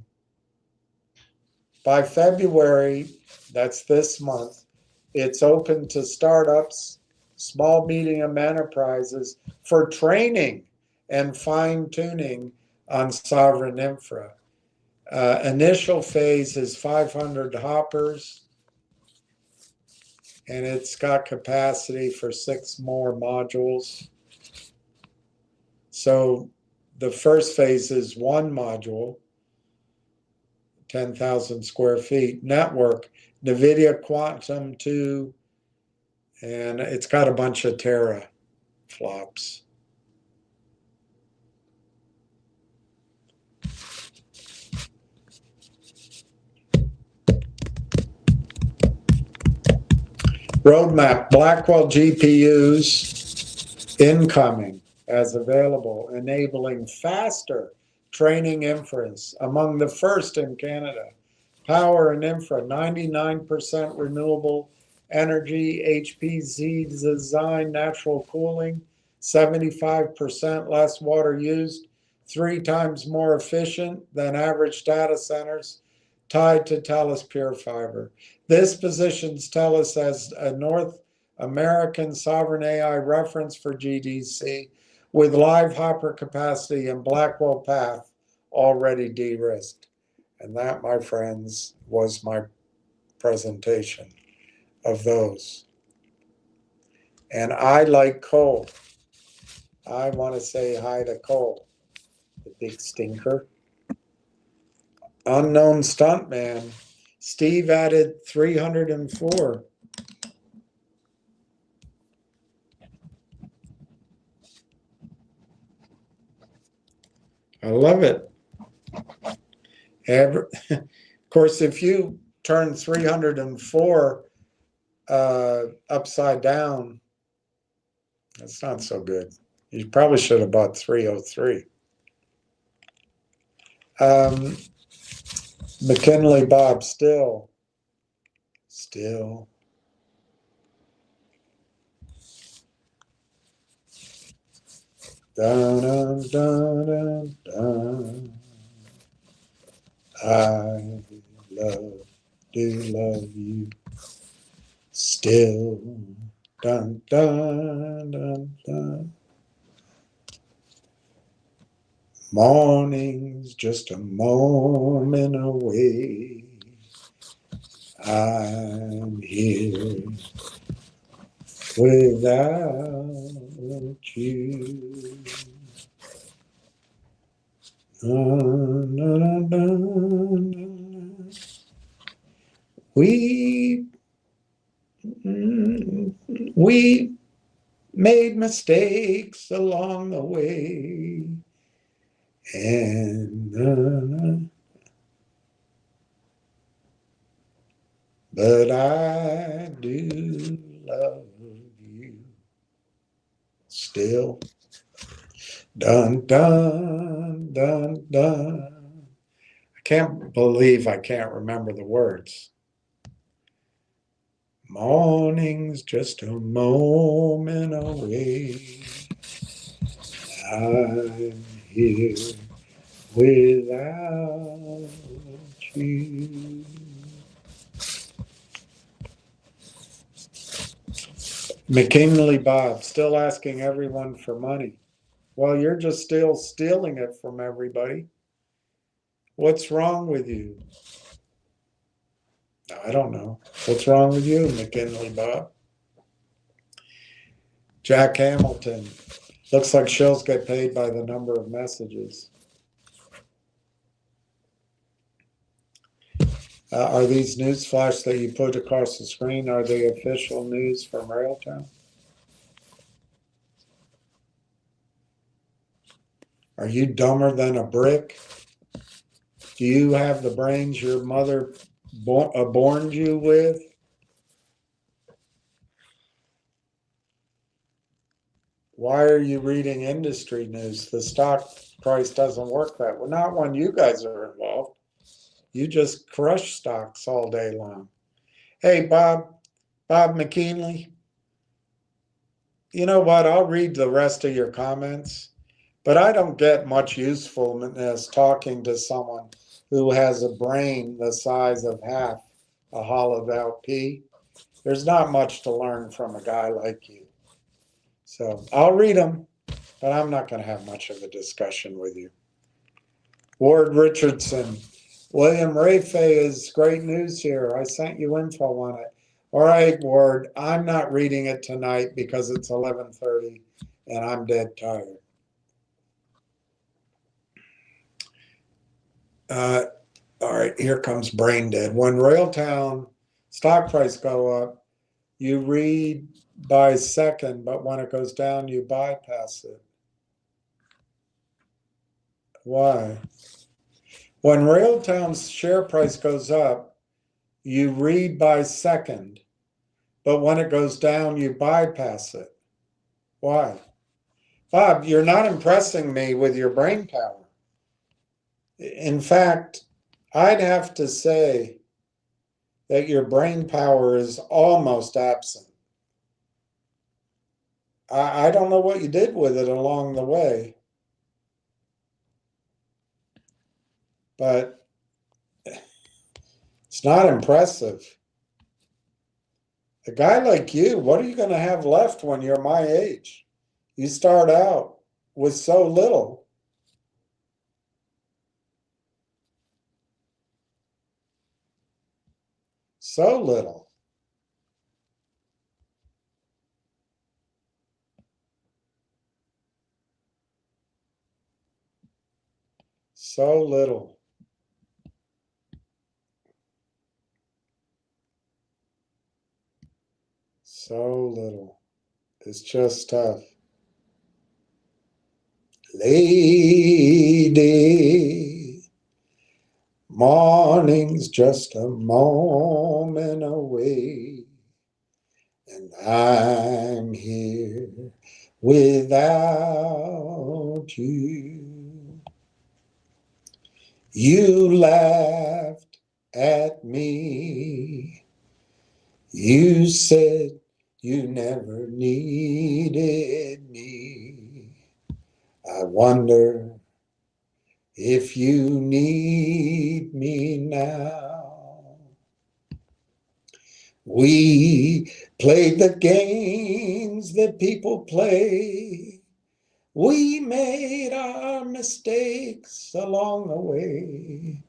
By February, that's this month, it's open to startups, small, medium enterprises for training and fine-tuning on sovereign infra. Initial phase is 500 hoppers, and it's got capacity for 6 more modules. So the first phase is 1 module, 10,000 square feet, network, NVIDIA Quantum 2, and it's got a bunch of teraflops. Roadmap, Blackwell GPUs incoming as available, enabling faster training inference, among the first in Canada. Power and infra, 99% renewable energy, HPZ design, natural cooling, 75% less water used, 3 times more efficient than average data centers, tied to Telus Pure Fiber. This positions Telus as a North American sovereign AI reference for GDC, with live hopper capacity and Blackwell path already de-risked. And that, my friends, was my presentation of those. And I like Cole. I want to say hi to Cole, the big stinker. Unknown stuntman. Steve added 304. I love it. Of course, if you turn 304 upside down, that's not so good. You probably should have bought 303. McKinley Bob, still. Dun, dun, dun, dun, dun. I do love you still. Dun, dun, dun, dun. Morning's just a moment away. I'm here without you. Dun, dun, dun, dun. We made mistakes along the way, and but I do love you still. Dun, dun, dun, dun. I can't believe I can't remember the words. Morning's just a moment away. I'm here without you. McKinley Bob, still asking everyone for money. Well, you're just still stealing it from everybody. What's wrong with you? I don't know. What's wrong with you, McKinley Bob? Jack Hamilton. Looks like shills get paid by the number of messages. Are these news flash that you put across the screen, are they official news from Railtown? Are you dumber than a brick? Do you have the brains your mother born you with? Why are you reading industry news? The stock price doesn't work that way. Not when you guys are involved. You just crush stocks all day long. Hey, Bob, Bob McKinley, you know what? I'll read the rest of your comments, but I don't get much usefulness talking to someone who has a brain the size of half a hollowed out pea. There's not much to learn from a guy like you. So I'll read them, but I'm not going to have much of a discussion with you. Ward Richardson, William RLAIF is great news here. I sent you info on it. All right, Ward, I'm not reading it tonight because it's 11:30 and I'm dead tired. All right, here comes brain dead. When Railtown stock price go up, you read by second, but when it goes down, you bypass it. Why? When Railtown's share price goes up, you read by second, but when it goes down, you bypass it. Why? Bob, you're not impressing me with your brain power. In fact, I'd have to say that your brain power is almost absent. I don't know what you did with it along the way, but it's not impressive. A guy like you, what are you going to have left when you're my age? You start out with so little. So little. So little. So little. It's just tough. Lady, morning's just a moment away, and I'm here without you. You laughed at me. You said you never needed me. I wonder if you need me now. We played the games that people play. We made our mistakes along the way.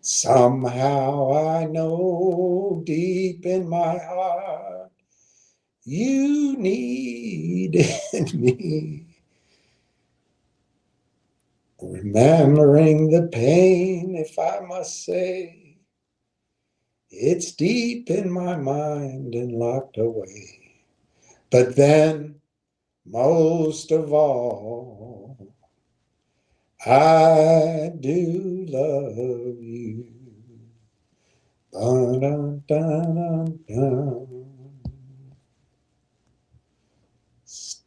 Somehow I know deep in my heart you needed me. Remembering the pain, if I must say, it's deep in my mind and locked away. But then, most of all, I do love you. Ba-dum-dum-dum-dum.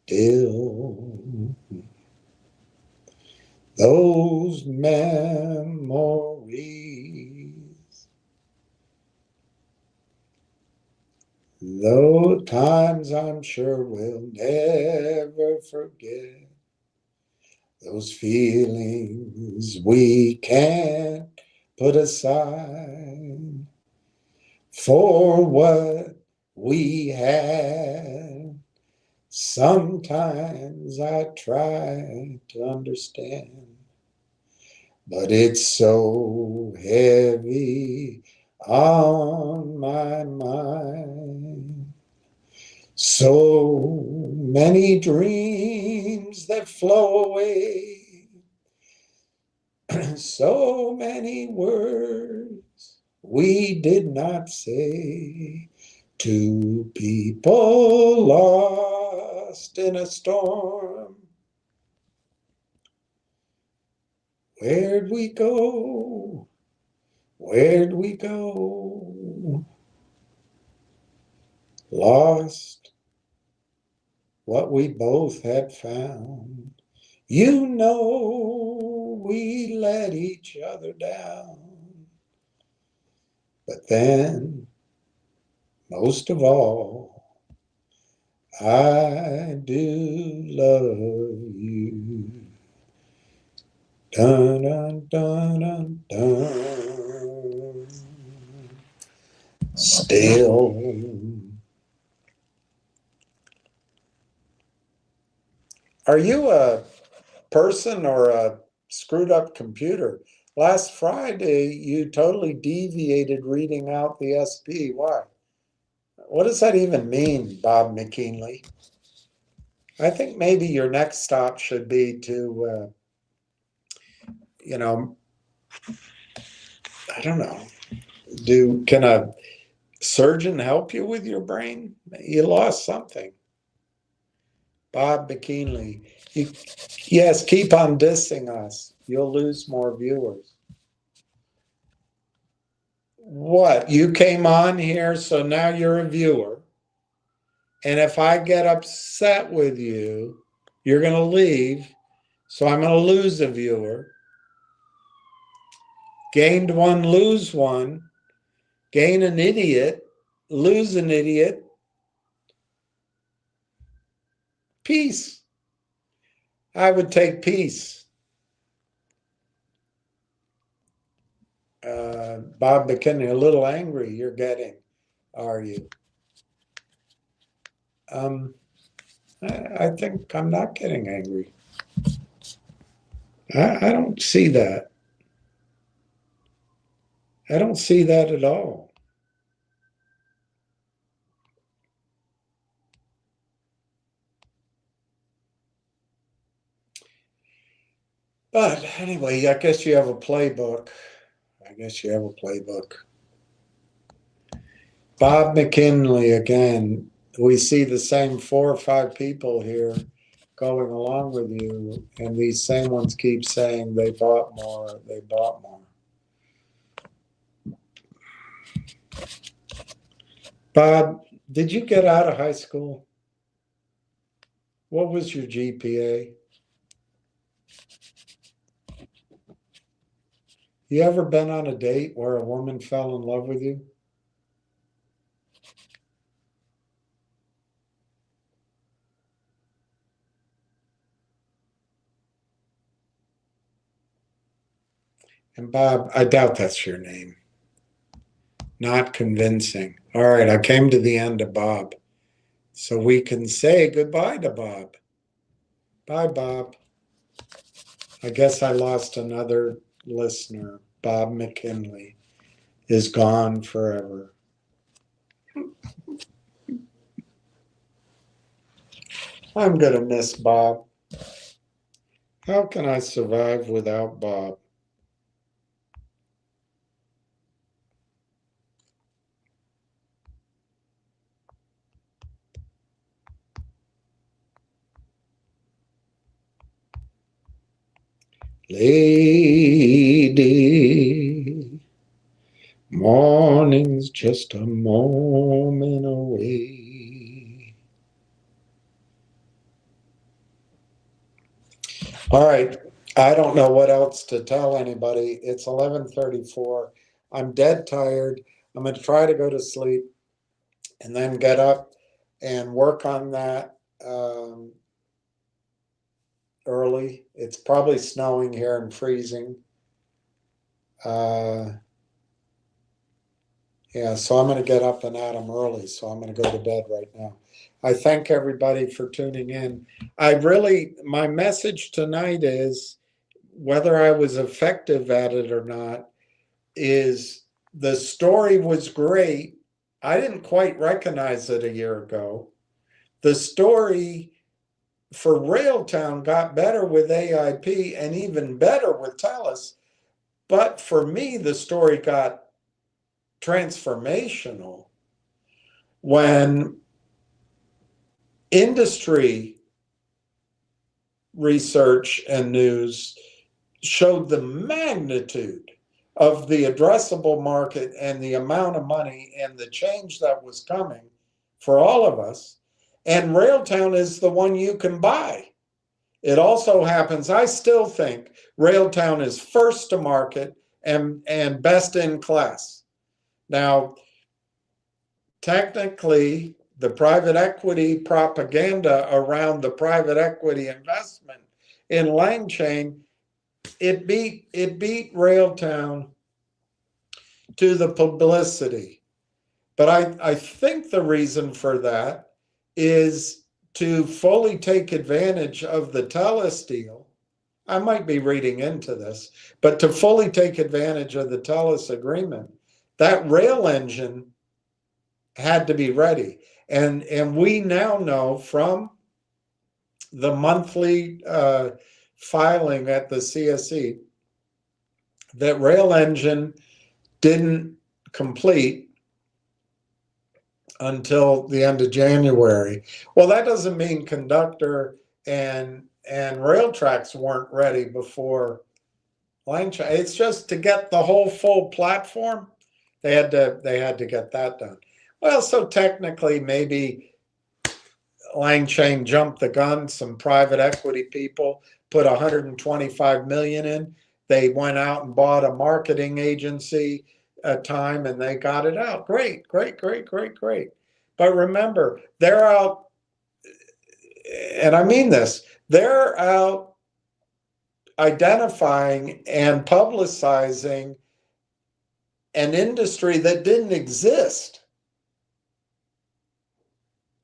Still, those memories, those times I'm sure we'll never forget, those feelings we can't put aside for what we had. Sometimes I try to understand, but it's so heavy on my mind. So many dreams that flow away, so many words we did not say. Two people lost in a storm. Where'd we go? Where'd we go? Lost what we both had found. You know we let each other down. But then Most of all, I do love you. Dun, dun, dun, dun, dun. Still. Are you a person or a screwed up computer? Last Friday, you totally deviated reading out the SP. Why? What does that even mean, Bob McKinley? I think maybe your next stop should be to, I don't know, can a surgeon help you with your brain? You lost something. Bob McKinley. Yes, keep on dissing us. You'll lose more viewers. What? You came on here, so now you're a viewer. And if I get upset with you, you're going to leave. So I'm going to lose a viewer. Gained one, lose one. Gain an idiot, lose an idiot. Peace. I would take peace. Bob McKinney, a little angry you're getting, are you? I think I'm not getting angry. I don't see that. I don't see that at all. But anyway, I guess you have a playbook. Bob McKinley again. We see the same 4 or 5 people here going along with you, and these same ones keep saying they bought more. Bob, did you get out of high school? What was your GPA? You ever been on a date where a woman fell in love with you? And Bob, I doubt that's your name. Not convincing. All right, I came to the end of Bob. So we can say goodbye to Bob. Bye, Bob. I guess I lost another listener. Bob McKinley is gone forever. I'm going to miss Bob. How can I survive without Bob? Lady, morning's just a moment away. All right. I don't know what else to tell anybody. It's 11:34. I'm dead tired. I'm going to try to go to sleep and then get up and work on that early. It's probably snowing here and freezing. Yeah, so I'm going to get up and at 'em early. So I'm going to go to bed right now. I thank everybody for tuning in. My message tonight is, whether I was effective at it or not, is the story was great. I didn't quite recognize it a year ago. The story for Railtown got better with AIP and even better with Telus. But for me, the story got transformational when industry research and news showed the magnitude of the addressable market and the amount of money and the change that was coming for all of us. And Railtown is the one you can buy. It also happens, I still think Railtown is first to market and best in class. Now, technically, the private equity propaganda around the private equity investment in Langchain, it beat Railtown to the publicity. But I think the reason for that is to fully take advantage of the Telus deal. I might be reading into this, but to fully take advantage of the Telus agreement, that rail engine had to be ready. And we now know from the monthly filing at the CSE that rail engine didn't complete until the end of January. Well, that doesn't mean conductor and rail tracks weren't ready before Langchain. It's just to get the whole full platform, they had to get that done. Well, so technically maybe Langchain jumped the gun. Some private equity people put 125 million in. They went out and bought a marketing agency at time and they got it out. Great. But remember, they're out, and I mean this, they're out identifying and publicizing an industry that didn't exist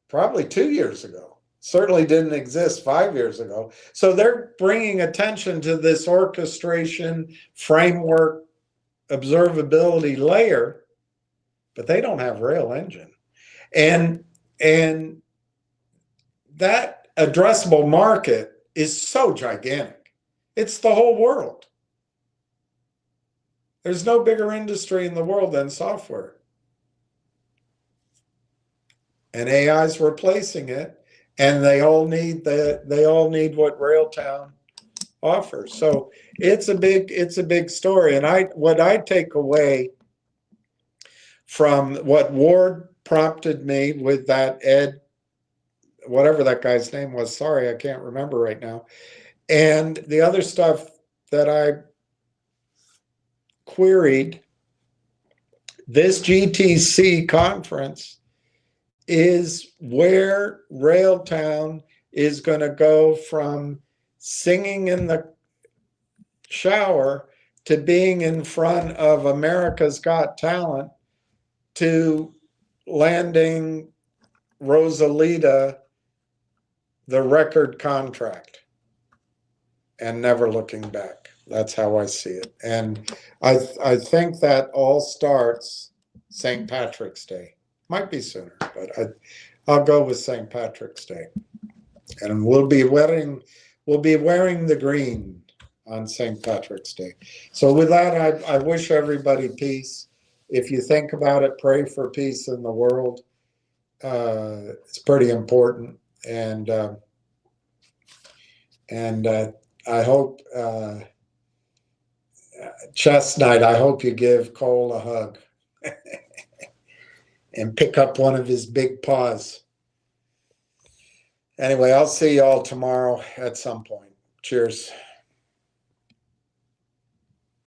probably 2 years ago. Certainly didn't exist 5 years ago. So they're bringing attention to this orchestration framework observability layer, but they don't have rail engine. And that addressable market is so gigantic. It's the whole world. There's no bigger industry in the world than software. And AI is replacing it, and they all need what Railtown offers. So it's a big story. And what I take away from what Ward prompted me with that Ed, whatever that guy's name was, sorry, I can't remember right now, and the other stuff that I queried, this GTC conference is where Railtown is going to go from singing in the shower to being in front of America's Got Talent to landing Rosalita the record contract and never looking back. That's how I see it. And I think that all starts St. Patrick's Day. Might be sooner, but I'll go with St. Patrick's Day. And we'll be wearing the green on St. Patrick's Day. So with that, I wish everybody peace. If you think about it, pray for peace in the world. It's pretty important. And I hope, Chestnut, I hope you give Cole a hug and pick up one of his big paws. Anyway, I'll see y'all tomorrow at some point. Cheers.